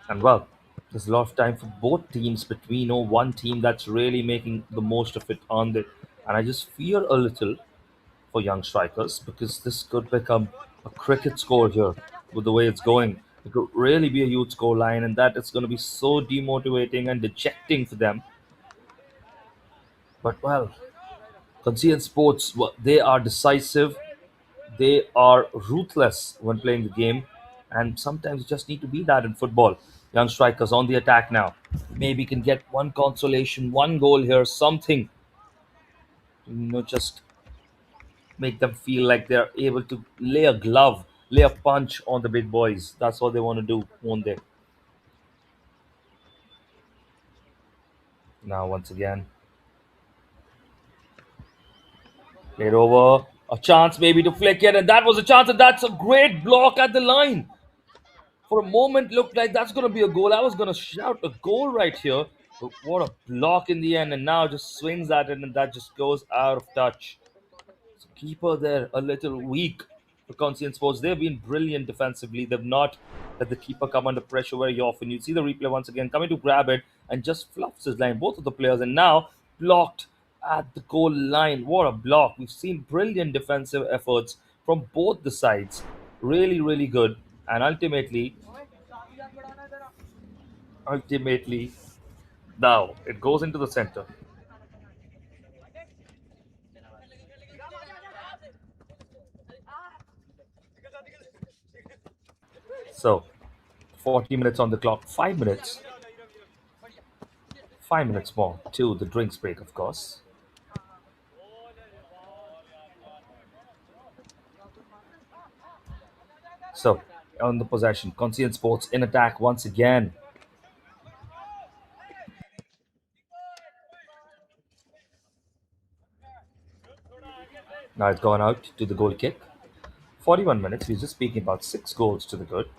And well, there's a lot of time for both teams, but we know one team that's really making the most of it on the. And I just fear a little for young strikers because this could become a cricket score here with the way it's going. It could really be a huge score line, and that is going to be so demotivating and dejecting for them. But well, Conscient Sports, they are decisive, they are ruthless when playing the game, and sometimes you just need to be that in football. Young strikers on the attack now. Maybe can get one consolation, one goal here, something. Just make them feel like they're able to lay a glove, lay a punch on the big boys. That's what they want to do, won't they? Now, once again, played over. A chance maybe to flick it, and that was a chance, and that's a great block at the line. For a moment, looked like that's going to be a goal. I was going to shout a goal right here, but what a block in the end, and now just swings at it, and that just goes out of touch. So keeper there, a little weak. for Conscient Sports. They've been brilliant defensively. They've not let the keeper come under pressure very often. You see the replay once again coming to grab it and just fluffs his line, both of the players, and now blocked at the goal line. What a block. We've seen brilliant defensive efforts from both the sides. Really, really good. And ultimately, now it goes into the center. So 40 minutes on the clock, 5 minutes, 5 minutes more to the drinks break, of course. So on the possession, Conscient Sports in attack once again. Now it's gone out to the goal kick. 41 minutes. We're just speaking about 6 goals to the good.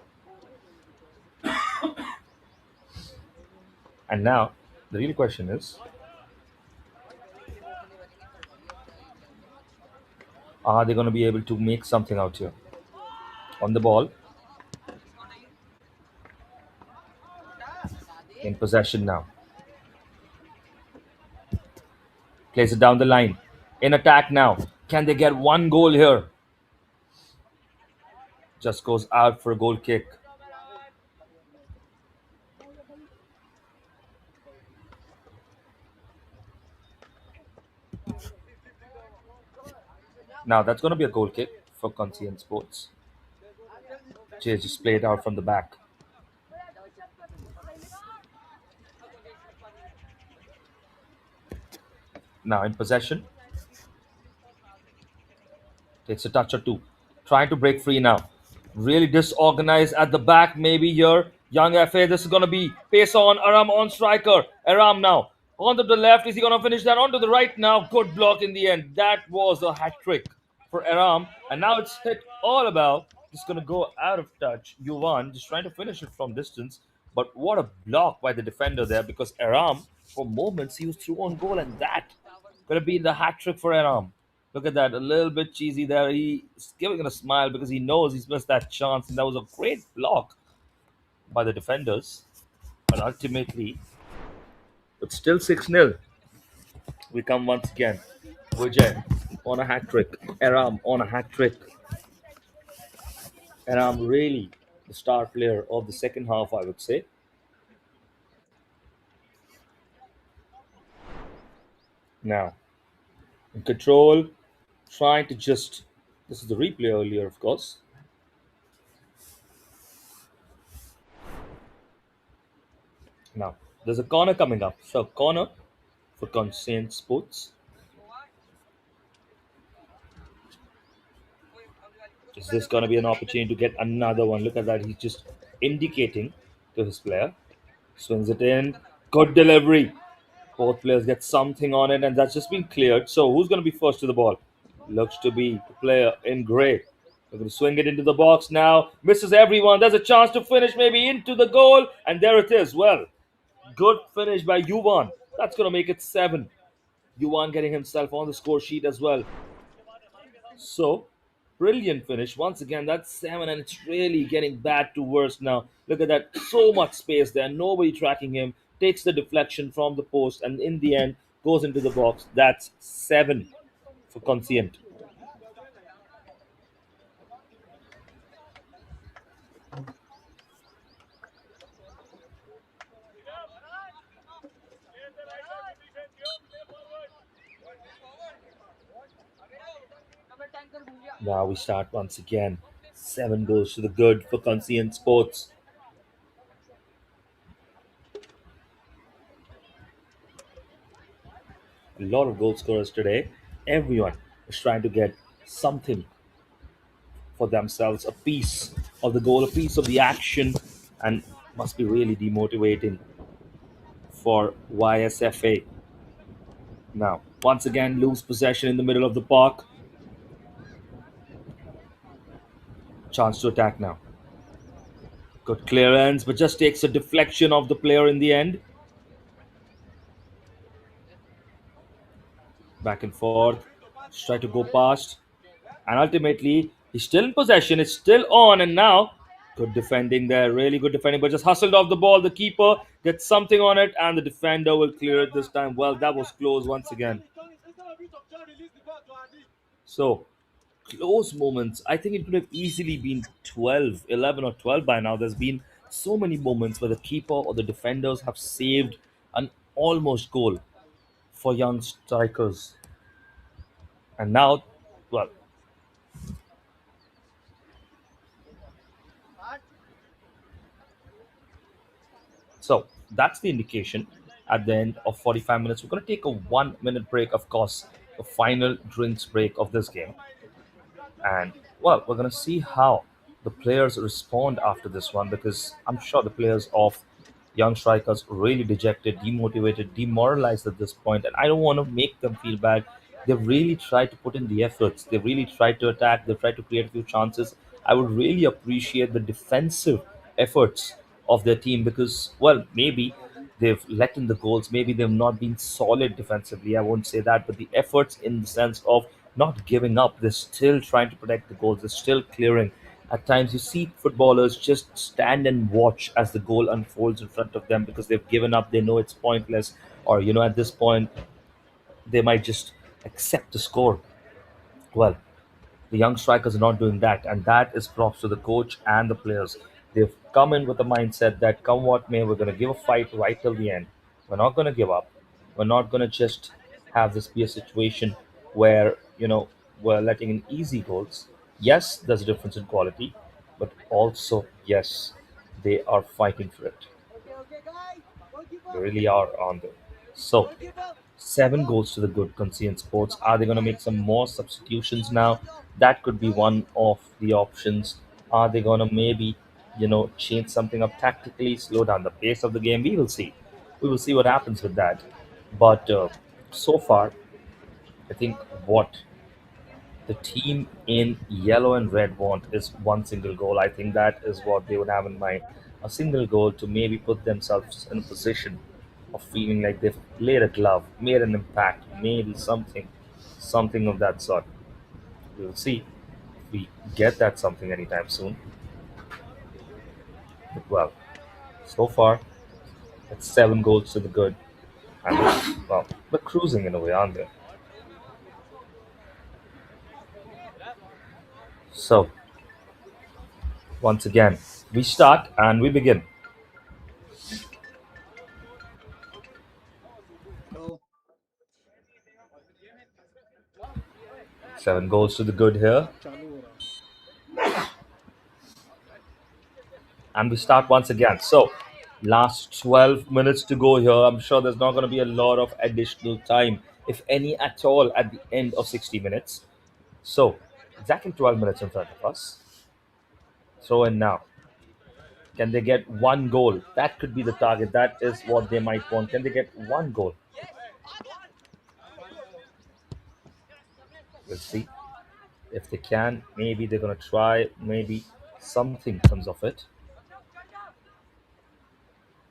And now the real question is, are they going to be able to make something out here? On the ball, in possession now. Plays it down the line. In attack now. Can they get one goal here? Just goes out for a goal kick. Now that's going to be a goal kick for Conscient Sports. Just play it out from the back. Now in possession. Takes a touch or two. Trying to break free now. Really disorganized at the back, maybe here. Young FA, this is going to be pace on. Aram on striker. Aram now. Onto the left. Is he going to finish that? Onto the right now. Good block in the end. That was a hat trick for Aram. And now it's hit all about. Just going to go out of touch. U1 just trying to finish it from distance. But what a block by the defender there, because Aram, for moments, he was through on goal, and that could have been the hat trick for Aram. Look at that, a little bit cheesy there. He's giving it a smile because he knows he's missed that chance, and that was a great block by the defenders. But ultimately, it's still 6-0. We come once again. Vijay on a hat trick. Aram on a hat trick. Aram really the star player of the second half, I would say. Now, in control, trying to just. This is the replay earlier, of course. Now, there's a corner coming up. So, corner for Conscient Sports. Is this going to be an opportunity to get another one? Look at that. He's just indicating to his player. Swings it in. Good delivery. Both players get something on it, and that's just been cleared. So, who's going to be first to the ball? Looks to be the player in grey. They're going to swing it into the box now. Misses everyone. There's a chance to finish maybe into the goal. And there it is. Well, good finish by U1. That's going to make it 7. U1 getting himself on the score sheet as well. So, brilliant finish. Once again, that's 7, and it's really getting bad to worse now. Look at that. So much space there. Nobody tracking him. Takes the deflection from the post, and in the end, goes into the box. That's 7 for Conscient. Now we start once again. 7 goes to the good for Conscient Sports. A lot of goal scorers today. Everyone is trying to get something for themselves, a piece of the goal, a piece of the action, and must be really demotivating for YSFA. Now, once again, lose possession in the middle of the park. Chance to attack now. Good clearance, but just takes a deflection of the player in the end. Back and forth. Just try to go past. And ultimately, He's still in possession. It's still on, and now good defending there. Really good defending, but just hustled off the ball. The keeper gets something on it, and the defender will clear it this time. Well, that was close once again. Instead of it of John release the ball to Andy. So close moments. I think it could have easily been 12, 11, or 12 by now. There's been so many moments where the keeper or the defenders have saved an almost goal for young strikers. And now, well, so that's the indication at the end of 45 minutes. We're going to take a 1 minute break, of course, the final drinks break of this game. And well, we're going to see how the players respond after this one, because I'm sure the players of young strikers really dejected, demotivated, demoralized at this point, and I don't want to make them feel bad. They've really tried to put in the efforts. They've really tried to attack. They've tried to create a few chances. I would really appreciate the defensive efforts of their team, because, well, maybe they've let in the goals. Maybe they've not been solid defensively. I won't say that, but the efforts in the sense of not giving up. They're still trying to protect the goals. They're still clearing. At times, you see footballers just stand and watch as the goal unfolds in front of them because they've given up. They know it's pointless, or at this point, they might just accept the score. Well, the young strikers are not doing that, and that is props to the coach and the players. They've come in with the mindset that come what may, we're going to give a fight right till the end. We're not going to give up. We're not going to just have this be a situation where we're letting in easy goals. Yes, there's a difference in quality, but also yes, they are fighting for it. Okay, okay, guys. They Goalkeeper. really are on there. So Goalkeeper. 7 goals to the good, Conscient Sports. Are they going to make some more substitutions now? That could be one of the options. Are they going to maybe, change something up tactically, slow down the pace of the game? We will see. We will see what happens with that. But so far, I think what the team in yellow and red want is one single goal. I think that is what they would have in mind. A single goal to maybe put themselves in a position of feeling like they've laid a glove, made an impact, maybe something of that sort. We will see if we get that something anytime soon. But well, so far it's 7 goals to the good, and well, we're cruising in a way, aren't they? So once again, we start and we begin. तो 7 goals to the good here. चालू हो रहा And we start once again. So, last 12 minutes to go here. I'm sure there's not going to be a lot of additional time, if any at all, at the end of 60 minutes. So, exactly 12 minutes in front of us. Throw in now. Can they get one goal? That could be the target. That is what they might want. Can they get one goal? We'll see. If they can, maybe they're going to try. Maybe something comes of it.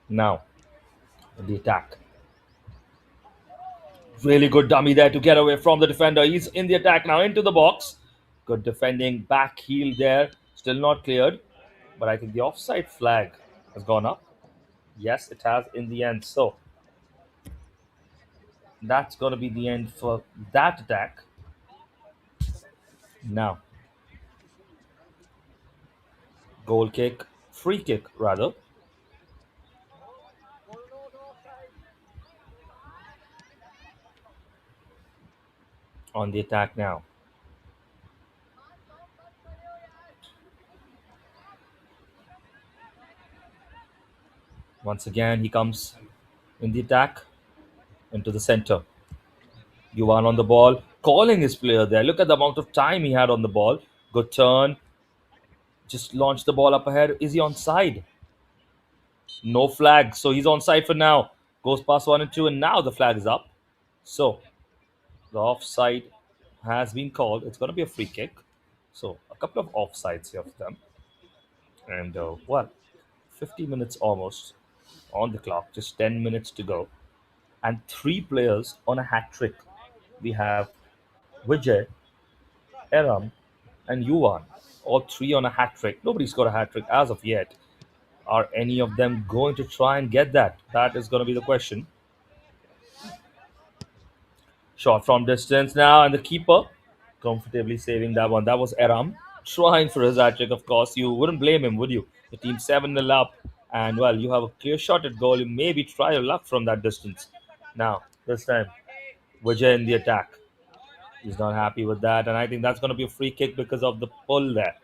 Now, the attack. Really good dummy there to get away from the defender. He's in the attack now, into the box. Good defending, back heel there. Still not cleared. But I think the offside flag has gone up. Yes, it has in the end. So that's going to be the end for that attack. Now, goal kick, free kick rather. On the attack now. Once again, he comes in the attack into the center. Yuvan on the ball, calling his player there. Look at the amount of time he had on the ball. Good turn. Just launched the ball up ahead. Is he onside? No flag. So he's onside for now. Goes past 1 and 2, and now the flag is up. So the offside has been called. It's going to be a free kick. So a couple of offsides here for them. And well, 50 minutes almost on the clock. Just 10 minutes to go. And 3 players on a hat trick. We have Vijay, Aram, and Yuan. All three on a hat trick. Nobody's got a hat trick as of yet. Are any of them going to try and get that? That is going to be the question. Shot from distance now, and the keeper comfortably saving that one. That was Eram trying for his hat trick, of course. You wouldn't blame him, would you? The team 7-0 up, and well, you have a clear shot at goal. You maybe try your luck from that distance. Now, this time, Vijay in the attack. He's not happy with that, and I think that's going to be a free kick because of the pull there.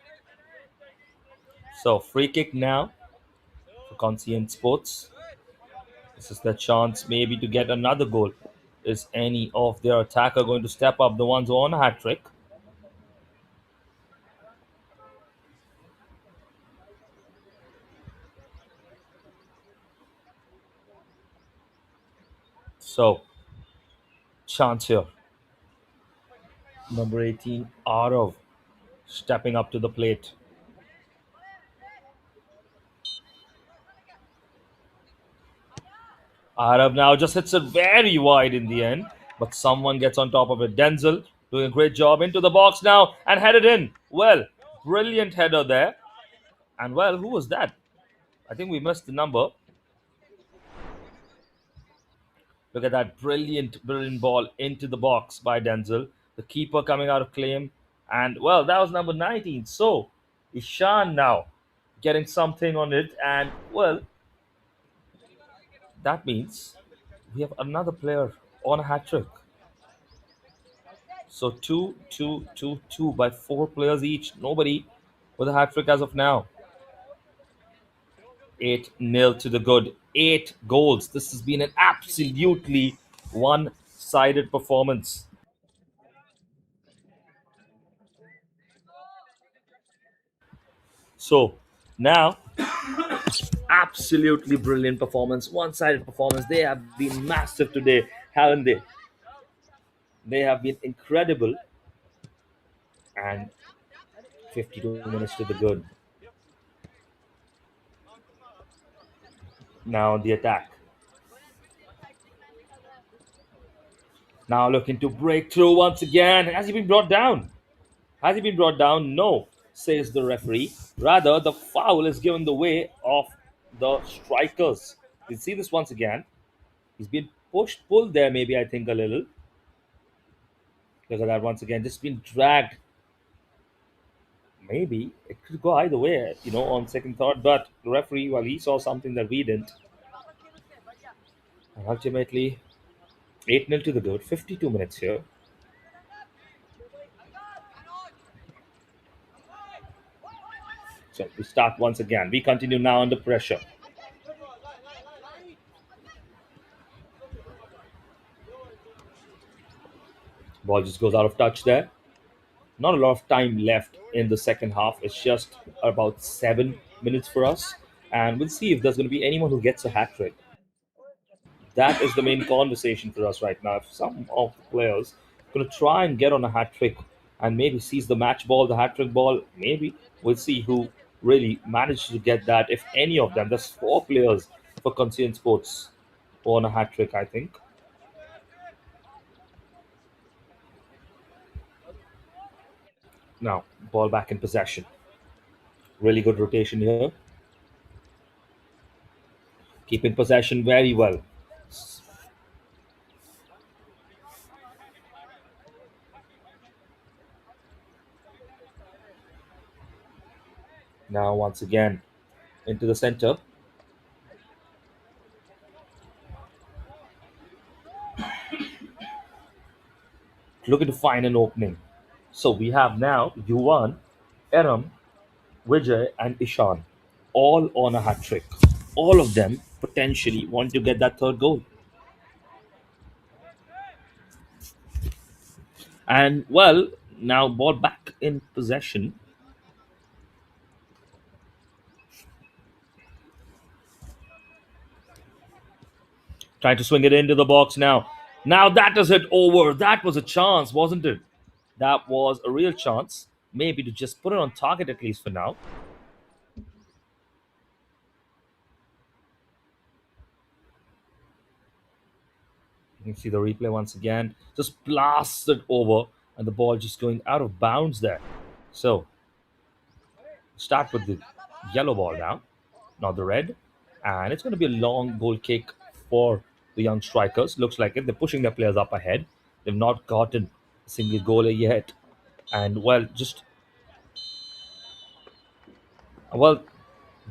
So, free kick now for Conscient Sports. This is the chance maybe to get another goal. Is any of their attacker going to step up? The ones who are on a hat trick. So, chance here. Number 18, Arav, stepping up to the plate. Arav now just hits it very wide in the end, but someone gets on top of it. Denzel doing a great job into the box now and headed in. Well, brilliant header there. And well, who was that? I think we missed the number. Look at that brilliant, brilliant ball into the box by Denzel. The keeper coming out of claim. And well, that was number 19. So, Ishan now getting something on it. And well, that means we have another player on a hat trick. So, two, two, two, two by four players each. Nobody with a hat trick as of now. 8-0 to the good. 8 goals. This has been an absolutely one sided performance. So now, absolutely brilliant performance, one-sided performance. They have been massive today, haven't they? They have been incredible, and 52 minutes to the good. Now the attack. Now looking to break through once again. Has he been brought down? Has he been brought down? No, says the referee. Rather, the foul is given the way of the strikers. You see this once again. He's been pushed, pulled there, maybe I think a little. Look at that once again. Just been dragged. Maybe it could go either way, on second thought. But the referee, well, he saw something that we didn't. And ultimately, 8-0 to the good. 52 minutes here. So we start once again. We continue now under pressure. Ball just goes out of touch there. Not a lot of time left in the second half. It's just about 7 minutes for us. And we'll see if there's going to be anyone who gets a hat trick. That is the main conversation for us right now. If some of the players are going to try and get on a hat trick and maybe seize the match ball, the hat trick ball, maybe we'll see who really managed to get that. If any of them, there's 4 players for Conscient Sports on a hat trick, I think. Now, ball back in possession. Really good rotation here. Keeping possession very well. Now, once again, into the center. Looking to find an opening. So we have now Yuan, Eram, Vijay, and Ishan all on a hat trick. All of them potentially want to get that third goal. And well, now ball back in possession. Trying to swing it into the box now. Now that is it over. That was a chance, wasn't it? That was a real chance. Maybe to just put it on target at least for now. You can see the replay once again. Just blasted over, and the ball just going out of bounds there. So start with the yellow ball now, not the red. And it's going to be a long goal kick for the young strikers. Looks like it. They're pushing their players up ahead. They've not gotten a single goal yet. And well,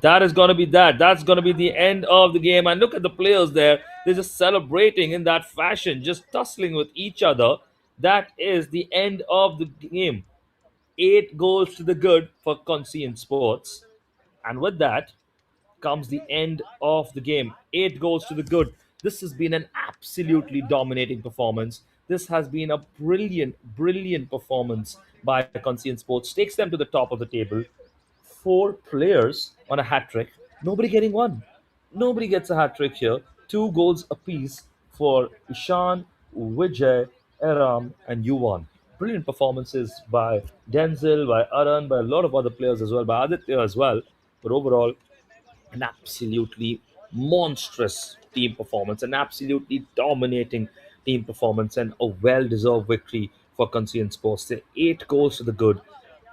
that is going to be that. That's going to be the end of the game. And look at the players there. They're just celebrating in that fashion, just tussling with each other. That is the end of the game. 8 goals to the good for Conscient Sports. And with that comes the end of the game. 8 goals to the good. This has been an absolutely dominating performance. This has been a brilliant, brilliant performance by Conscient Sports. Takes them to the top of the table. 4 players on a hat trick. Nobody getting one. Nobody gets a hat trick here. 2 goals apiece for Ishan, Vijay, Aram, and Yuvan. Brilliant performances by Denzel, by Aran, by a lot of other players as well, by Aditya as well. But overall, an absolutely monstrous team performance, an absolutely dominating team performance, and a well deserved victory for Conscient Sports. They're 8 goals to the good,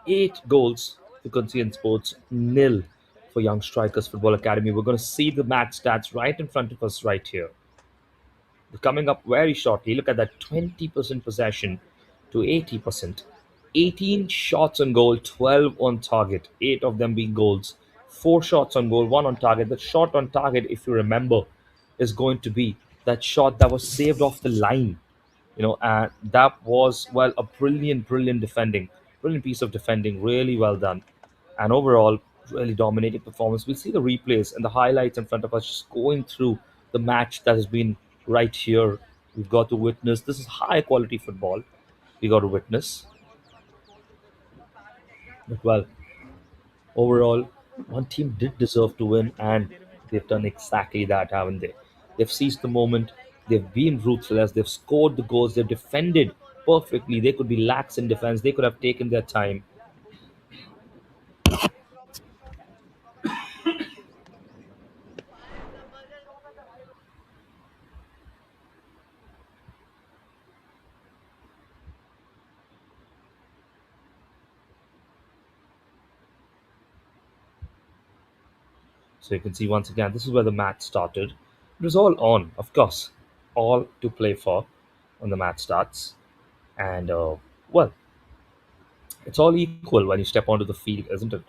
8 goals to Conscient Sports, nil for Young Strikers Football Academy. We're going to see the match stats right in front of us right here. Coming up very shortly. Look at that 20% possession to 80%. 18 shots on goal, 12 on target, 8 of them being goals. 4 shots on goal, 1 on target. The shot on target, if you remember, is going to be that shot that was saved off the line. And that was, well, a brilliant, brilliant defending, brilliant piece of defending, really well done. And overall, really dominating performance. We'll see the replays and the highlights in front of us, just going through the match that has been right here. We've got to witness. This is high quality football. We got to witness. But well, overall, one team did deserve to win, and they've done exactly that, haven't they? They've seized the moment. They've been ruthless. They've scored the goals. They've defended perfectly. They could be lax in defense. They could have taken their time. So you can see once again, this is where the match started. It was all on, of course, all to play for when the match starts. And well, it's all equal when you step onto the field, isn't it?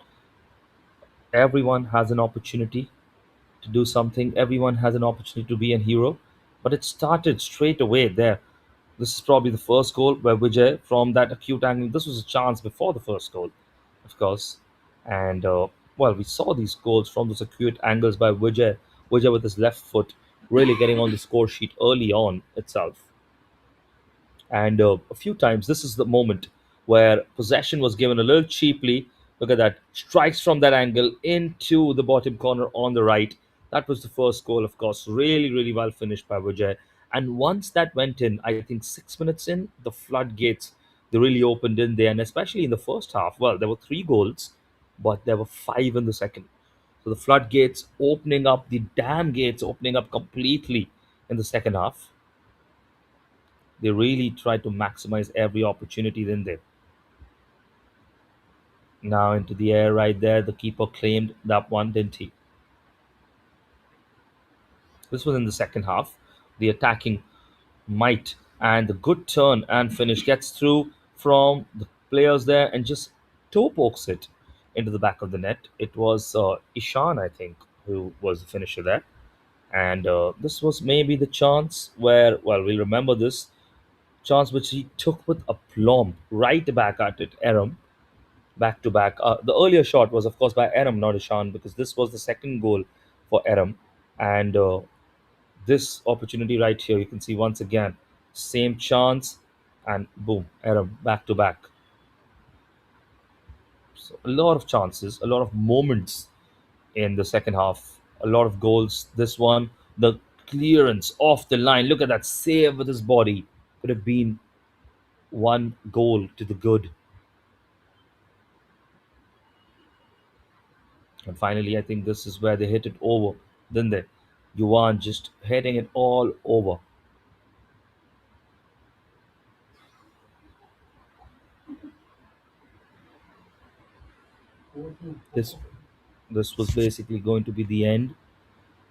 Everyone has an opportunity to do something. Everyone has an opportunity to be a hero. But it started straight away there. This is probably the first goal by Vijay from that acute angle. This was a chance before the first goal, of course. And well, we saw these goals from those acute angles by Vijay. Vijay with his left foot really getting on the score sheet early on itself. And a few times, this is the moment where possession was given a little cheaply. Look at that. Strikes from that angle into the bottom corner on the right. That was the first goal, of course. Really, really well finished by Vijay. And once that went in, I think 6 minutes in, the floodgates, they really opened in there. And especially in the first half, well, there were 3 goals, but there were 5 in the second. So the floodgates opening up, the dam gates opening up completely in the second half. They really tried to maximize every opportunity, didn't they? Now into the air right there. The keeper claimed that one, didn't he? This was in the second half. The attacking might and the good turn and finish gets through from the players there and just toe pokes it into the back of the net. It was Ishan, I think, who was the finisher there. And this was maybe the chance where, well, we'll remember this chance which he took with aplomb right back at it, Aram, back to back. The earlier shot was, of course, by Aram, not Ishan, because this was the second goal for Aram. And this opportunity right here, you can see once again, same chance, and boom, Aram back to back. So a lot of chances, a lot of moments in the second half, a lot of goals. This one, the clearance off the line. Look at that save with his body. Could have been 1 goal to the good. And finally, I think this is where they hit it over, didn't they? Yuan just hitting it all over. This this was basically going to be the end.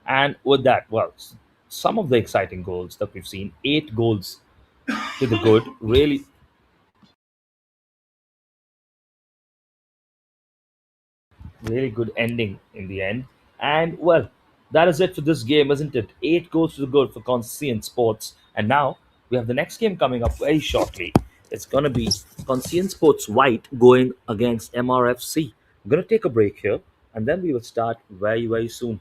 And with that, well, some of the exciting goals that we've seen, 8 goals to the good, really good ending in the end. And well, that is it for this game, isn't it? 8 goals to the good for Conscient Sports. And now we have the next game coming up very shortly. It's going to be Conscient Sports White going against MRFC. I'm going to take a break here and then we will start very, very soon.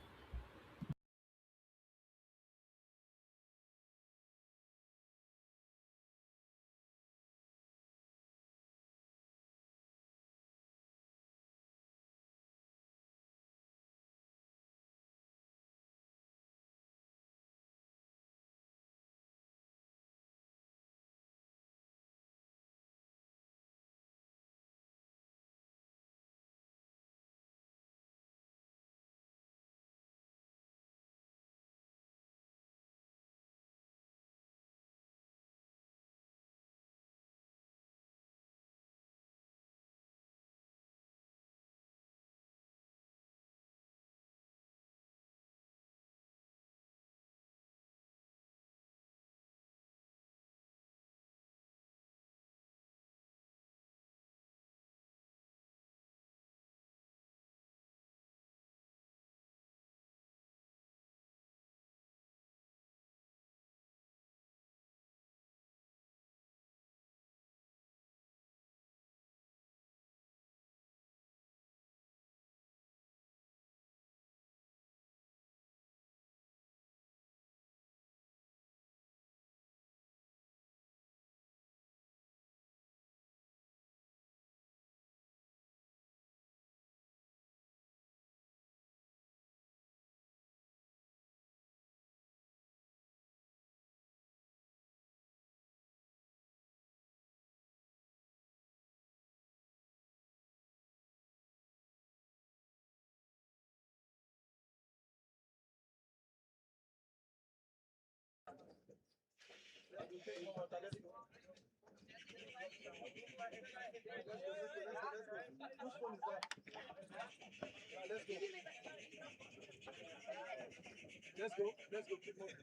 Let's go. Let's go. Keep moving.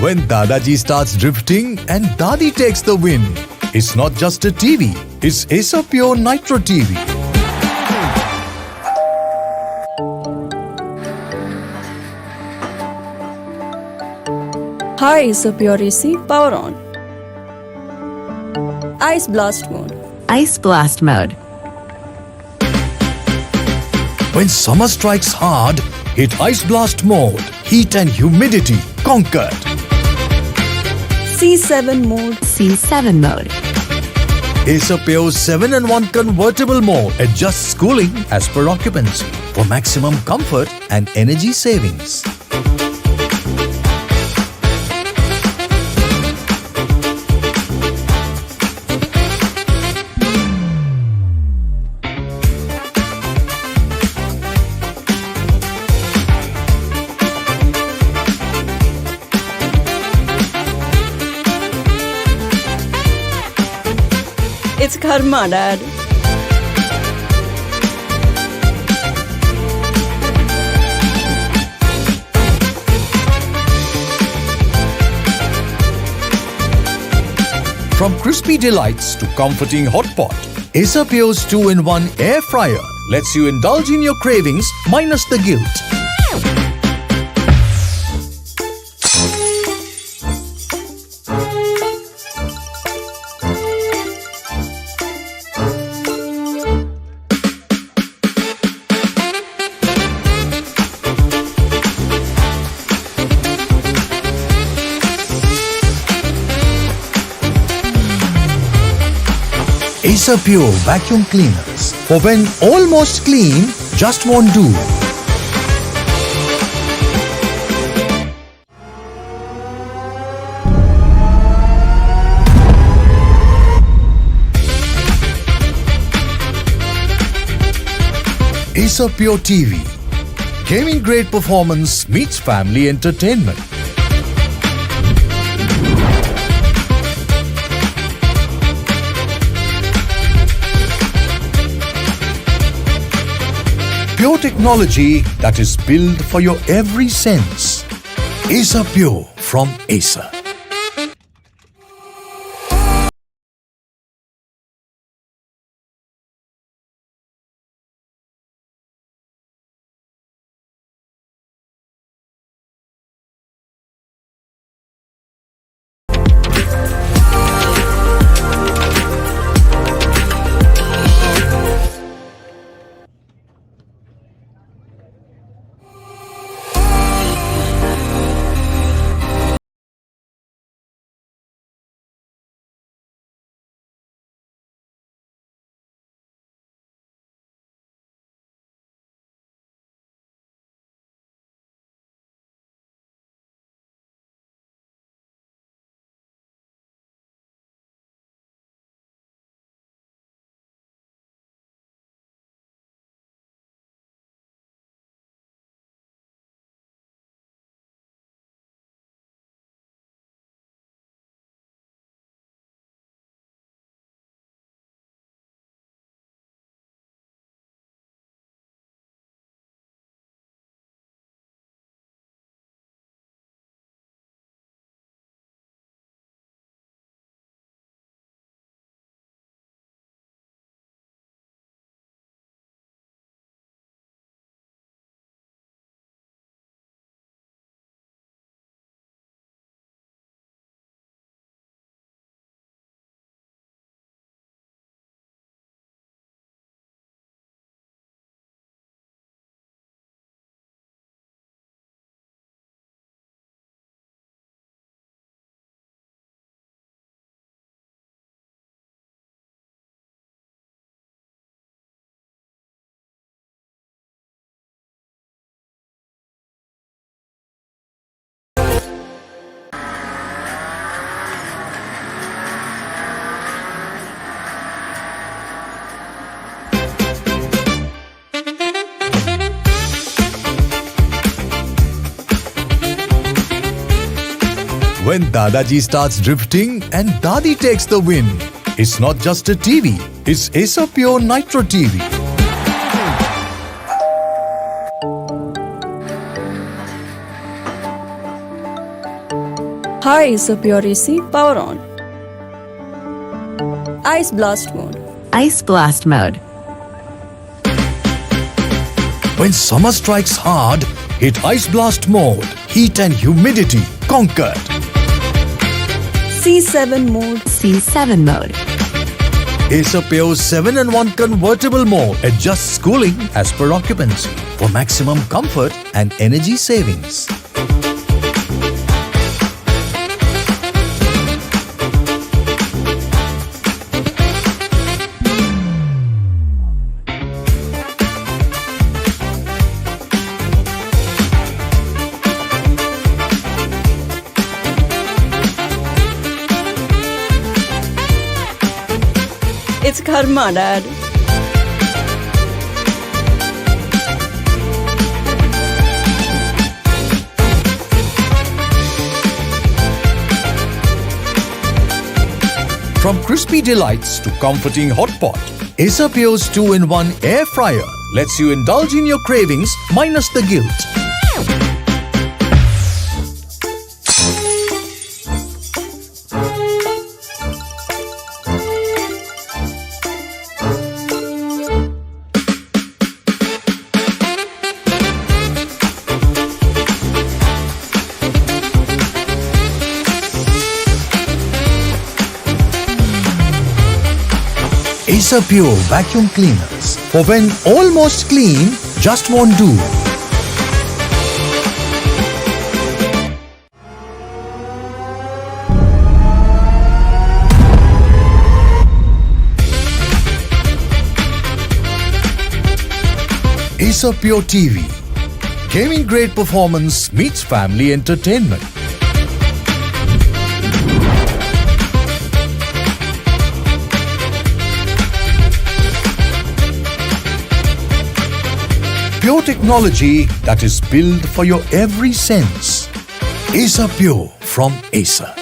When Dadaji starts drifting and Dadi takes the win, it's not just a TV, it's Acer Pure Nitro TV. Hi, Acer Pure AC, power on. Ice Blast mode. Ice Blast Mode. When summer strikes hard, hit Ice Blast mode. Heat and humidity conquered. C7 mode. C7 Mode. Acer Pure 7-in-1 convertible mode adjusts cooling as per occupancy for maximum comfort and energy savings. It's karma, Dad. From crispy delights to comforting hot pot, Acer Pure's 2-in-1 air fryer lets you indulge in your cravings minus the guilt. Acer Pure vacuum cleaners for when almost clean just won't do. Acer Pure TV. Gaming grade performance meets family entertainment. Pure technology that is built for your every sense. Acer Pure from Acer. When Dadaji starts drifting and Dadi takes the win, it's not just a TV, it's Acer Pure Nitro TV. Hi, Acer Pure AC, power on. Ice blast mode. Ice blast mode. When summer strikes hard, hit Ice Blast mode. Heat and humidity conquered. C7 mode. C7 mode. Acer Pure's 7-in-1 convertible mode adjusts cooling as per occupancy for maximum comfort and energy savings. It's karma, Dad. From crispy delights to comforting hot pot, Acer Pure's 2-in-1 air fryer lets you indulge in your cravings minus the guilt. Acer Pure vacuum cleaners for when almost clean just won't do. Acer Pure TV. Gaming grade performance meets family entertainment. pure technology that is built for your every sense. Acer Pure from Acer.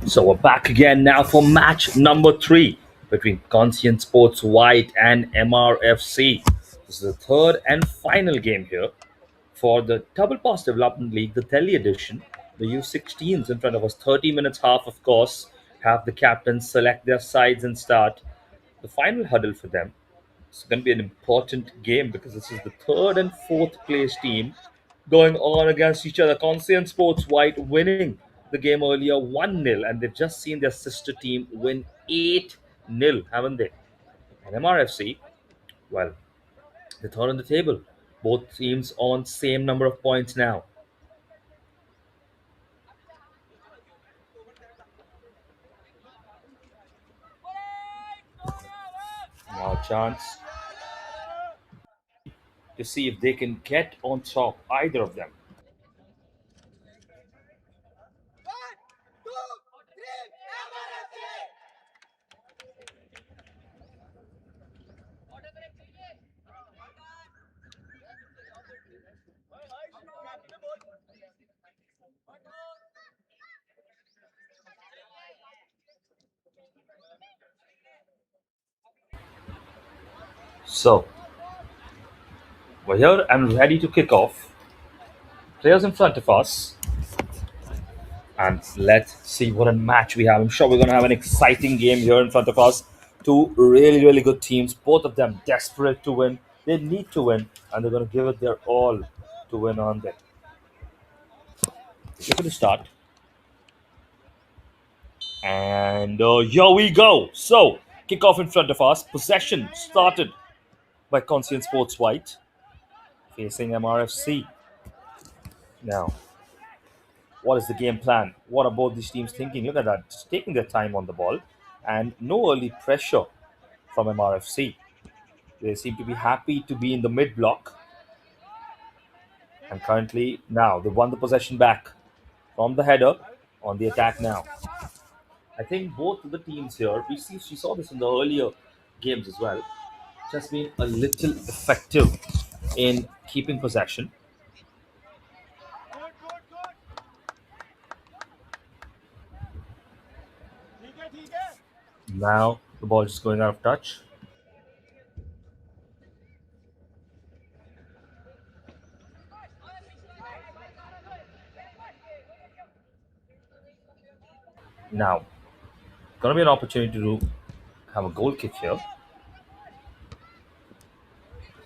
So we're back again now for match number 3 between Conscient Sports White and MRFC. This is the third and final game here for the Double Pass Development League, the Delhi edition. The U16s in front of us, 30 minutes half, of course, have the captains select their sides and start the final huddle for them. It's going to be an important game because this is the third and fourth place team going on against each other. Conscient Sports White winning the game earlier 1-0, and they've just seen their sister team win 8-0, haven't they? And MRFC, well, they're third on the table. Both teams on same number of points now. Now a chance to see if they can get on top, either of them. So, we're here and ready to kick off. Players in front of us, and let's see what a match we have. I'm sure we're going to have an exciting game here in front of us. Two really, really good teams, both of them desperate to win. They need to win, and they're going to give it their all to win on them. We're going to start. And here we go. So, kickoff in front of us. Possession started by Conscient Sports White, facing MRFC. Now, what is the game plan? What are both these teams thinking? Look at that. Just taking their time on the ball and no early pressure from MRFC. They seem to be happy to be in the mid block. And currently, now they won the possession back from the header on the attack now. I think both of the teams here, we saw this in the earlier games as well, just been a little effective in keeping possession. Now the ball is just going out of touch. Now, going to be an opportunity to have a goal kick here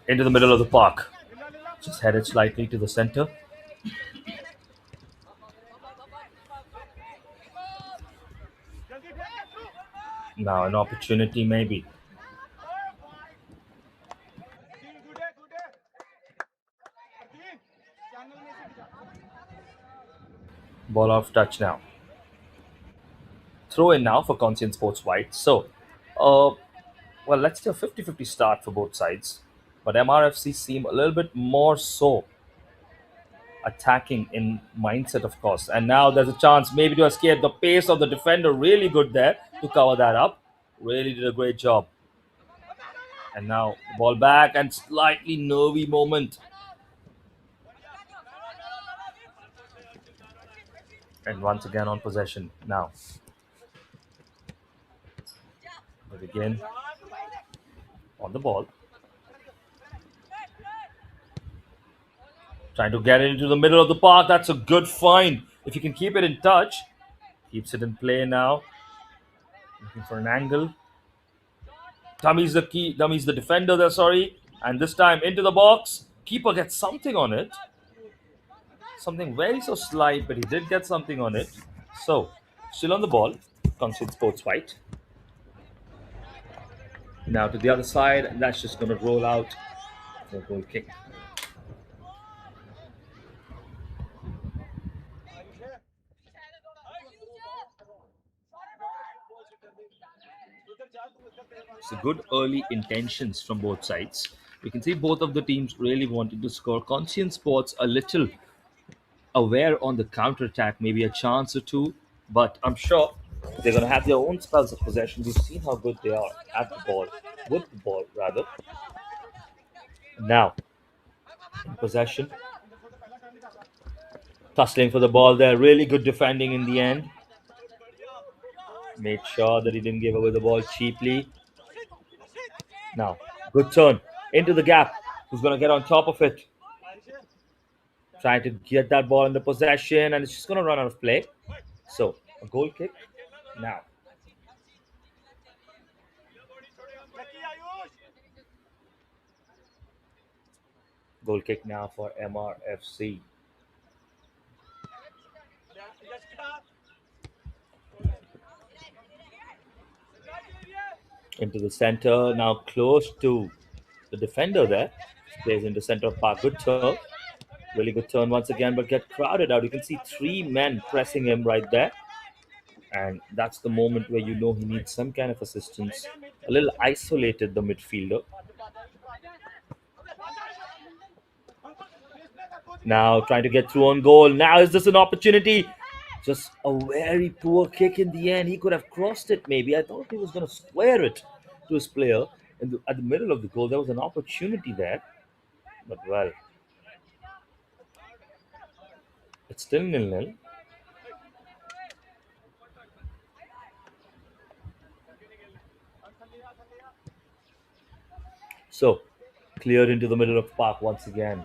into the middle of the park. Just headed slightly to the center. Now an opportunity maybe. Good है तीन channel में से जा Ball off touch now. Throw in now for Conscient Sports White. So, uh, well, let's do a 50-50 start for both sides. But MRFC seem a little bit more so attacking in mindset, of course. And now there's a chance maybe to escape. The pace of the defender really good there to cover that up. Really did a great job. And now ball back and slightly nervy moment. And once again on possession now. But again on the ball. Trying to get it into the middle of the park. That's a good find. If you can keep it in touch. Keeps it in play now. Looking for an angle. Dummy's the defender there, sorry. And this time into the box. Keeper gets something on it. Something very so slight, but he did get something on it. So, still on the ball. Conscient Sports White. Now to the other side, and that's just going to roll out for a goal kick. So good early intentions from both sides. We can see both of the teams really wanted to score. Conscient Sports a little aware on the counter attack, maybe a chance or two, but I'm sure they're going to have their own spells of possession. We've seen how good they are at the ball, with the ball rather. Now, in possession, tussling for the ball there. Really good defending in the end. Made sure that he didn't give away the ball cheaply. Now, good turn into the gap. Who's going to get on top of it? Trying to get that ball in the possession, and it's just going to run out of play. So, a goal kick now. Goal kick now for MRFC. Into the center, now close to the defender there. Plays in the center of park. Good turn. Really good turn once again, but get crowded out. You can see three men pressing him right there. And that's the moment where you know he needs some kind of assistance. A little isolated, the midfielder. Now trying to get through on goal. Now is this an opportunity? Just a very poor kick in the end. He could have crossed it maybe. I thought he was going to square it to his player. At the middle of the goal, there was an opportunity there. But well, it's still 0-0. So, cleared into the middle of the park once again.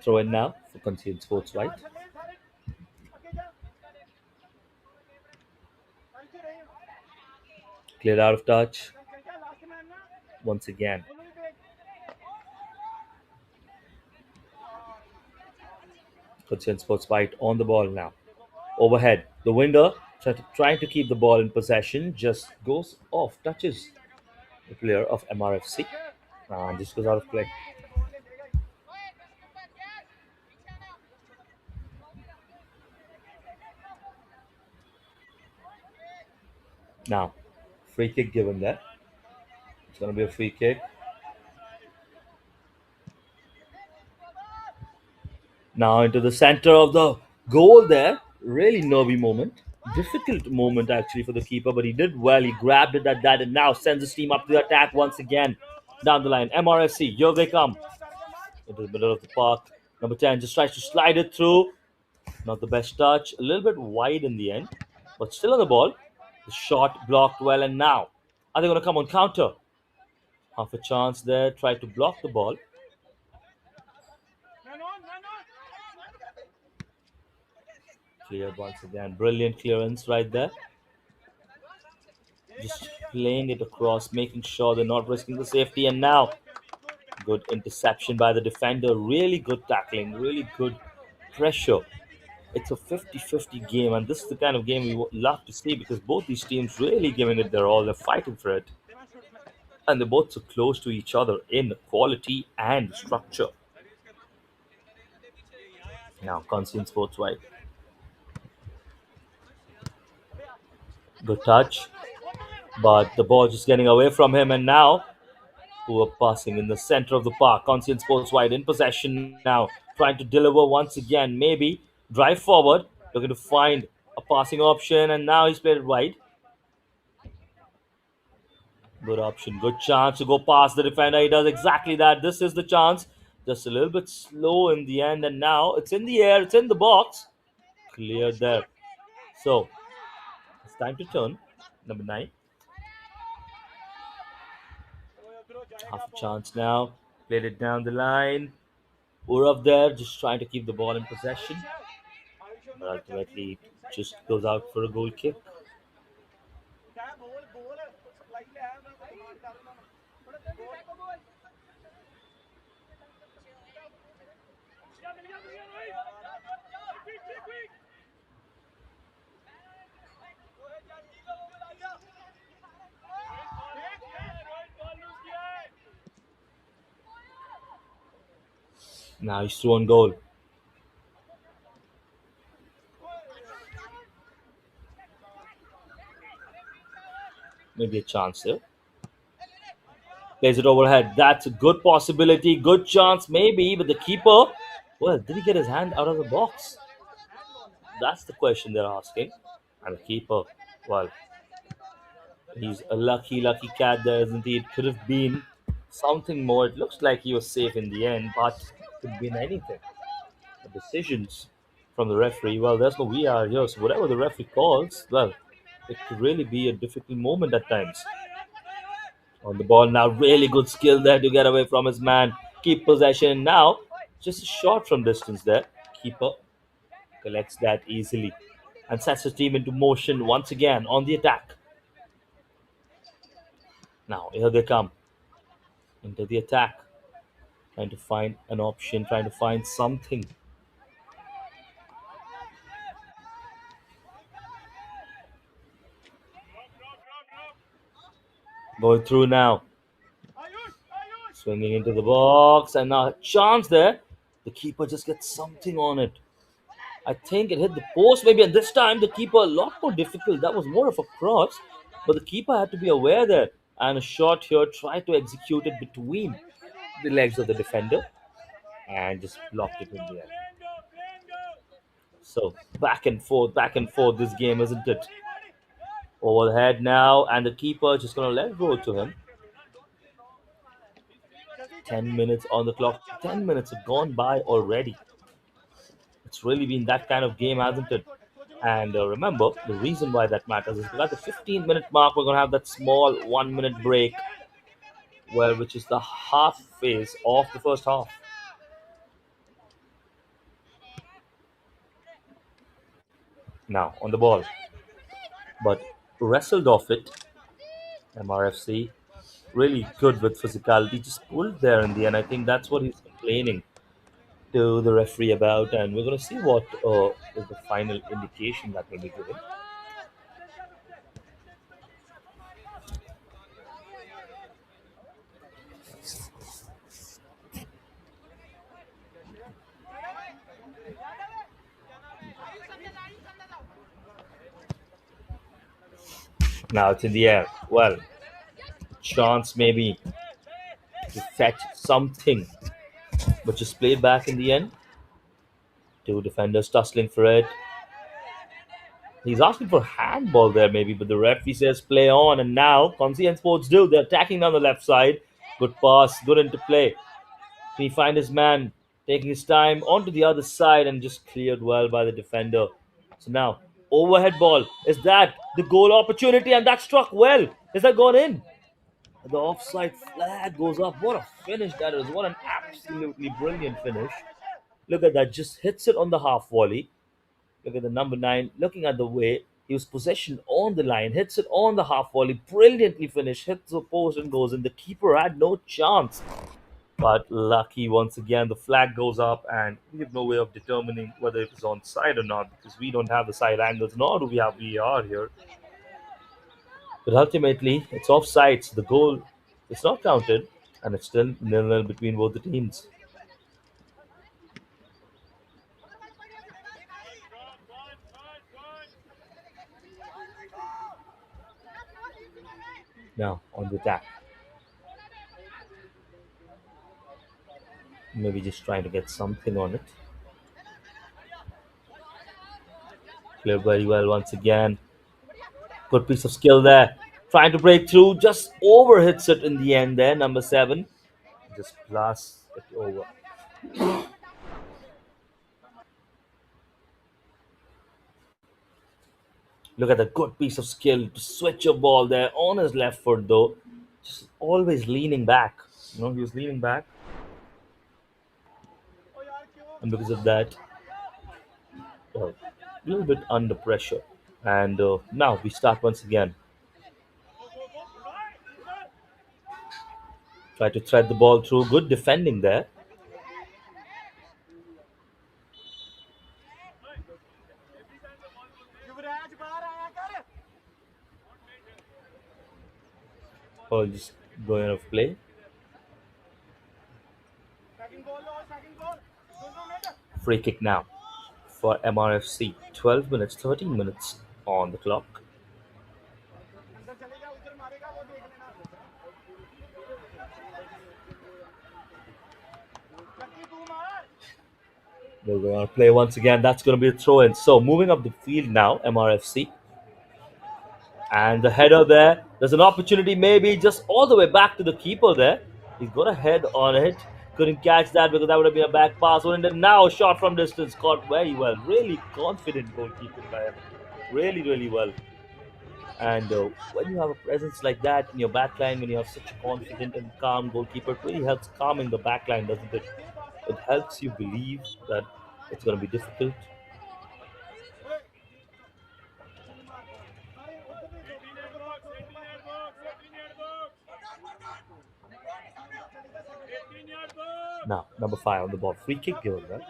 Throw in now for Conscient Sports White. Cleared out of touch. Once again. Conscient Sports White on the ball now. Overhead. The winger trying to keep the ball in possession just goes off, touches the player of MRFC. And just goes out of play. Now, free kick given there. It's going to be a free kick. Now into the center of the goal there. Really nervy moment. Difficult moment actually for the keeper, but he did well. He grabbed it at that and now sends his team up to the attack once again. Down the line. MRFC, here they come. Into the middle of the park. Number 10 just tries to slide it through. Not the best touch. A little bit wide in the end, but still on the ball. The shot blocked well, and now are they going to come on counter? Half a chance there. Tried to block the ball. Cleared once again. Brilliant clearance right there. Just playing it across, making sure they're not risking the safety. And now, good interception by the defender. Really good tackling. Really good pressure It's a 50-50 game, and this is the kind of game we love to see because both these teams really giving it their all. They're fighting for it, and they're both so close to each other in quality and structure. Now, Conscient Sports White. Good touch, but the ball just getting away from him, and now poor passing in the center of the park. Conscient Sports White in possession now, trying to deliver once again. Maybe drive forward, looking to find a passing option, and now he's played it wide. Good option, good chance to go past the defender. He does exactly that. This is the chance. Just a little bit slow in the end, and now it's in the air, it's in the box. Cleared there. So it's time to turn. Number 9. Half a chance now. Played it down the line. Urav there, just trying to keep the ball in possession. But ultimately, it just goes out for a goal kick. Now he's through on goal. Maybe a chance there. Plays it overhead. That's a good possibility. Good chance, maybe. But the keeper, well, did he get his hand out of the box? That's the question they're asking. And the keeper, well, he's a lucky cat there, isn't he? It could have been something more. It looks like he was safe in the end, but it could have been anything. The decisions from the referee, well, there's no VR here, so whatever the referee calls, well, it could really be a difficult moment at times. On the ball now, really good skill there to get away from his man. Keep possession now. Just a shot from distance there. Keeper collects that easily and sets his team into motion once again on the attack. Now, here they come into the attack, trying to find an option, trying to find something. Going through now. Swinging into the box, and now a chance there. The keeper just gets something on it. I think it hit the post maybe, and this time the keeper a lot more difficult. That was more of a cross, but the keeper had to be aware there. And a shot here, tried to execute it between the legs of the defender and just blocked it in the air. So back and forth this game, isn't it? Overhead now, and the keeper just gonna let go to him. 10 minutes on the clock. 10 minutes have gone by already. It's really been that kind of game, hasn't it? And remember, the reason why that matters is at the 15-minute mark, we're going to have that small 1-minute break, well, which is the half phase of the first half. Now, on the ball. But wrestled off it. MRFC, really good with physicality, just pulled there in the end. I think that's what he's complaining to the referee about, and we're going to see what is the final indication that will be given. Now it's in the air. Well, chance maybe to fetch something, but just played back in the end. Two defenders tussling for it. He's asking for handball there maybe, but the referee says play on, and now Conscient Sports do. They're attacking down the left side. Good pass, good interplay. Can he find his man? Taking his time onto the other side and just cleared well by the defender. So now, overhead ball. Is that the goal opportunity? And that struck well. Has that gone in? The offside flag goes up. What a finish that is. What an absolutely brilliant finish. Look at that. Just hits it on the half volley. Look at the number 9. Looking at the way he was possession on the line. Hits it on the half volley. Brilliantly finished. Hits the post and goes in. The keeper had no chance. But lucky once again, the flag goes up, and we have no way of determining whether it is onside or not because we don't have the side angles, nor do we have VAR here. But ultimately, it's offside, so the goal is not counted, and it's still 0-0 between both the teams. Now on the attack, maybe just trying to get something on it. Played very well once again. Good piece of skill there. Trying to break through, just overhits it in the end there. Number 7 just blasts it over. Look at the good piece of skill to switch your ball there on his left foot though. Just always leaning back. He was leaning back, and because of that, a little bit under pressure. And now we start once again. Try to thread the ball through. Good defending there. युवराज बाहर आया कर Ball just going off play. Second ball लो second ball दोनों minute Free kick now for MRFC. 12 minutes, 13 minutes on the clock. अंदर चलेगा उधर मारेगा वो देख लेना लकी तू मार They're going to play once again. That's going to be a throw in. So moving up the field now, MRFC. And the header there. There's an opportunity, maybe just all the way back to the keeper there. He's got a head on it. Couldn't catch that because that would have been a back pass. And now shot from distance. Caught very well. Really confident goalkeeping by him. Really, really well. And when you have a presence like that in your backline, when you have such a confident and calm goalkeeper, it really helps calming the backline, doesn't it? It helps you believe that it's going to be difficult. अरे उधर भी दो Now, number 5 on the ball. Free kick given there.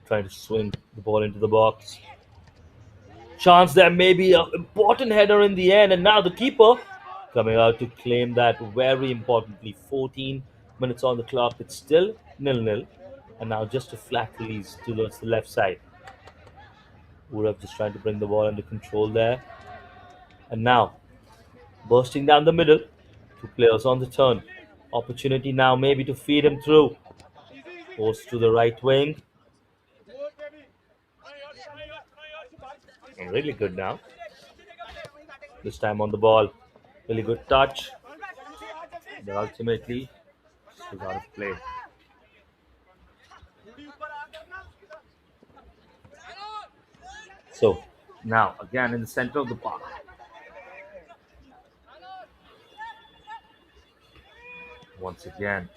Trying to swing the ball into the box. Chance there, maybe an important header in the end. And now the keeper coming out to claim that very importantly. 14 minutes on the clock. It's still 0-0. And now just a flat release towards the left side. Urab just trying to bring the ball under control there. And now bursting down the middle. 2 players on the turn. Opportunity now maybe to feed him through. Post to the right wing. And really good now. This time on the ball. Really good touch. But ultimately, he's out of play. So, now again in the center of the park. Once again,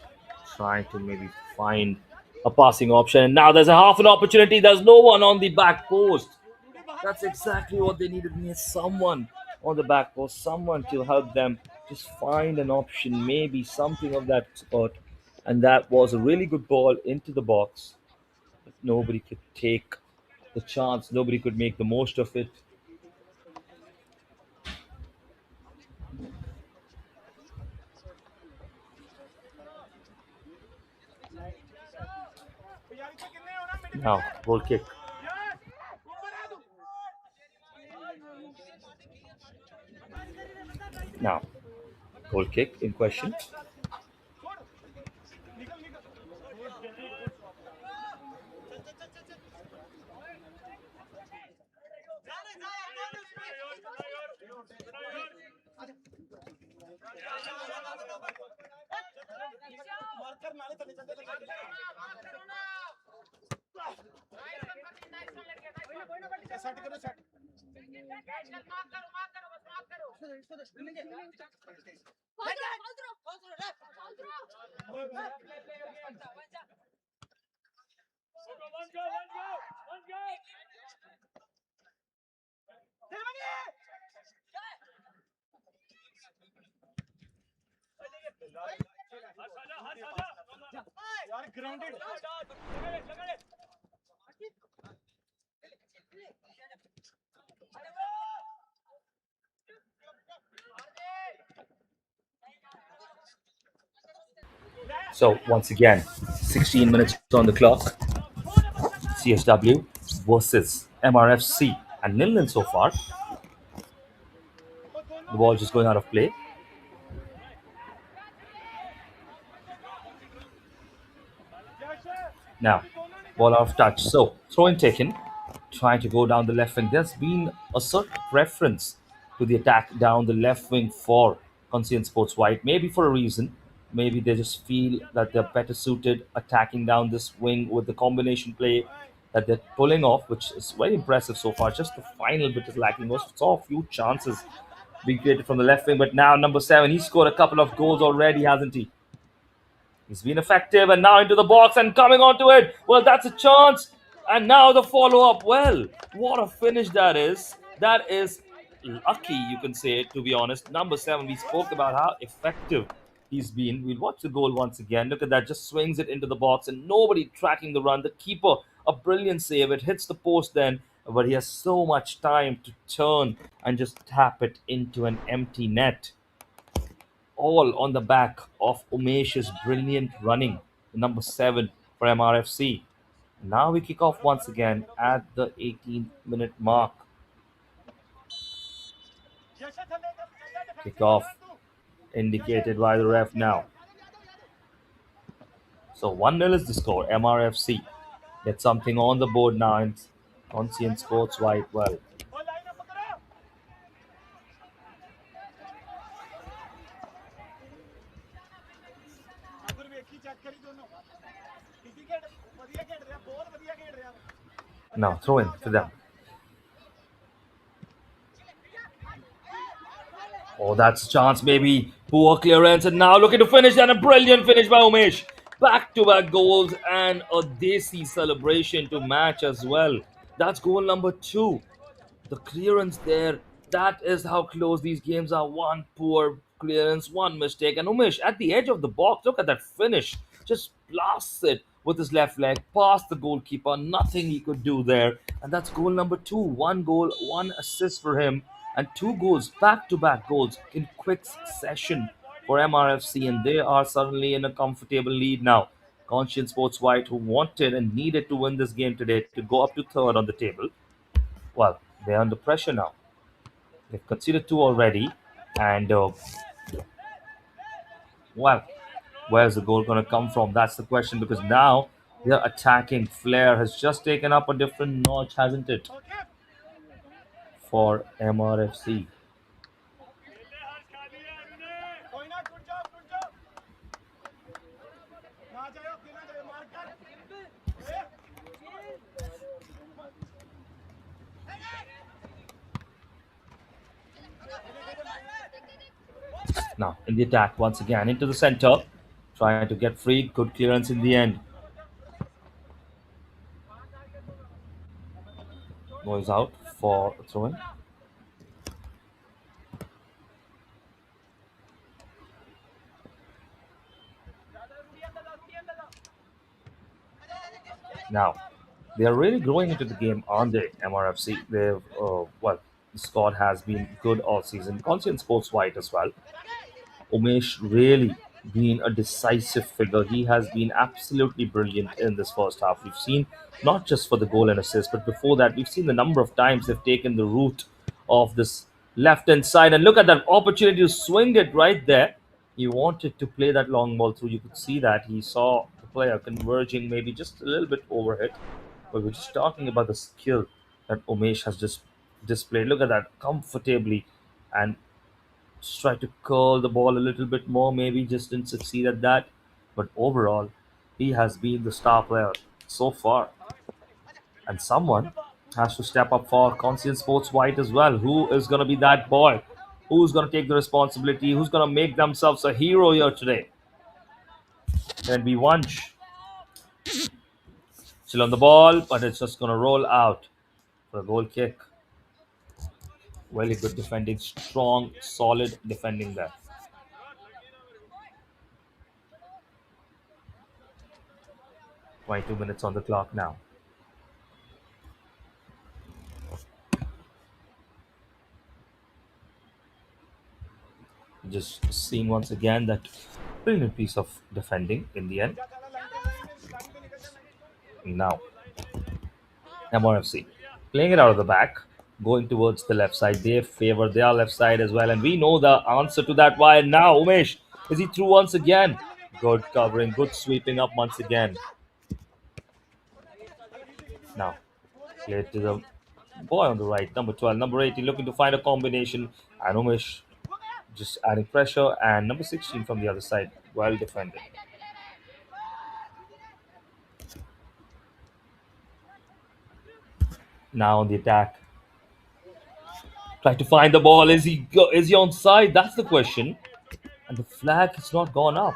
trying to maybe find a passing option. And now there's a half an opportunity. There's no one on the back post. That's exactly what they needed. Someone on the back post, someone to help them just find an option, maybe something of that sort. And that was a really good ball into the box. But nobody could take the chance. Nobody could make the most of it. Now, goal kick. Now, goal kick in question. यार grounded So once again, 16 minutes on the clock. CSW versus MRFC, and nil-nil so far. The ball just going out of play. Now, ball out of touch. So, throw in taken. Trying to go down the left wing. There's been a certain preference to the attack down the left wing for Conscient Sports White. Maybe for a reason. Maybe they just feel that they're better suited attacking down this wing with the combination play that they're pulling off, which is very impressive so far. Just the final bit is lacking. We saw a few chances being created from the left wing, but now number 7, he scored a couple of goals already, hasn't he? He's been effective and now into the box and coming onto it. Well, that's a chance. And now the follow up. Well, what a finish that is. That is lucky, you can say, to be honest. Number 7, we spoke about how effective he's been. We'll watch the goal once again. Look at that. Just swings it into the box and nobody tracking the run. The keeper, a brilliant save. It hits the post then, but he has so much time to turn and just tap it into an empty net, all on the back of Umesh's brilliant running, number 7 for MRFC. Now we kick off once again at the 18th minute mark. Kick off indicated by the ref now. So 1-0 is the score. MRFC get something on the board now, and Conscient Sports White, well, now throw in for them. Oh, that's a chance, maybe. Poor clearance, and now looking to finish, and a brilliant finish by Umesh. Back-to-back goals and a Desi celebration to match as well. That's goal number 2. The clearance there, that is how close these games are. One poor clearance, one mistake, and Umesh at the edge of the box. Look at that finish. Just blasts it with his left leg past the goalkeeper. Nothing he could do there. And that's goal number 2. 1 goal, 1 assist for him, and 2 goals, back-to-back goals in quick succession for MRFC, and they are suddenly in a comfortable lead now. Conscient Sports White, who wanted and needed to win this game today to go up to 3rd on the table, well, they're under pressure now. They've conceded 2 already, and well, where's the goal going to come from? That's the question, because now they're attacking. Flair has just taken up a different notch, hasn't it, for MRFC? Now in the attack once again into the center, trying to get free. Good clearance in the end. Goes out for a throw in. Now they are really growing into the game, aren't they? MRFC. They've well, the squad has been good all season. Conscient Sports White as well. Umesh really been a decisive figure. He has been absolutely brilliant in this first half. We've seen not just for the goal and assist, but before that, we've seen the number of times they've taken the route of this left hand side. And look at that opportunity to swing it right there. He wanted to play that long ball through. You could see that he saw the player converging, maybe just a little bit overhit. But we're just talking about the skill that Umesh has just displayed. Look at that comfortably, and just tried to curl the ball a little bit more, maybe just didn't succeed at that. But overall, he has been the star player so far. And someone has to step up for Conscient Sports White as well. Who is going to be that boy? Who's going to take the responsibility? Who's going to make themselves a hero here today? Can it be Vansh? Still on the ball, but it's just going to roll out for a goal kick. Really good defending, strong, solid defending there. 22 minutes on the clock now. Just seeing once again that brilliant piece of defending in the end. Now, MRFC playing it out of the back, going towards the left side. They favor their left side as well, and we know the answer to that. Why now, Umesh? Is he through once again? Good covering, good sweeping up once again. Now, play to the boy on the right, number 12, number 18, looking to find a combination, and Umesh just adding pressure, and number 16 from the other side, well defended. Now on the attack, try to find the ball. Is he onside? That's the question. And the flag has not gone up.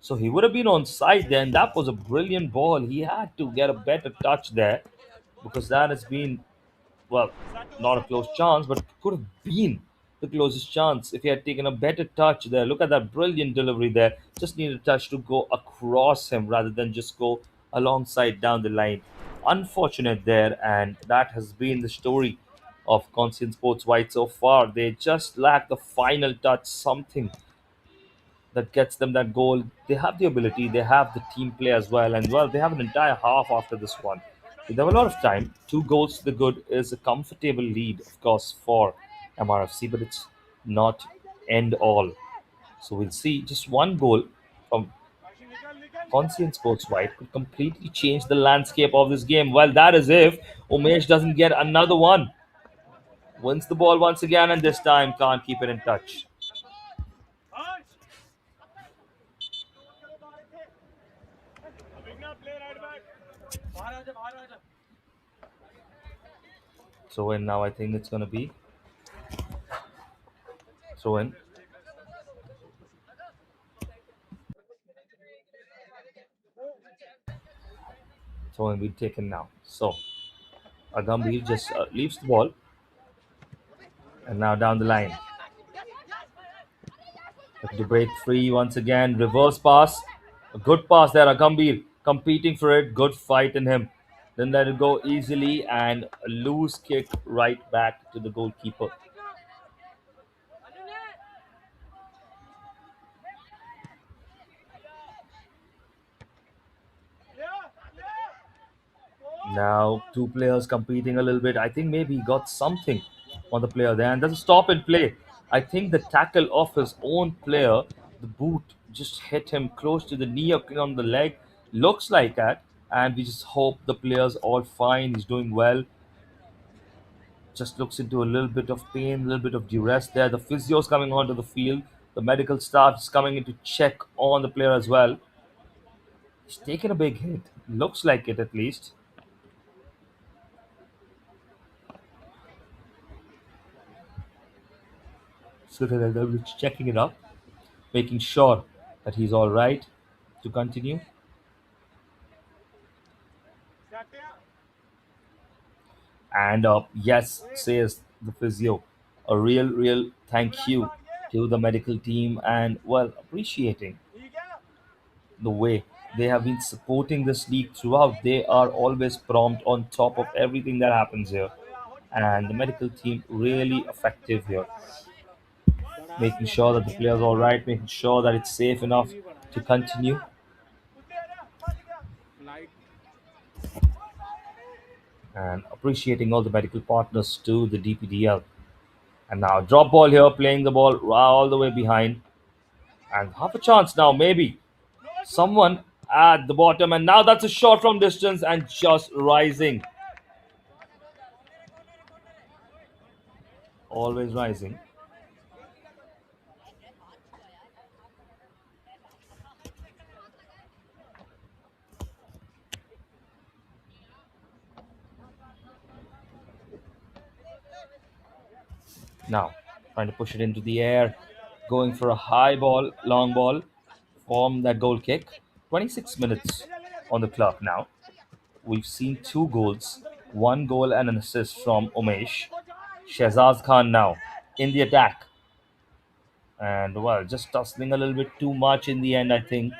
So he would have been onside then. That was a brilliant ball. He had to get a better touch there because that has been, well, not a close chance, but could have been the closest chance if he had taken a better touch there. Look at that brilliant delivery there. Just needed a touch to go across him rather than just go alongside down the line. Unfortunate there, and that has been the story of Conscient Sports White so far. They just lack the final touch, something that gets them that goal. They have the ability, they have the team play as well, and well, they have an entire half after this one. So they have a lot of time. 2 goals to the good is a comfortable lead, of course, for MRFC, but it's not end all. So we'll see. Just one goal from Conscient Sports White could completely change the landscape of this game. Well, that is if Umesh doesn't get another one. Wins the ball once again, and this time can't keep it in touch. Throw in now, I think it's going to be. Throw in. Throw in be taken now. So, Agambir just leaves the ball. And now down the line. Looking to break free once again. Reverse pass. A good pass there. Agambir competing for it. Good fight in him. Then let it go easily and a loose kick right back to the goalkeeper. Now, two players competing a little bit. I think maybe he got something on the player there. And there's a stop and play. I think the tackle of his own player, the boot just hit him close to the knee or on the leg. Looks like that. And we just hope the player's all fine. He's doing well. Just looks into a little bit of pain, a little bit of duress there. The physio's coming onto the field. The medical staff is coming in to check on the player as well. He's taken a big hit. Looks like it at least. So they're checking it up, making sure that he's all right to continue. And yes, says the physio, a real thank you to the medical team and well appreciating the way they have been supporting this league throughout. They are always prompt on top of everything that happens here, and the medical team really effective here, making sure that the player's all right, making sure that it's safe enough to continue. And appreciating all the medical partners to the DPDL. And now drop ball here, playing the ball all the way behind. And half a chance now, maybe. Someone at the bottom. And now that's a shot from distance and just rising. Always rising. Now, trying to push it into the air, going for a high ball, long ball, from that goal kick. 26 minutes on the clock now. we've seen two goals, one goal and an assist from Umesh. Shehzaz Khan now in the attack. And well, just tussling a little bit too much in the end, I think.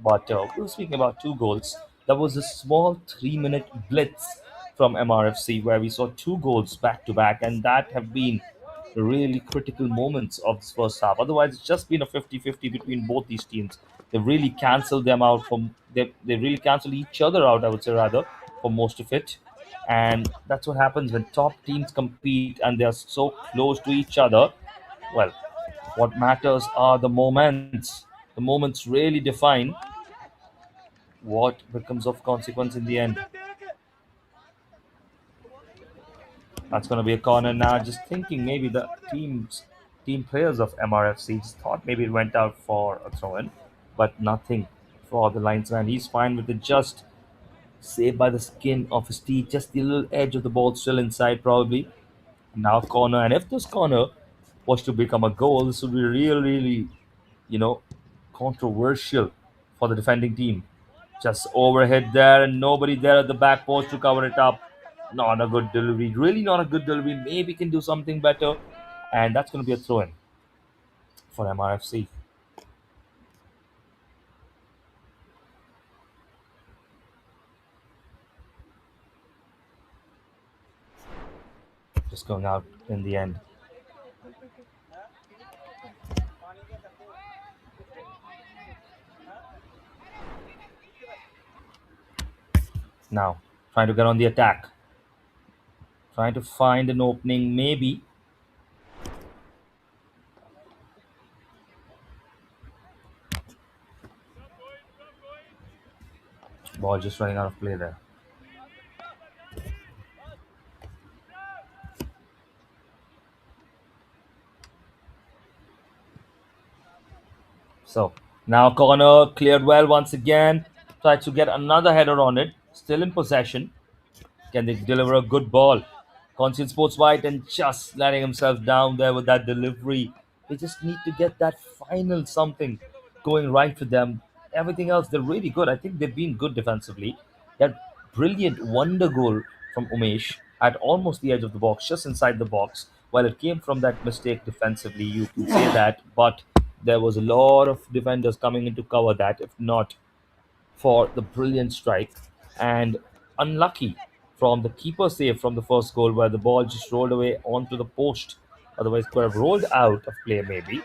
But we were speaking about two goals. There was a small 3 minute blitz from MRFC where we saw two goals back to back, and that have been the really critical moments of this first half. Otherwise, it's just been a 50-50 between both these teams. They've really cancelled them out from they really cancelled each other out, I would say rather, for most of it. And that's what happens when top teams compete and they are so close to each other. Well, what matters are the moments. The moments really define what becomes of consequence in the end. That's going to be a corner now. Just thinking maybe the team players of MRFC just thought maybe it went out for a throw in, but nothing for the linesman. He's fine with it. Just saved by the skin of his teeth. Just the little edge of the ball still inside, probably. Now corner, and if this corner was to become a goal, this would be really, you know, controversial for the defending team. Just overhead there, and nobody there at the back post to cover it up. Not a good delivery. Really not a good delivery. Maybe can do something better. And that's going to be a throw in for MRFC. Just going out in the end. Now, trying to get on the attack. Trying to find an opening, maybe. Ball just running out of play there. So now corner cleared well once again. Tries to get another header on it. Still in possession. Can they deliver a good ball? Conscient Sports White and just letting himself down there with that delivery. They just need to get that final something going right for them. Everything else, they're really good. I think they've been good defensively. That brilliant wonder goal from Umesh at almost the edge of the box, just inside the box. While it came from that mistake defensively, you can say that, but there was a lot of defenders coming in to cover that. If not for the brilliant strike, and unlucky from the keeper save from the first goal where the ball just rolled away onto the post. Otherwise, could have rolled out of play maybe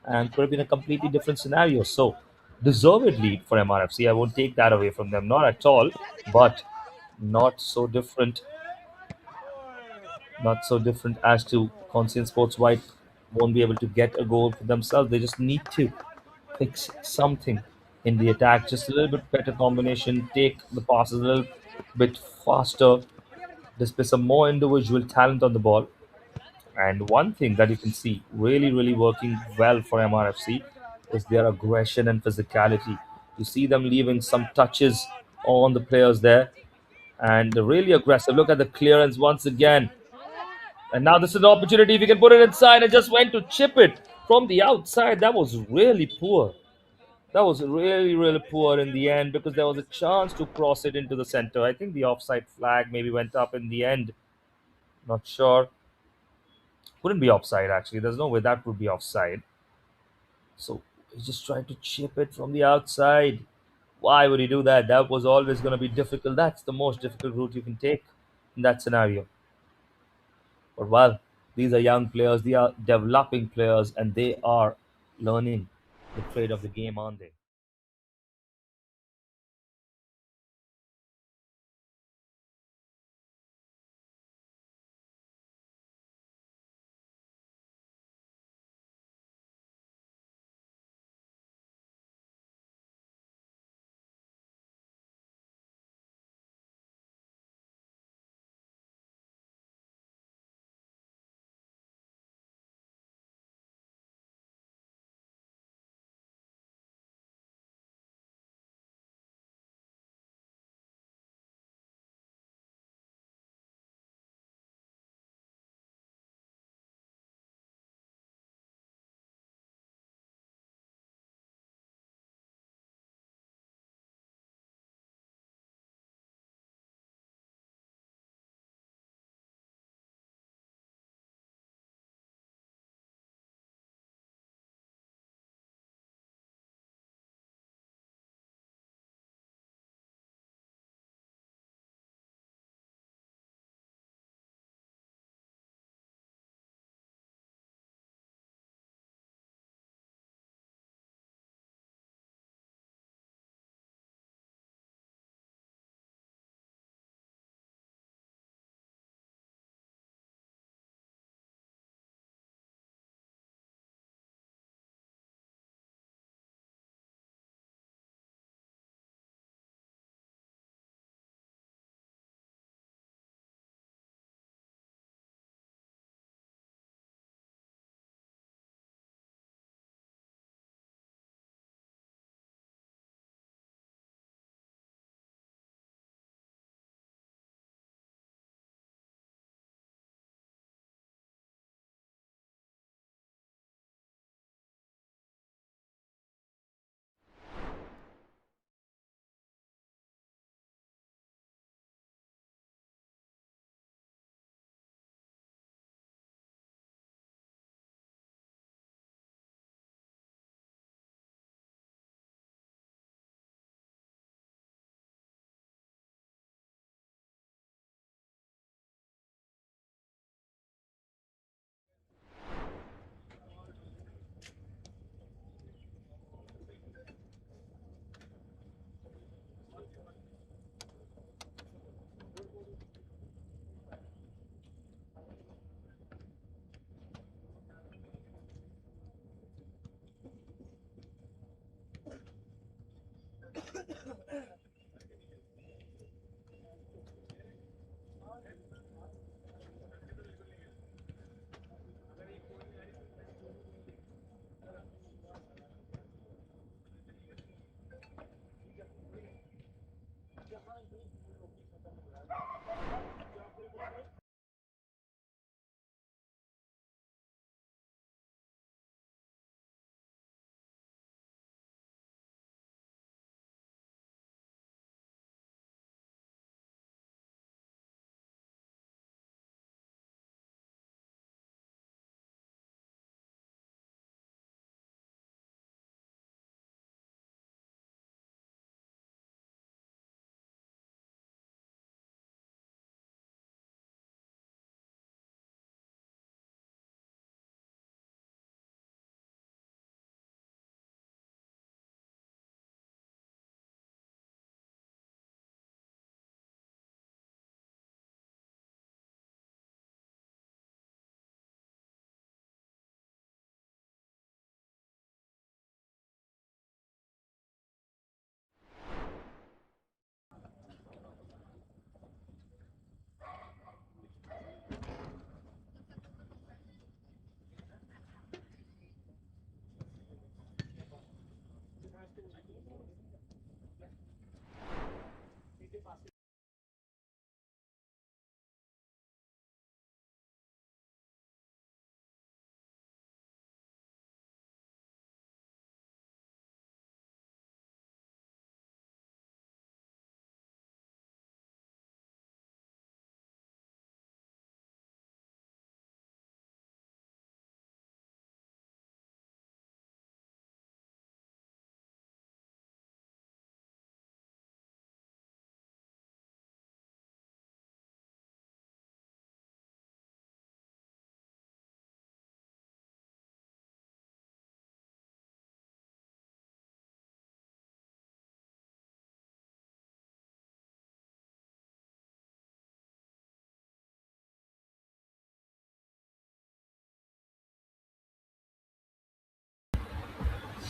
and could have been a completely different scenario. So, deserved lead for MRFC. I won't take that away from them, not at all, but not so different. Not so different as to Conscient Sports White won't be able to get a goal for themselves. They just need to fix something in the attack, just a little bit better combination, take the passes a little bit faster, display some more individual talent on the ball. And one thing that you can see really working well for MRFC is their aggression and physicality. You see them leaving some touches on the players there, and they're really aggressive. Look at the clearance once again. And now this is an opportunity if you can put it inside and just went to chip it from the outside. That was really poor. That was really poor in the end because there was a chance to cross it into the center. I think the offside flag maybe went up in the end. Not sure. Wouldn't be offside actually. There's no way that would be offside. So he just tried to chip it from the outside. Why would he do that? That was always going to be difficult. That's the most difficult route you can take in that scenario. But well, these are young players, they are developing players, and they are learning the trade of the game, aren't they?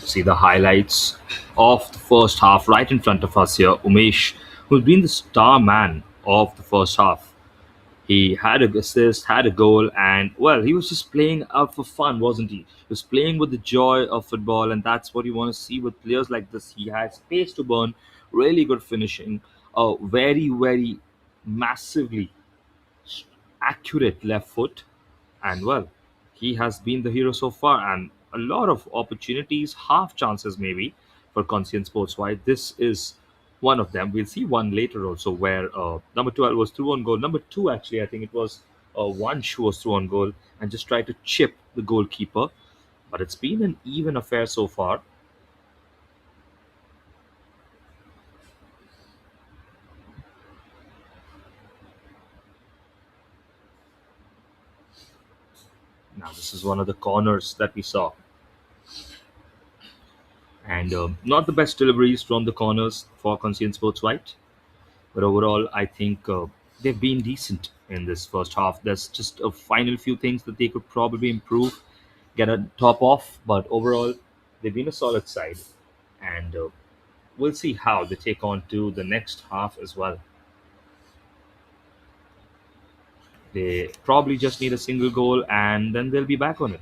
See the highlights of the first half right in front of us here. Umesh, who's been the star man of the first half. He had a assist, had a goal, and well, he was just playing out for fun, wasn't he? He was playing with the joy of football, and that's what you want to see with players like this. He had space to burn, really good finishing, a very, very massively accurate left foot, and well, he has been the hero so far, and a lot of opportunities, half chances maybe for Conscient Sports White. This is one of them. We'll see one later also where number 12 was through on goal. Number two, actually, I think it was one who was through on goal and just tried to chip the goalkeeper. But it's been an even affair so far. Now, this is one of the corners that we saw. And not the best deliveries from the corners for Conscient Sports White. But overall, I think they've been decent in this first half. There's just a final few things that they could probably improve, get a top off. But overall, they've been a solid side. And we'll see how they take on to the next half as well. They probably just need a single goal and then they'll be back on it.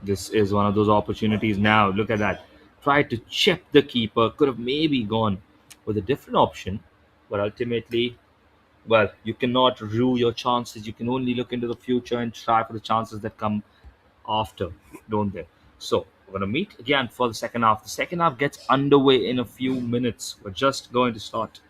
This is one of those opportunities now. Look at that. Tried to chip the keeper, could have maybe gone with a different option, but ultimately, well, you cannot rue your chances. You can only look into the future and try for the chances that come after, don't they? So, we're going to meet again for the second half. The second half gets underway in a few minutes. We're just going to start.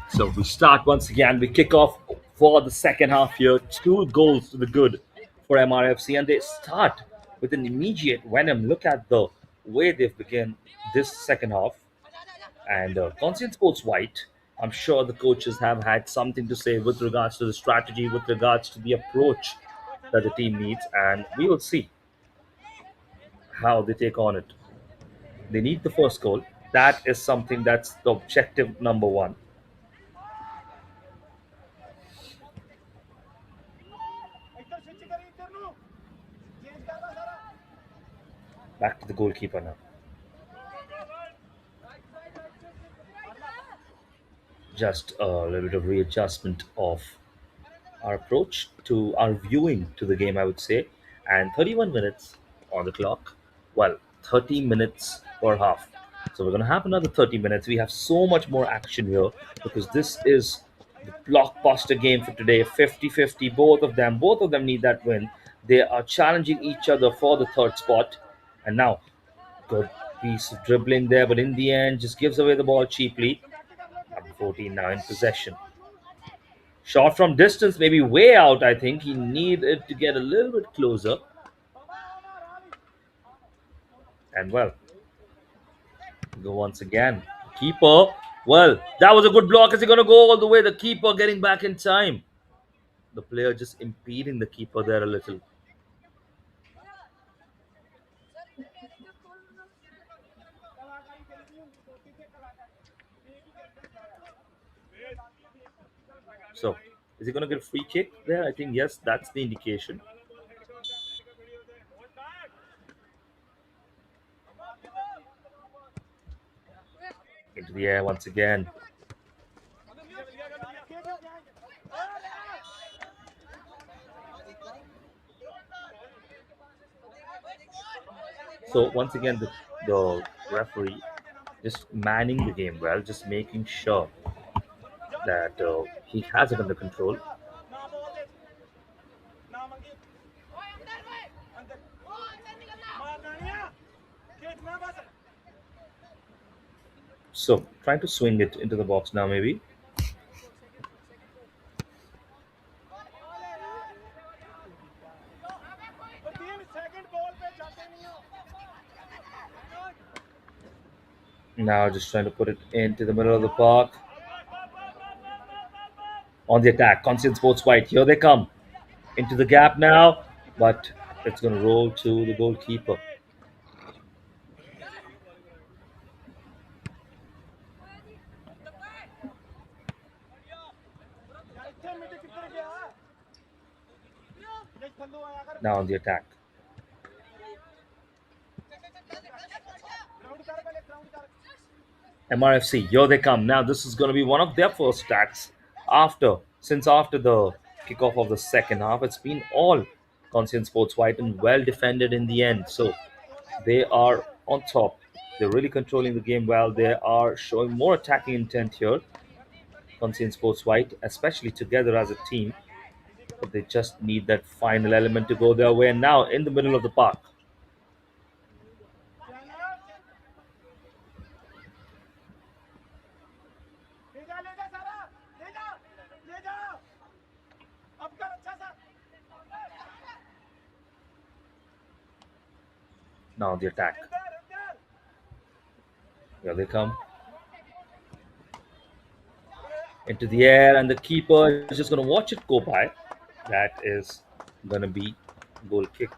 So we start once again. We kick off for the second half here. 2 goals to the good for MRFC, and they start with an immediate venom. Look at the way they've begun this second half. And Conscient Sports White, I'm sure the coaches have had something to say with regards to the strategy, with regards to the approach that the team needs, and we will see how they take on it. They need the first goal. That is something that's the objective number one. इधर switch करी इधर नु change करना सारा Back to the goalkeeper now. Just a little bit of readjustment of our approach to our viewing to the game, I would say. And 31 minutes on the clock. Well, 30 minutes per half. So we're going to have another 30 minutes. We have so much more action here because this is the blockbuster game for today. 50-50, both of them need that win. They are challenging each other for the third spot. And now, good piece of dribbling there, but in the end, just gives away the ball cheaply. Number 14 now in possession. Shot from distance, maybe way out, I think. He needed to get a little bit closer. And well, go once again. Keeper. Well, that was a good block. Is he going to go all the way? The keeper getting back in time. The player just impeding the keeper there a little. So, is he going to get a free kick there? I think yes, that's the indication. Into the air once again. So once again, the referee just manning the game well, just making sure that he has it under control. ना बोल दे ना मंगी अंदर मार नानिया खेत ना बस So trying to swing it into the box now, maybe. और 3 सेकंड बॉल पे जाते नहीं हो Now just trying to put it into the middle of the park. On the attack, Conscient Sports White. Here they come. Into the gap now, but it's going to roll to the goalkeeper. यार इतने minute कितने गया ये थल्लू आया कर Now on the attack. Ground कर पहले ground कर MRFC, here they come. Now this is going to be one of their first attacks after the kickoff of the second half. It's been all Conscient Sports White and well defended in the end. So they are on top. They're really controlling the game well. They are showing more attacking intent here. Conscient Sports White, especially together as a team. But they just need that final element to go their way. And now in the middle of the park. ले जा सारा ले जा अब कर अच्छा सा Now on the attack. अंदर Here they come. Into the air, and the keeper is just going to watch it go by. That is going to be goal kick.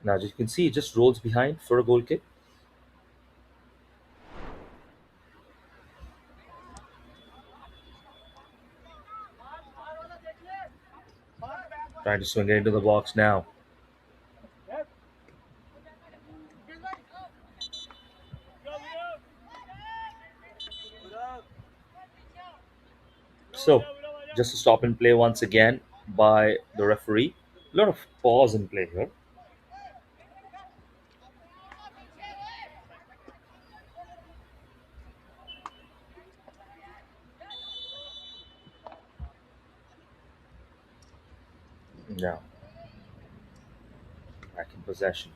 Now, as you can see, it just rolls behind for a goal kick. Trying to swing it into the box now. So, just a stop and play once again by the referee. A lot of pause in play here. Now, back in possession.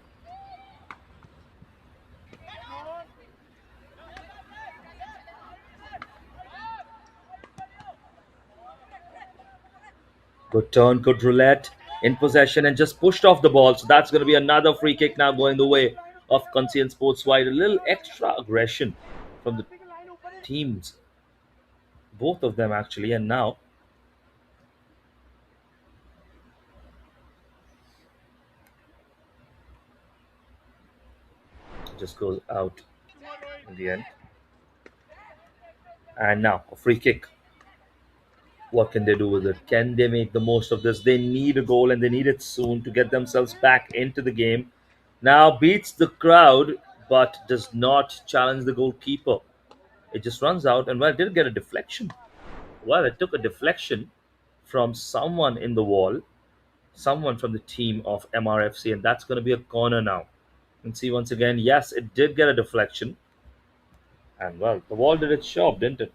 Good turn, good roulette in possession and just pushed off the ball. So that's going to be another free kick now going the way of Conscient Sports Wide. A little extra aggression from the teams, both of them actually. And now it just goes out in the end. And now a free kick. What can they do with it? Can they make the most of this? They need a goal and they need it soon to get themselves back into the game. Now beats the crowd but does not challenge the goalkeeper. It just runs out and well, it did get a deflection. Well, it took a deflection from someone in the wall, someone from the team of MRFC, and that's going to be a corner now. And see once again, yes, it did get a deflection, and well, the wall did its job, didn't it?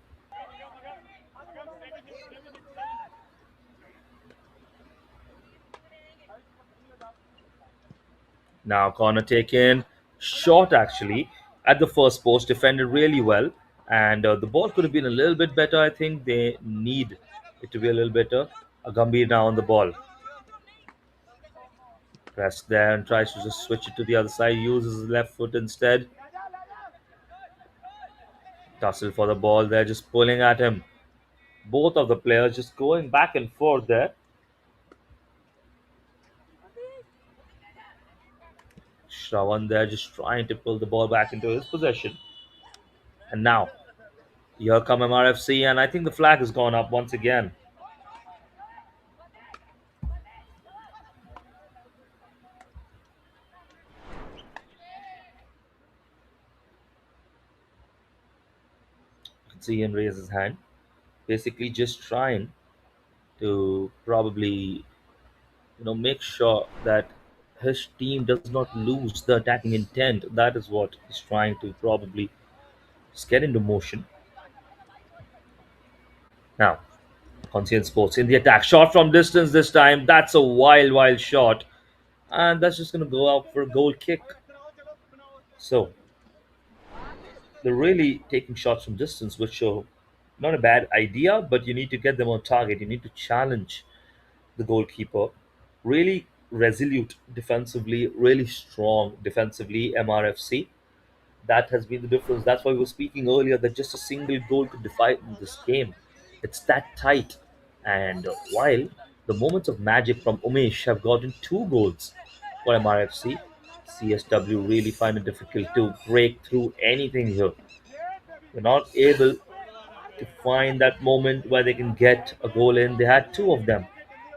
Now, corner taken, short actually at the first post, defended really well, and the ball could have been a little bit better. I think they need it to be a little better. A Gambhir now on the ball. Press there and tries to just switch it to the other side, uses his left foot instead. Tussle for the ball there, just pulling at him. Both of the players just going back and forth there. Shravan there just trying to pull the ball back into his possession. And now, here come MRFC, and I think the flag has gone up once again. You can see him raise his hand. Basically, just trying to probably, make sure that his team does not lose the attacking intent. That is what he's trying to probably just get into motion. Now, Conscient Sports in the attack. Shot from distance this time. That's a wild, wild shot. And that's just going to go out for a goal kick. So, they're really taking shots from distance, which are not a bad idea, but you need to get them on target. You need to challenge the goalkeeper. Really resolute defensively, really strong defensively, MRFC. That has been the difference. That's why we were speaking earlier that just a single goal could define this game. It's that tight. And while the moments of magic from Umesh have gotten two goals for MRFC, CSW really find it difficult to break through anything here. They're not able to find that moment where they can get a goal in. They had two of them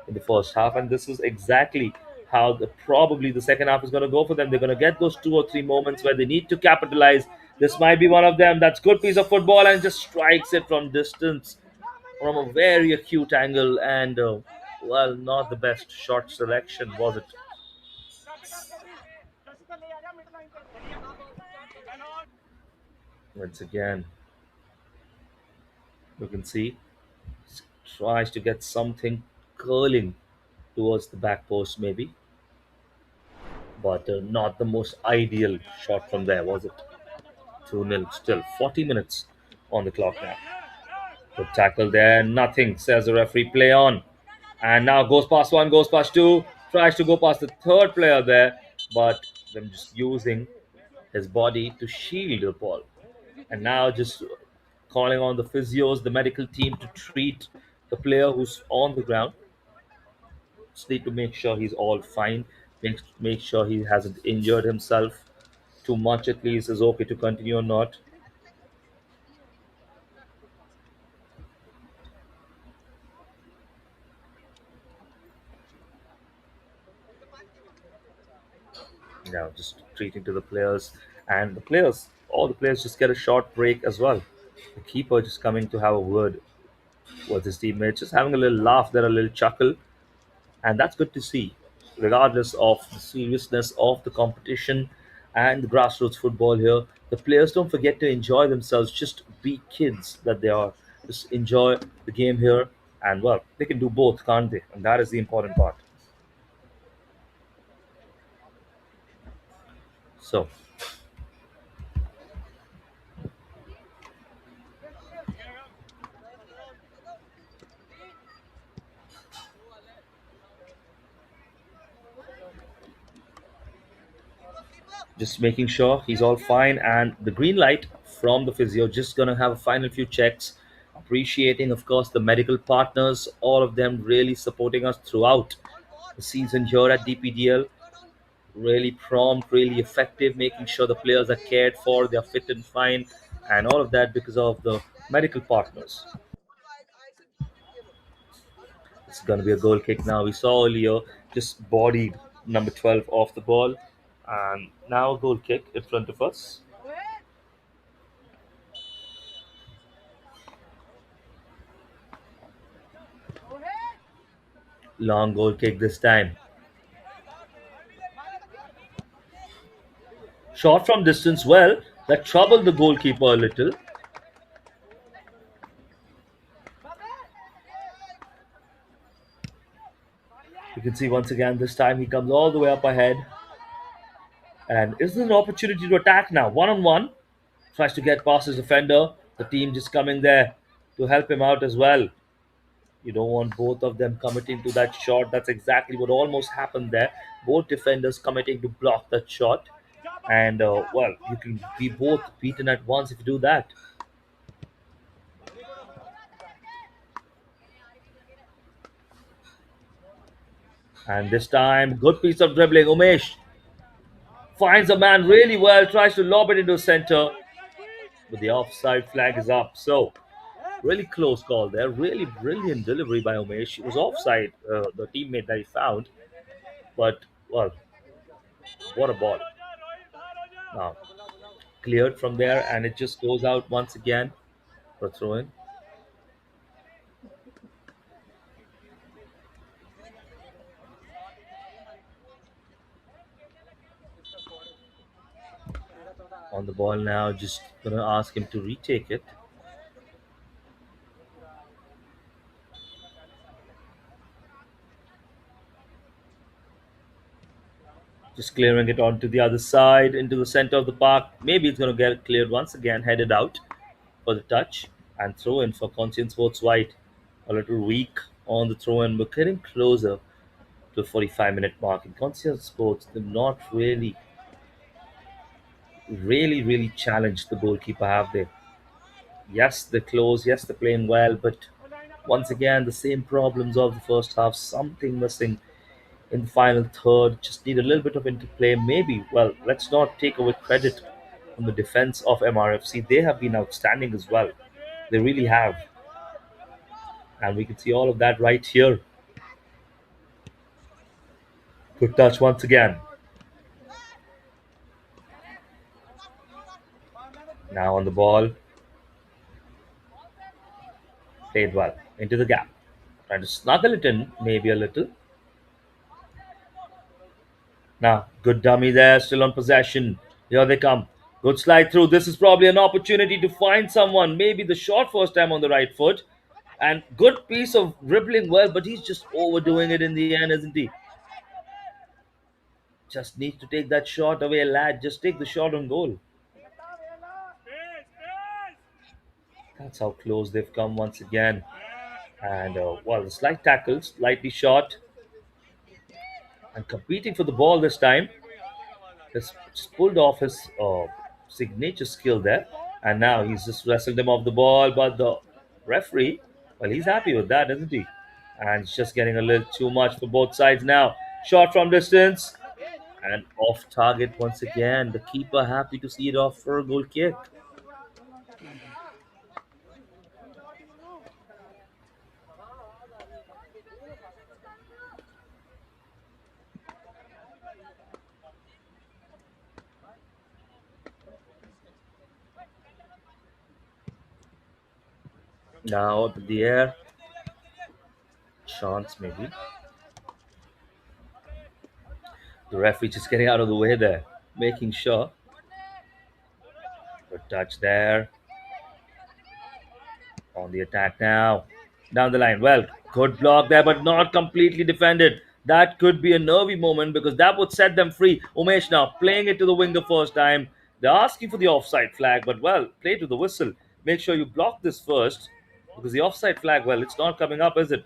in the first half, and this is exactly how probably the second half is going to go for them. They're going to get those two or three moments where they need to capitalize. This might be one of them. That's good piece of football and just strikes it from distance from a very acute angle, and well, not the best shot selection, was it? Once again, you can see tries to get something curling towards the back post, maybe, but not the most ideal shot from there, was it? 2-0 still. 40 minutes on the clock now. Good tackle there. Nothing, says the referee. Play on. And now goes past one, goes past two. Tries to go past the third player there, but them just using his body to shield the ball. And now just calling on the physios, the medical team to treat the player who's on the ground. Just need to make sure he's all fine. Make sure he hasn't injured himself too much, at least is okay to continue or not. Just treating to the players, and all the players just get a short break as well. The keeper just coming to have a word with his teammates, just having a little laugh there, a little chuckle, and that's good to see, regardless of the seriousness of the competition and the grassroots football here. The players don't forget to enjoy themselves, just be kids that they are. Just enjoy the game here, and well, they can do both, can't they? And that is the important part. So just making sure he's all fine, and the green light from the physio. Just gonna have a final few checks. Appreciating, of course, the medical partners, all of them really supporting us throughout the season here at DPDL. Really prompt, really effective, making sure the players are cared for, they're fit and fine, and all of that because of the medical partners. It's going to be a goal kick now. We saw earlier just bodied number 12 off the ball, and now a goal kick in front of us. Long goal kick this time. Shot from distance, well, that troubled the goalkeeper a little. You can see once again this time he comes all the way up ahead. And is there an opportunity to attack now? One on one. Tries to get past his defender. The team just coming there to help him out as well. You don't want both of them committing to that shot. That's exactly what almost happened there. Both defenders committing to block that shot. And, well, you can be both beaten at once if you do that. And this time, good piece of dribbling. Umesh finds a man really well, tries to lob it into the center, but the offside flag is up. So, really close call there. Really brilliant delivery by Umesh. It was offside, the teammate that he found. But, well, what a ball. Now, cleared from there, and it just goes out once again for a throw in. On the ball now, just gonna ask him to retake it. Just clearing it onto the other side, into the center of the park. Maybe it's gonna get cleared once again, headed out for the touch and throw in for Conscient Sports White. A little weak on the throw in, but getting closer to the 45-minute mark. In Conscient Sports, they're not really challenged the goalkeeper, have they? Yes, they're close. Yes, they're playing well, but once again, the same problems of the first half. Something missing in the final third. Just need a little bit of interplay. Maybe, well, let's not take away credit from the defense of MRFC. They have been outstanding as well. They really have. And we can see all of that right here. Good touch once again. Now on the ball. Played well. Into the gap. Trying to snuggle it in, maybe a little. Now, good dummy there, still on possession. Here they come. Good slide through. This is probably an opportunity to find someone. Maybe the shot first time on the right foot. And good piece of dribbling well, but he's just overdoing it in the end, isn't he? Just needs to take that shot away, lad. Just take the shot on goal. That's how close they've come once again. And, well, the slight tackle, slightly short. And competing for the ball this time. Just pulled off his signature skill there. And now he's just wrestled him off the ball. But the referee, well, he's happy with that, isn't he? And it's just getting a little too much for both sides now. Shot from distance. And off target once again. The keeper happy to see it off for a goal kick. Now up in the air. Chance maybe. The referee just getting out of the way there. Making sure. Good touch there. On the attack now. Down the line. Well, good block there, but not completely defended. That could be a nervy moment because that would set them free. Umesh now playing it to the wing the first time. They're asking for the offside flag, but well, play to the whistle. Make sure you block this first because the offside flag, well, it's not coming up, is it?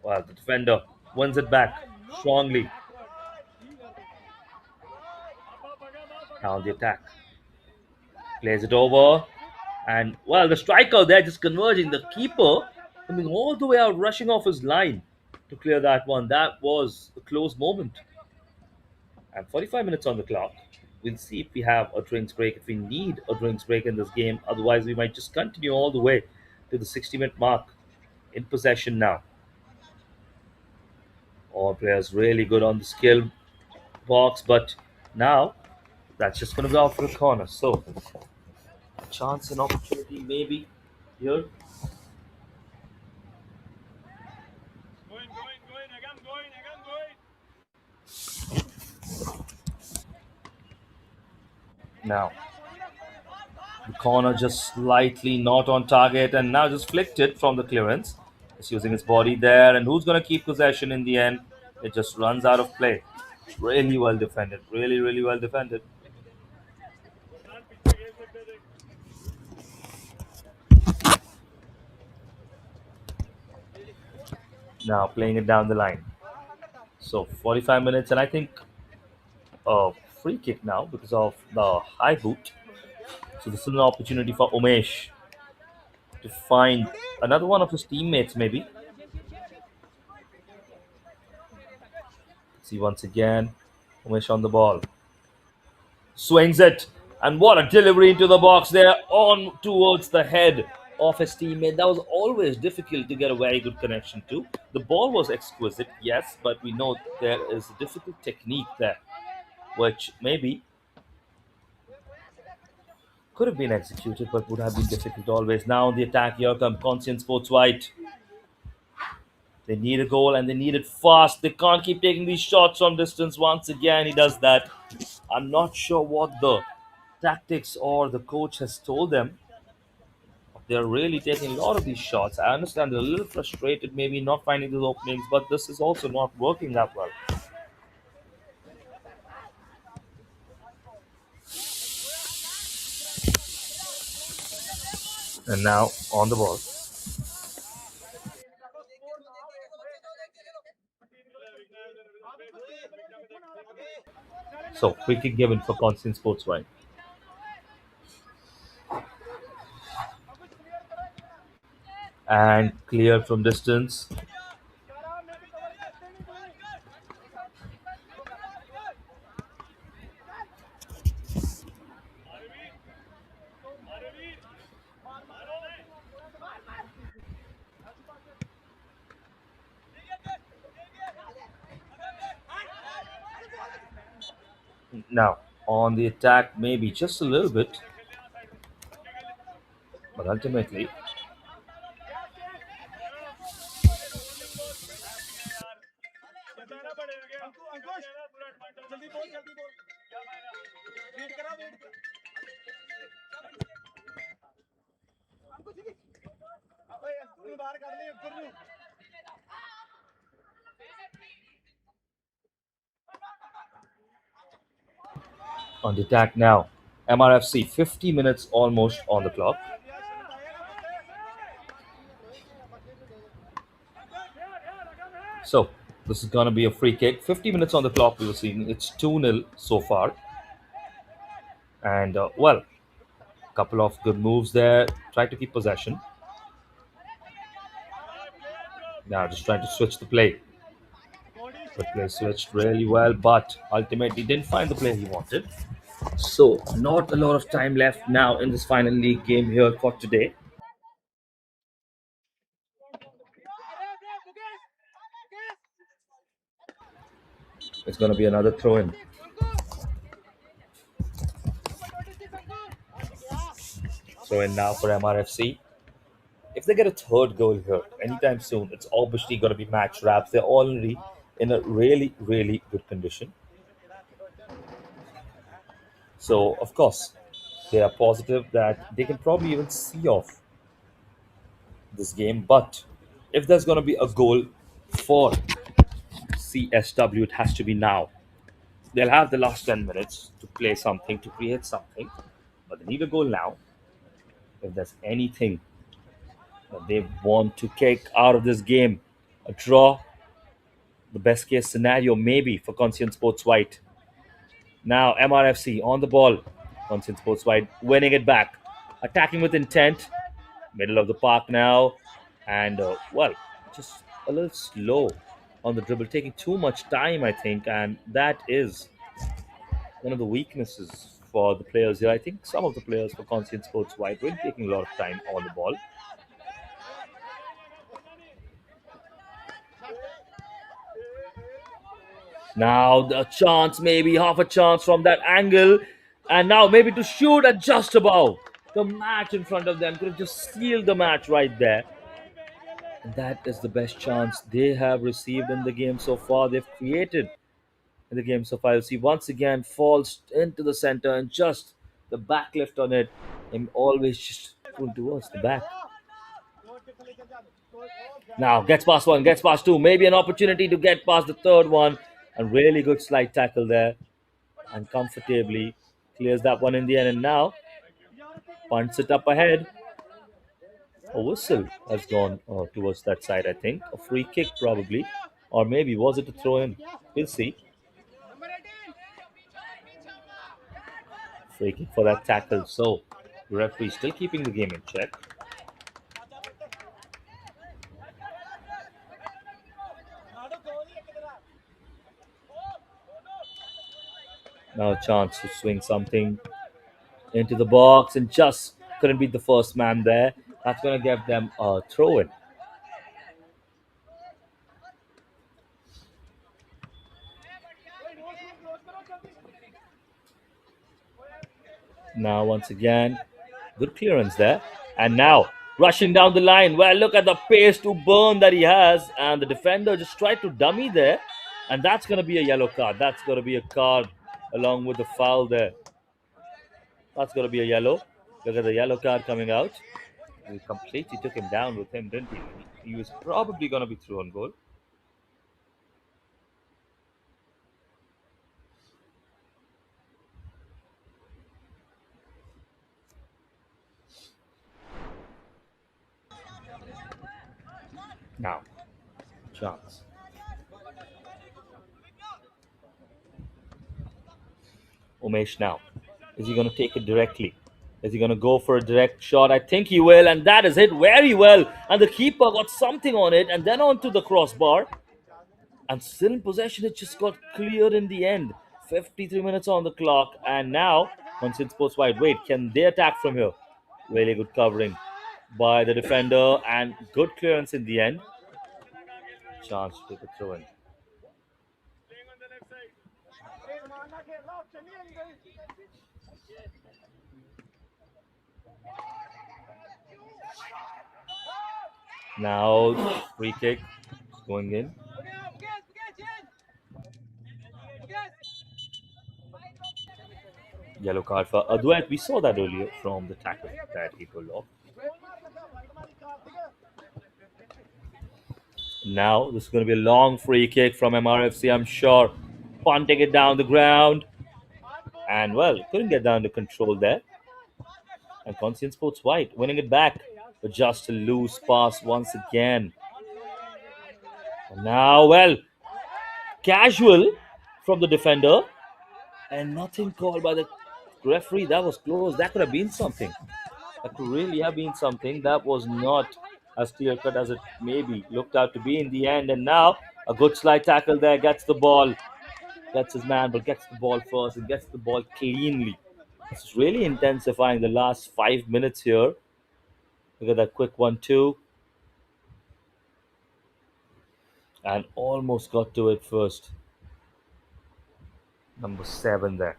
Well, the defender wins it back strongly. Now on the attack. Plays it over. And, well, the striker there just converging. The keeper coming all the way out, rushing off his line to clear that one. That was a close moment. And 45 minutes on the clock. We'll see if we have a drinks break, if we need a drinks break in this game. Otherwise, we might just continue all the way to the 60-minute mark. In possession now. All players really good on the skill box, but now that's just going to go out for a corner. So, chance and opportunity maybe here. Now, the corner just slightly not on target and now just flicked it from the clearance. It's using its body there, and who's going to keep possession in the end? It just runs out of play. Really well defended. Really, really well defended. Now playing it down the line. So 45 minutes, and I think a free kick now because of the high boot. So this is an opportunity for Umesh to find another one of his teammates, maybe. See once again, Umesh on the ball. Swings it, and what a delivery into the box there, on towards the head of his teammate. That was always difficult to get a very good connection to. The ball was exquisite, yes, but we know there is a difficult technique there, which maybe could have been executed, but would have been difficult always. Now on the attack, here come Conscient Sports White. They need a goal and they need it fast. They can't keep taking these shots from distance. Once again, he does that. I'm not sure what the tactics or the coach has told them. They're really taking a lot of these shots. I understand they're a little frustrated, maybe not finding those openings, but this is also not working that well. And now on the ball. So free kick given for Constant Sports Right. And cleared from distance. Now on the attack, maybe just a little bit, but ultimately जल्दी बोल wait करा wait अबे अंकुर बाहर कर ले अंकुर नु on the attack now. MRFC 50 minutes almost on the clock. So this is going to be a free kick. 50 minutes on the clock we were seeing. It's 2-0 so far. And well, a couple of good moves there. Try to keep possession. Now just trying to switch the play. The play switched really well, but ultimately didn't find the play he wanted. So not a lot of time left now in this final league game here for today. It's going to be another throw-in. Throw-in now for MRFC. If they get a third goal here anytime soon, it's obviously going to be match wraps. They're already in a really, really good condition. So, of course, they are positive that they can probably even see off this game. But if there's going to be a goal for CSW, it has to be now. They'll have the last 10 minutes to play something, to create something, but they need a goal now. If there's anything that they want to kick out of this game, a draw, the best case scenario maybe for Conscient Sports White. Now MRFC on the ball. Conscient Sports White winning it back, attacking with intent. Middle of the park now, and well, just a little slow on the dribble, taking too much time, I think, and that is one of the weaknesses for the players here. I think some of the players for Conscient Sports White really taking a lot of time on the ball. Now the chance, maybe half a chance from that angle, and now maybe to shoot at just above the match in front of them. Could have just sealed the match right there. And that is the best chance they have received in the game so far. They've created in the game so far. You'll see once again falls into the center and just the back lift on it. Him always just going towards the back. Now gets past one, gets past two. Maybe an opportunity to get past the third one. And really good slide tackle there. And comfortably clears that one in the end. And now punts it up ahead. A whistle has gone towards that side, I think. A free kick, probably. Or maybe was it a throw in? We'll see. Free kick for that tackle. So, the referee still keeping the game in check. Now a chance to swing something into the box and just couldn't beat the first man there. That's going to give them a throw in. Now, once again, good clearance there. And now, rushing down the line. Well, look at the pace to burn that he has. And the defender just tried to dummy there. And that's going to be a yellow card. That's going to be a card along with the foul there. That's going to be a yellow. Look at the yellow card coming out. He completely took him down with him, didn't he? He was probably going to be through on goal. Now, chance. Umesh now. Is he going to take it directly? Is he going to go for a direct shot? I think he will, and that is hit very well. And the keeper got something on it, and then onto the crossbar. And still in possession, it just got cleared in the end. 53 minutes on the clock, and now, Conscient Sports White, wait, can they attack from here? Really good covering by the defender, and good clearance in the end. Chance to take a throw in. Now, free kick going in. Yellow card for Adwait. We saw that earlier from the tackle that he pulled off. Now, this is going to be a long free kick from MRFC, I'm sure. Punting it down the ground. And, well, couldn't get down to control there. And Conscient Sports White winning it back. But just a loose pass once again. And now, well, casual from the defender. And nothing called by the referee. That was close. That could have been something. That could really have been something. That was not as clear cut as it maybe looked out to be in the end. And now a good slide tackle there. Gets the ball. Gets his man, but gets the ball first and gets the ball cleanly. It's really intensifying the last 5 minutes here. Look at that quick 1-2. And almost got to it first. Number 7 there.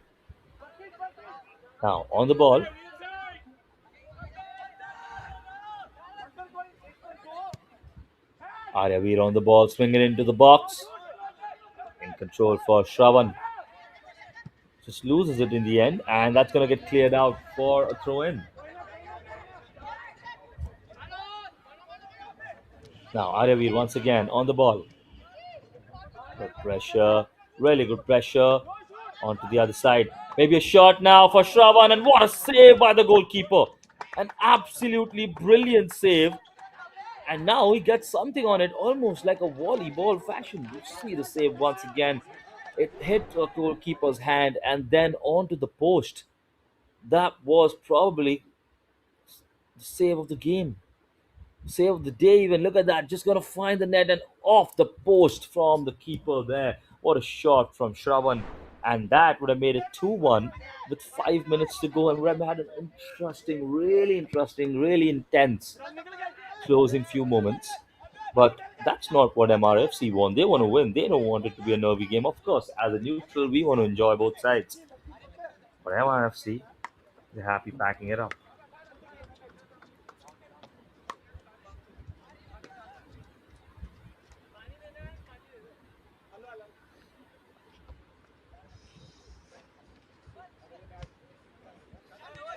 Now on the ball. Aryaveer on the ball, swinging into the box. In control for Shravan. Just loses it in the end, and that's going to get cleared out for a throw in. Now Aryaveer once again on the ball. Good pressure, really good pressure onto the other side. Maybe a shot now for Shravan, and what a save by the goalkeeper! An absolutely brilliant save. And now he gets something on it, almost like a volleyball fashion. You see the save once again. It hit the goalkeeper's hand and then onto the post. That was probably the save of the game. Save of the day, even. Look at that. Just going to find the net and off the post from the keeper there. What a shot from Shravan. And that would have made it 2-1 with 5 minutes to go. And we have had an interesting, really intense closing few moments. But that's not what MRFC want. They want to win. They don't want it to be a nervy game. Of course, as a neutral, we want to enjoy both sides. But MRFC, they're happy packing it up.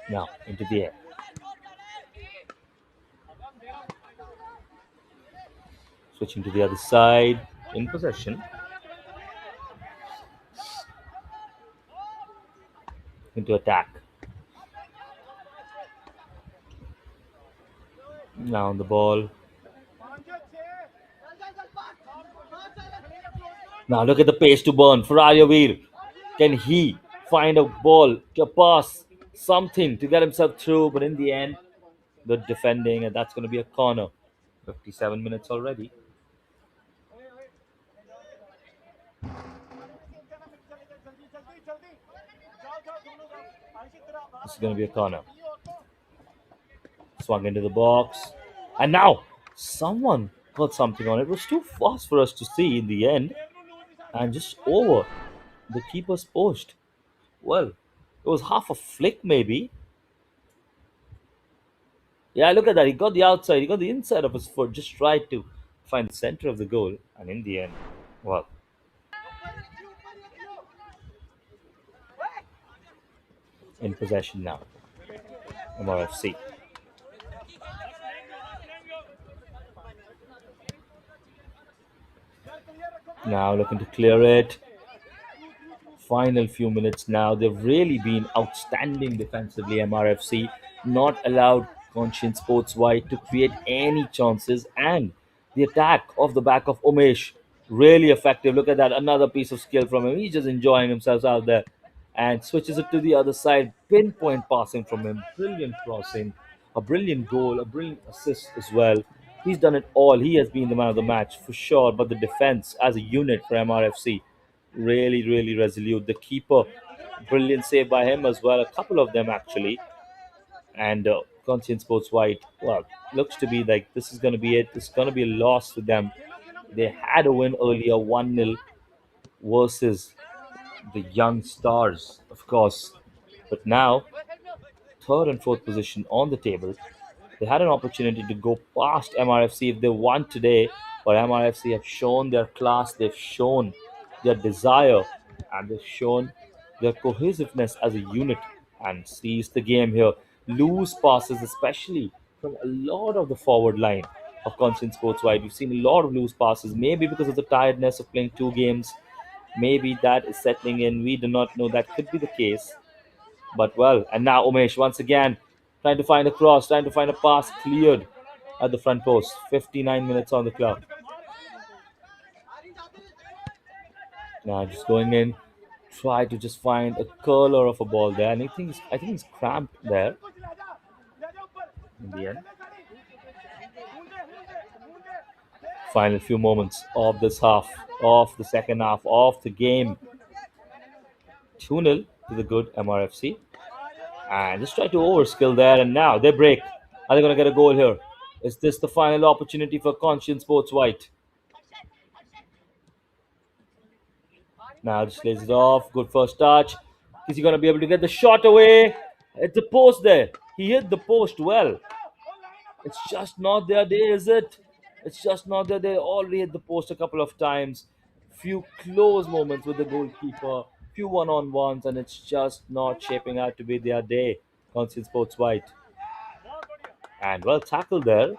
Now, into the air. Switching to the other side, in possession. Into attack. Now on the ball. Now look at the pace to burn. Ferrari. Can he find a ball, a pass, something to get himself through? But in the end, good defending, and that's going to be a corner. 57 minutes already. This is going to be a corner. Swung into the box. And now someone got something on it. It was too fast for us to see in the end. And just over the keeper's post. Well, it was half a flick maybe. Yeah, look at that. He got the outside. He got the inside of his foot. Just tried to find the center of the goal. And in the end, well, in possession now. MRFC. Now looking to clear it. Final few minutes now. They've really been outstanding defensively, MRFC. Not allowed Conscient Sports White to create any chances. And the attack off the back of Umesh, really effective. Look at that. Another piece of skill from him. He's just enjoying himself out there. And switches it to the other side. Pinpoint passing from him. Brilliant crossing. A brilliant goal. A brilliant assist as well. He's done it all. He has been the man of the match for sure. But the defense as a unit for MRFC, really resolute. The keeper, brilliant save by him as well. A couple of them actually. And Conscient Sports White, well, looks to be like this is going to be it. It's going to be a loss for them. They had a win earlier, 1-0 versus the Young Stars, of course. But now, third and fourth position on the table. They had an opportunity to go past MRFC if they won today, but MRFC have shown their class, they've shown their desire, and they've shown their cohesiveness as a unit and seized the game here. Loose passes, especially from a lot of the forward line of Conscient Sports Wide. We've seen a lot of loose passes, maybe because of the tiredness of playing two games. Maybe that is settling in. We do not know. That could be the case. But well, and now Umesh once again trying to find a cross, trying to find a pass cleared at the front post. 59 minutes on the clock. Now just going in, try to just find a curler of a ball there. And I think he's cramped there in the end. Final few moments of this half, of the second half, of the game. 2-0 to the good MRFC. And just try to overskill there, and now they break. Are they going to get a goal here? Is this the final opportunity for Conscient Sports White? Now just lays it off. Good first touch. Is he going to be able to get the shot away? It's the post there. He hit the post well. It's just not their day, is it? It's just not their day. Already hit the post a couple of times. Few close moments with the goalkeeper. Few one-on-ones, and it's just not shaping out to be their day. Conscient Sports White. And well tackled there.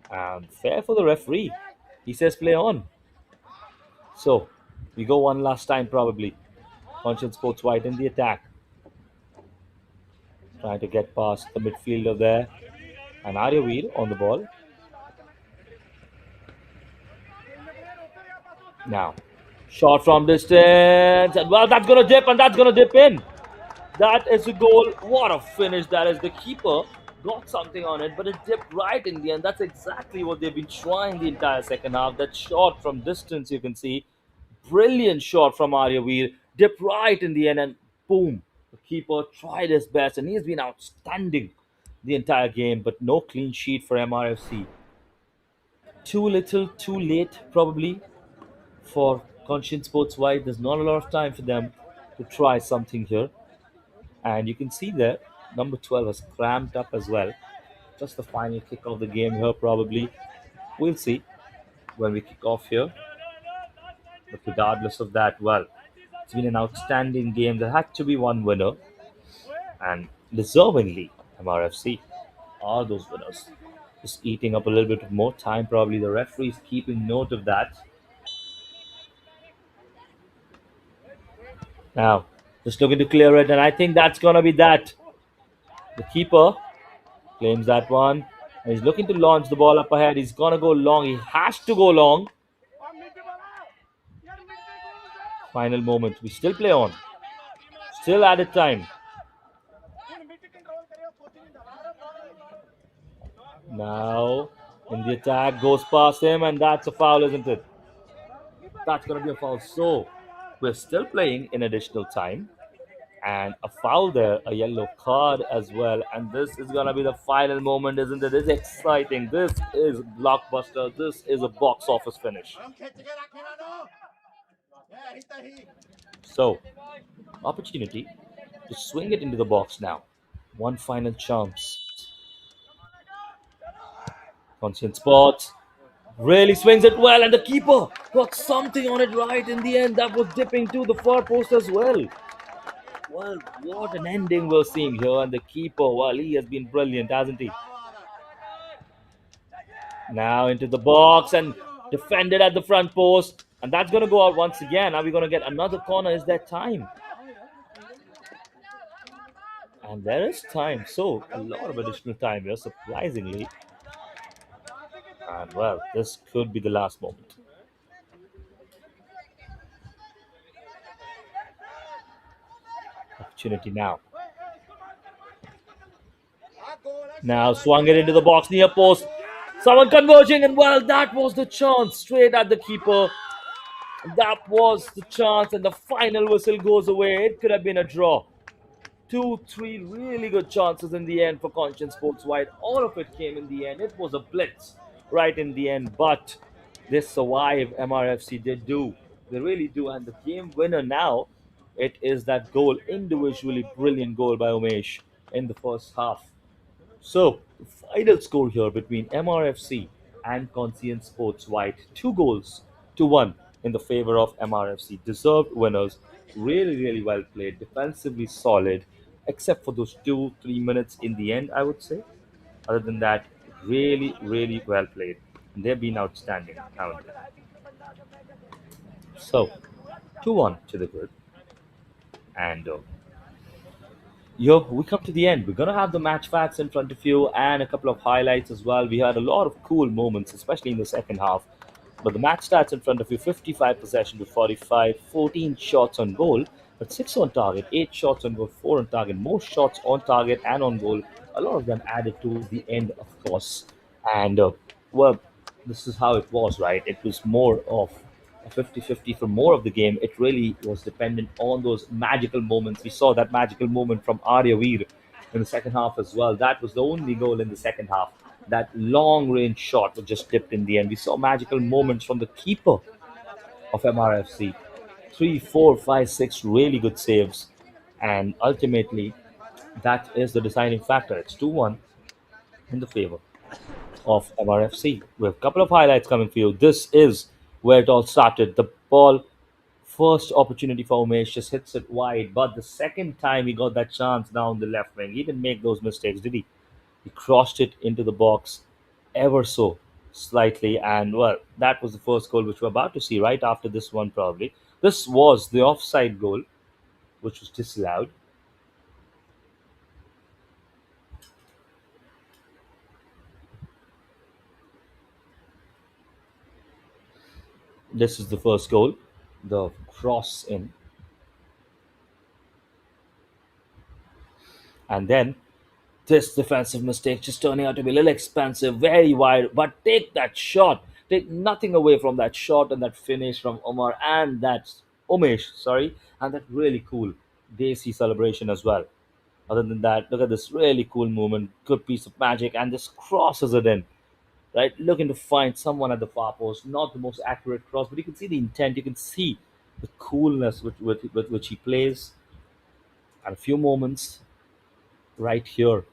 And fair for the referee. He says play on. So We go one last time probably. Conscient Sports White in the attack. Trying to get past the midfielder there. And Aryavir on the ball. Now, shot from distance. And well, that's going to dip and that's going to dip in. That is a goal. What a finish that is. The keeper got something on it, but it dipped right in the end. That's exactly what they've been trying the entire second half. That shot from distance, you can see. Brilliant shot from Aryavir. Dipped right in the end, and boom. The keeper tried his best, and he's been outstanding the entire game, but no clean sheet for MRFC. Too little, too late, probably, for Conscient Sports White. There's not a lot of time for them to try something here. And you can see there, number 12 has cramped up as well. Just the final kick of the game here, probably. We'll see when we kick off here. But regardless of that, well, it's been an outstanding game. There had to be one winner, and deservingly, MRFC are those winners. Just eating up a little bit more time, probably. The referee's keeping note of that. Now, just looking to clear it, and I think that's going to be that. The keeper claims that one. And he's looking to launch the ball up ahead. He's going to go long. He has to go long. Final moment. We still play on. Still added time. Now, in the attack, goes past him, and that's a foul, isn't it? That's going to be a foul. So, we're still playing in additional time. And a foul there, a yellow card as well. And this is going to be the final moment, isn't it? It's exciting. This is blockbuster. This is a box office finish. So, opportunity to swing it into the box now. One final chance. Conscient Sports really swings it well, and the keeper got something on it right in the end. That was dipping to the far post as well. Well, what an ending we're seeing here. And the keeper, well, he has been brilliant, hasn't he? Now into the box and defended at the front post. And that's going to go out once again. Are we going to get another corner? Is there time? And there is time. So, a lot of additional time here, surprisingly. And, well, this could be the last moment. Opportunity now. Now swung it into the box near post. Someone converging, and well, that was the chance straight at the keeper. That was the chance, and the final whistle goes away. It could have been a draw. 2-3 really good chances in the end for Conscient Sports White. All of it came in the end. It was a blitz right in the end, but they survived. MRFC did do. They really do. And the game winner now, it is that goal, individually brilliant goal by Umesh in the first half. So, the final score here between MRFC and Conscient Sports White, 2 goals to 1 in the favor of MRFC. Deserved winners. Really, really well played. Defensively solid, except for those 2-3 minutes in the end, I would say. Other than that, really, really well played. And they've been outstanding, haven't they? So, 2-1 to the good. And we come to the end. We're going to have the match facts in front of you and a couple of highlights as well. We had a lot of cool moments, especially in the second half. But the match stats in front of you: 55 possession to 45, 14 shots on goal, but 6 on target, 8 shots on goal, 4 on target, more shots on target and on goal. A lot of them added to the end, of course. And, well, this is how it was, right? It was more of a 50-50 for more of the game. It really was dependent on those magical moments. We saw that magical moment from Aryavir in the second half as well. That was the only goal in the second half. That long range shot was just tipped in the end. We saw magical moments from the keeper of MRFC. 3, 4, 5, 6 really good saves. And ultimately, that is the deciding factor. It's 2-1 in the favor of MRFC. We have a couple of highlights coming for you. This is where it all started. The ball, first opportunity for Umesh, just hits it wide. But the second time he got that chance down the left wing, he didn't make those mistakes, did he? He crossed it into the box ever so slightly. And, well, that was the first goal which we're about to see right after this one, probably. This was the offside goal, which was disallowed. This is the first goal, the cross in, and then this defensive mistake just turning out to be a little expensive, very wide. But take that shot, take nothing away from that shot and that finish from Omar and that Umesh, sorry, and that really cool Desi celebration as well. Other than that, look at this really cool movement, good piece of magic, and this crosses it in. Right, looking to find someone at the far post. Not the most accurate cross, but you can see the intent. You can see the coolness with which he plays. And a few moments right here,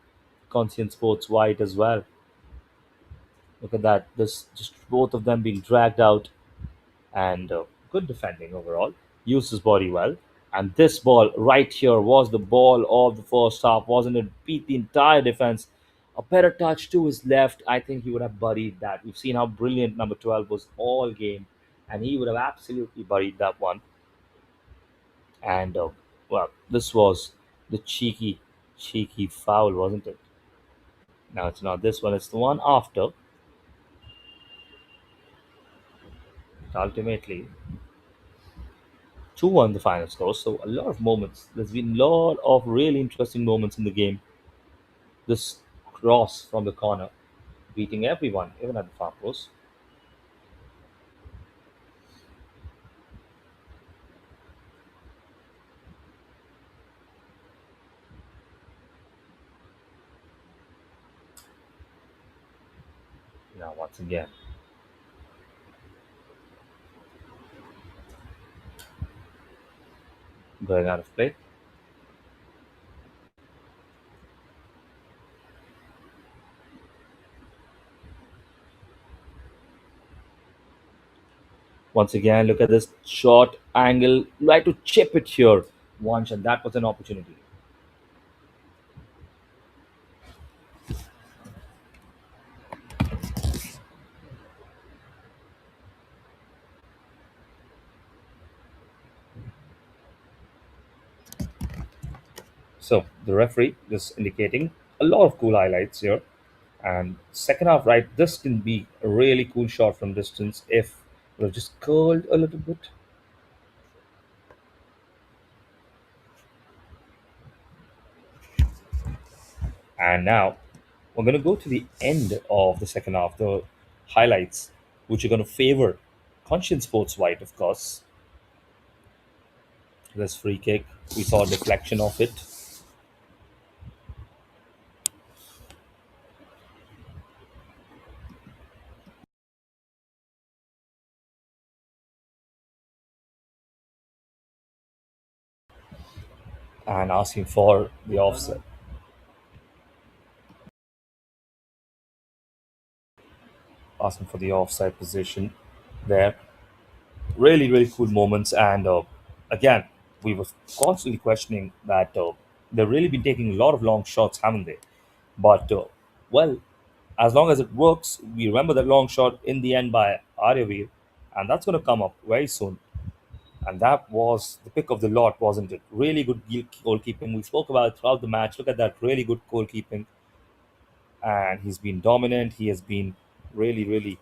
Conscient Sports White as well. Look at that. This just both of them being dragged out and good defending overall. Used his body well. And this ball right here was the ball of the first half, wasn't it? Beat the entire defense. A better touch to his left. I think he would have buried that. We've seen how brilliant number 12 was all game, and he would have absolutely buried that one. And well, this was the cheeky foul, wasn't it? Now it's not this one, it's the one after. Ultimately, 2-1 the final score. So a lot of moments. There's been a lot of really interesting moments in the game. This cross from the corner, beating everyone, even at the far post. Now once again, going out of play. Once again, look at this short angle. Like to chip it here once, and that was an opportunity. So the referee is indicating a lot of cool highlights here. And second half, right, this can be a really cool shot from distance if it was just curled a little bit. And now we're going to go to the end of the second half, the highlights, which are going to favor Conscient Sports White, of course. This free kick, we saw a deflection of it. And asking for the offset. Asking for the offside position there. Really, really cool moments. And again, we were constantly questioning that they've really been taking a lot of long shots, haven't they? But, well, as long as it works, we remember that long shot in the end by Aryavir, and that's going to come up very soon. And that was the pick of the lot, wasn't it? Really good goalkeeping. We spoke about it throughout the match. Look at that, really good goalkeeping. And he's been dominant. He has been really, really,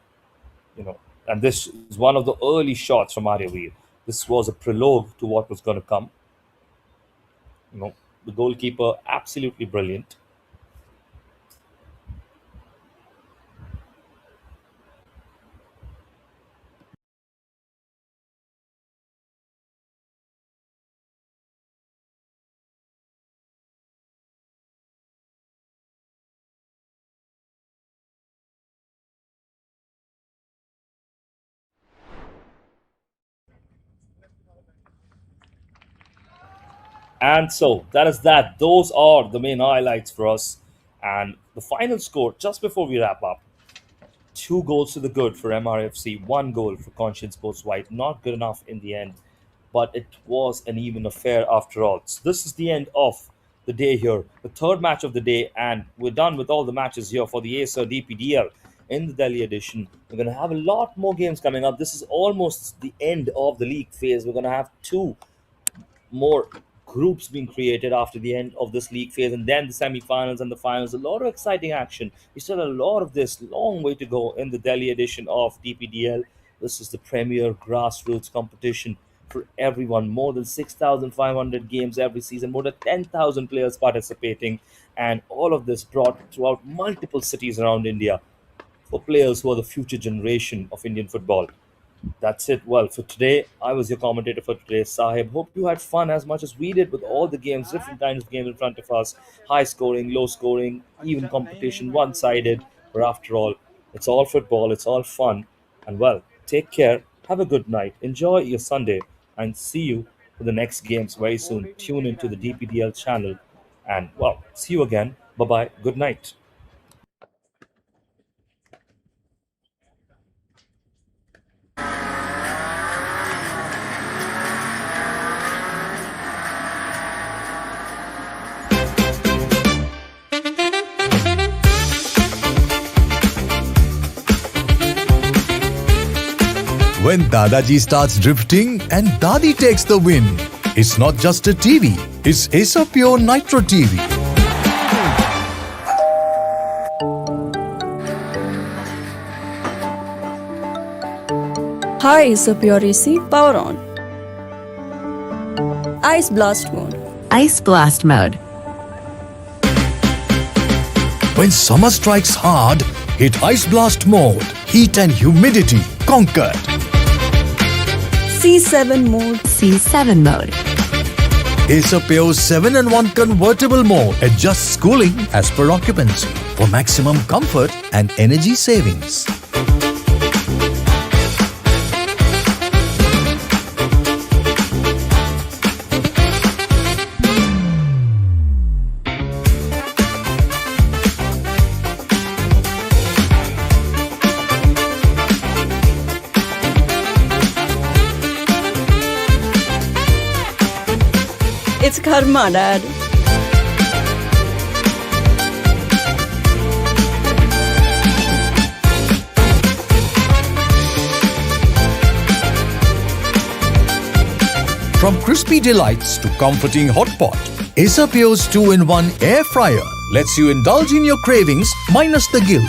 you know. And this is one of the early shots from Aryavir. This was a prologue to what was going to come. You know, the goalkeeper absolutely brilliant. And so that is that. Those are the main highlights for us. And the final score, just before we wrap up, 2 goals to the good for MRFC, 1 goal for Conscience Sports White. Not good enough in the end, but it was an even affair after all. So this is the end of the day here, the third match of the day, and we're done with all the matches here for the Acer DPDL. in the Delhi edition. We're going to have a lot more games coming up. This is almost the end of the league phase. We're going to have two more groups being created after the end of this league phase, and then the semi-finals and the finals. A lot of exciting action. We still have a lot of this long way to go in the Delhi edition of DPDL. This is the premier grassroots competition for everyone. More than 6,500 games every season, more than 10,000 players participating, and all of this brought throughout multiple cities around India for players who are the future generation of Indian football. That's it. Well, for today, I was your commentator for today, Sahib. Hope you had fun as much as we did with all the games, different kinds of games in front of us. High scoring, low scoring, even competition, one sided. But after all, it's all football, it's all fun. And well, take care, have a good night, enjoy your Sunday, and see you for the next games very soon. Tune into the DPDL channel. And well, see you again. Bye bye. Good night. When Dadaji starts drifting and Dadi takes the win, it's not just a TV, it's Acer Pure Nitro TV. Hi, is a pure AC. Power on. Ice blast mode. Ice blast mode. When summer strikes hard, hit Ice Blast mode. Heat and humidity conquered. C7 mode. C7 mode. Acer Pure 7-in-1 convertible mode adjusts cooling as per occupancy for maximum comfort and energy savings. It's karma, Dad. From crispy delights to comforting hot pot, Acer Pure's 2-in-1 air fryer lets you indulge in your cravings minus the guilt.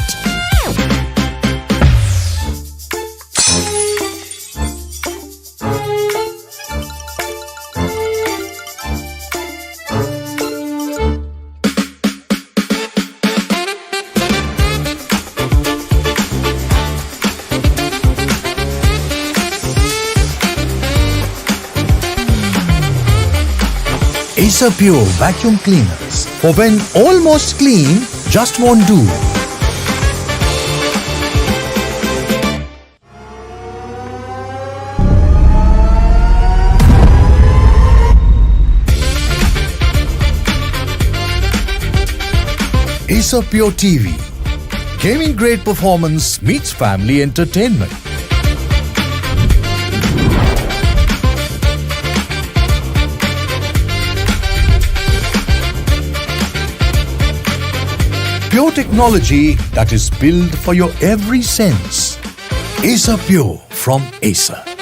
Acer Pure vacuum cleaners for when almost clean just won't do. Acer Pure TV. Gaming grade performance meets family entertainment. Pure technology that is built for your every sense. Acer Pure from Acer.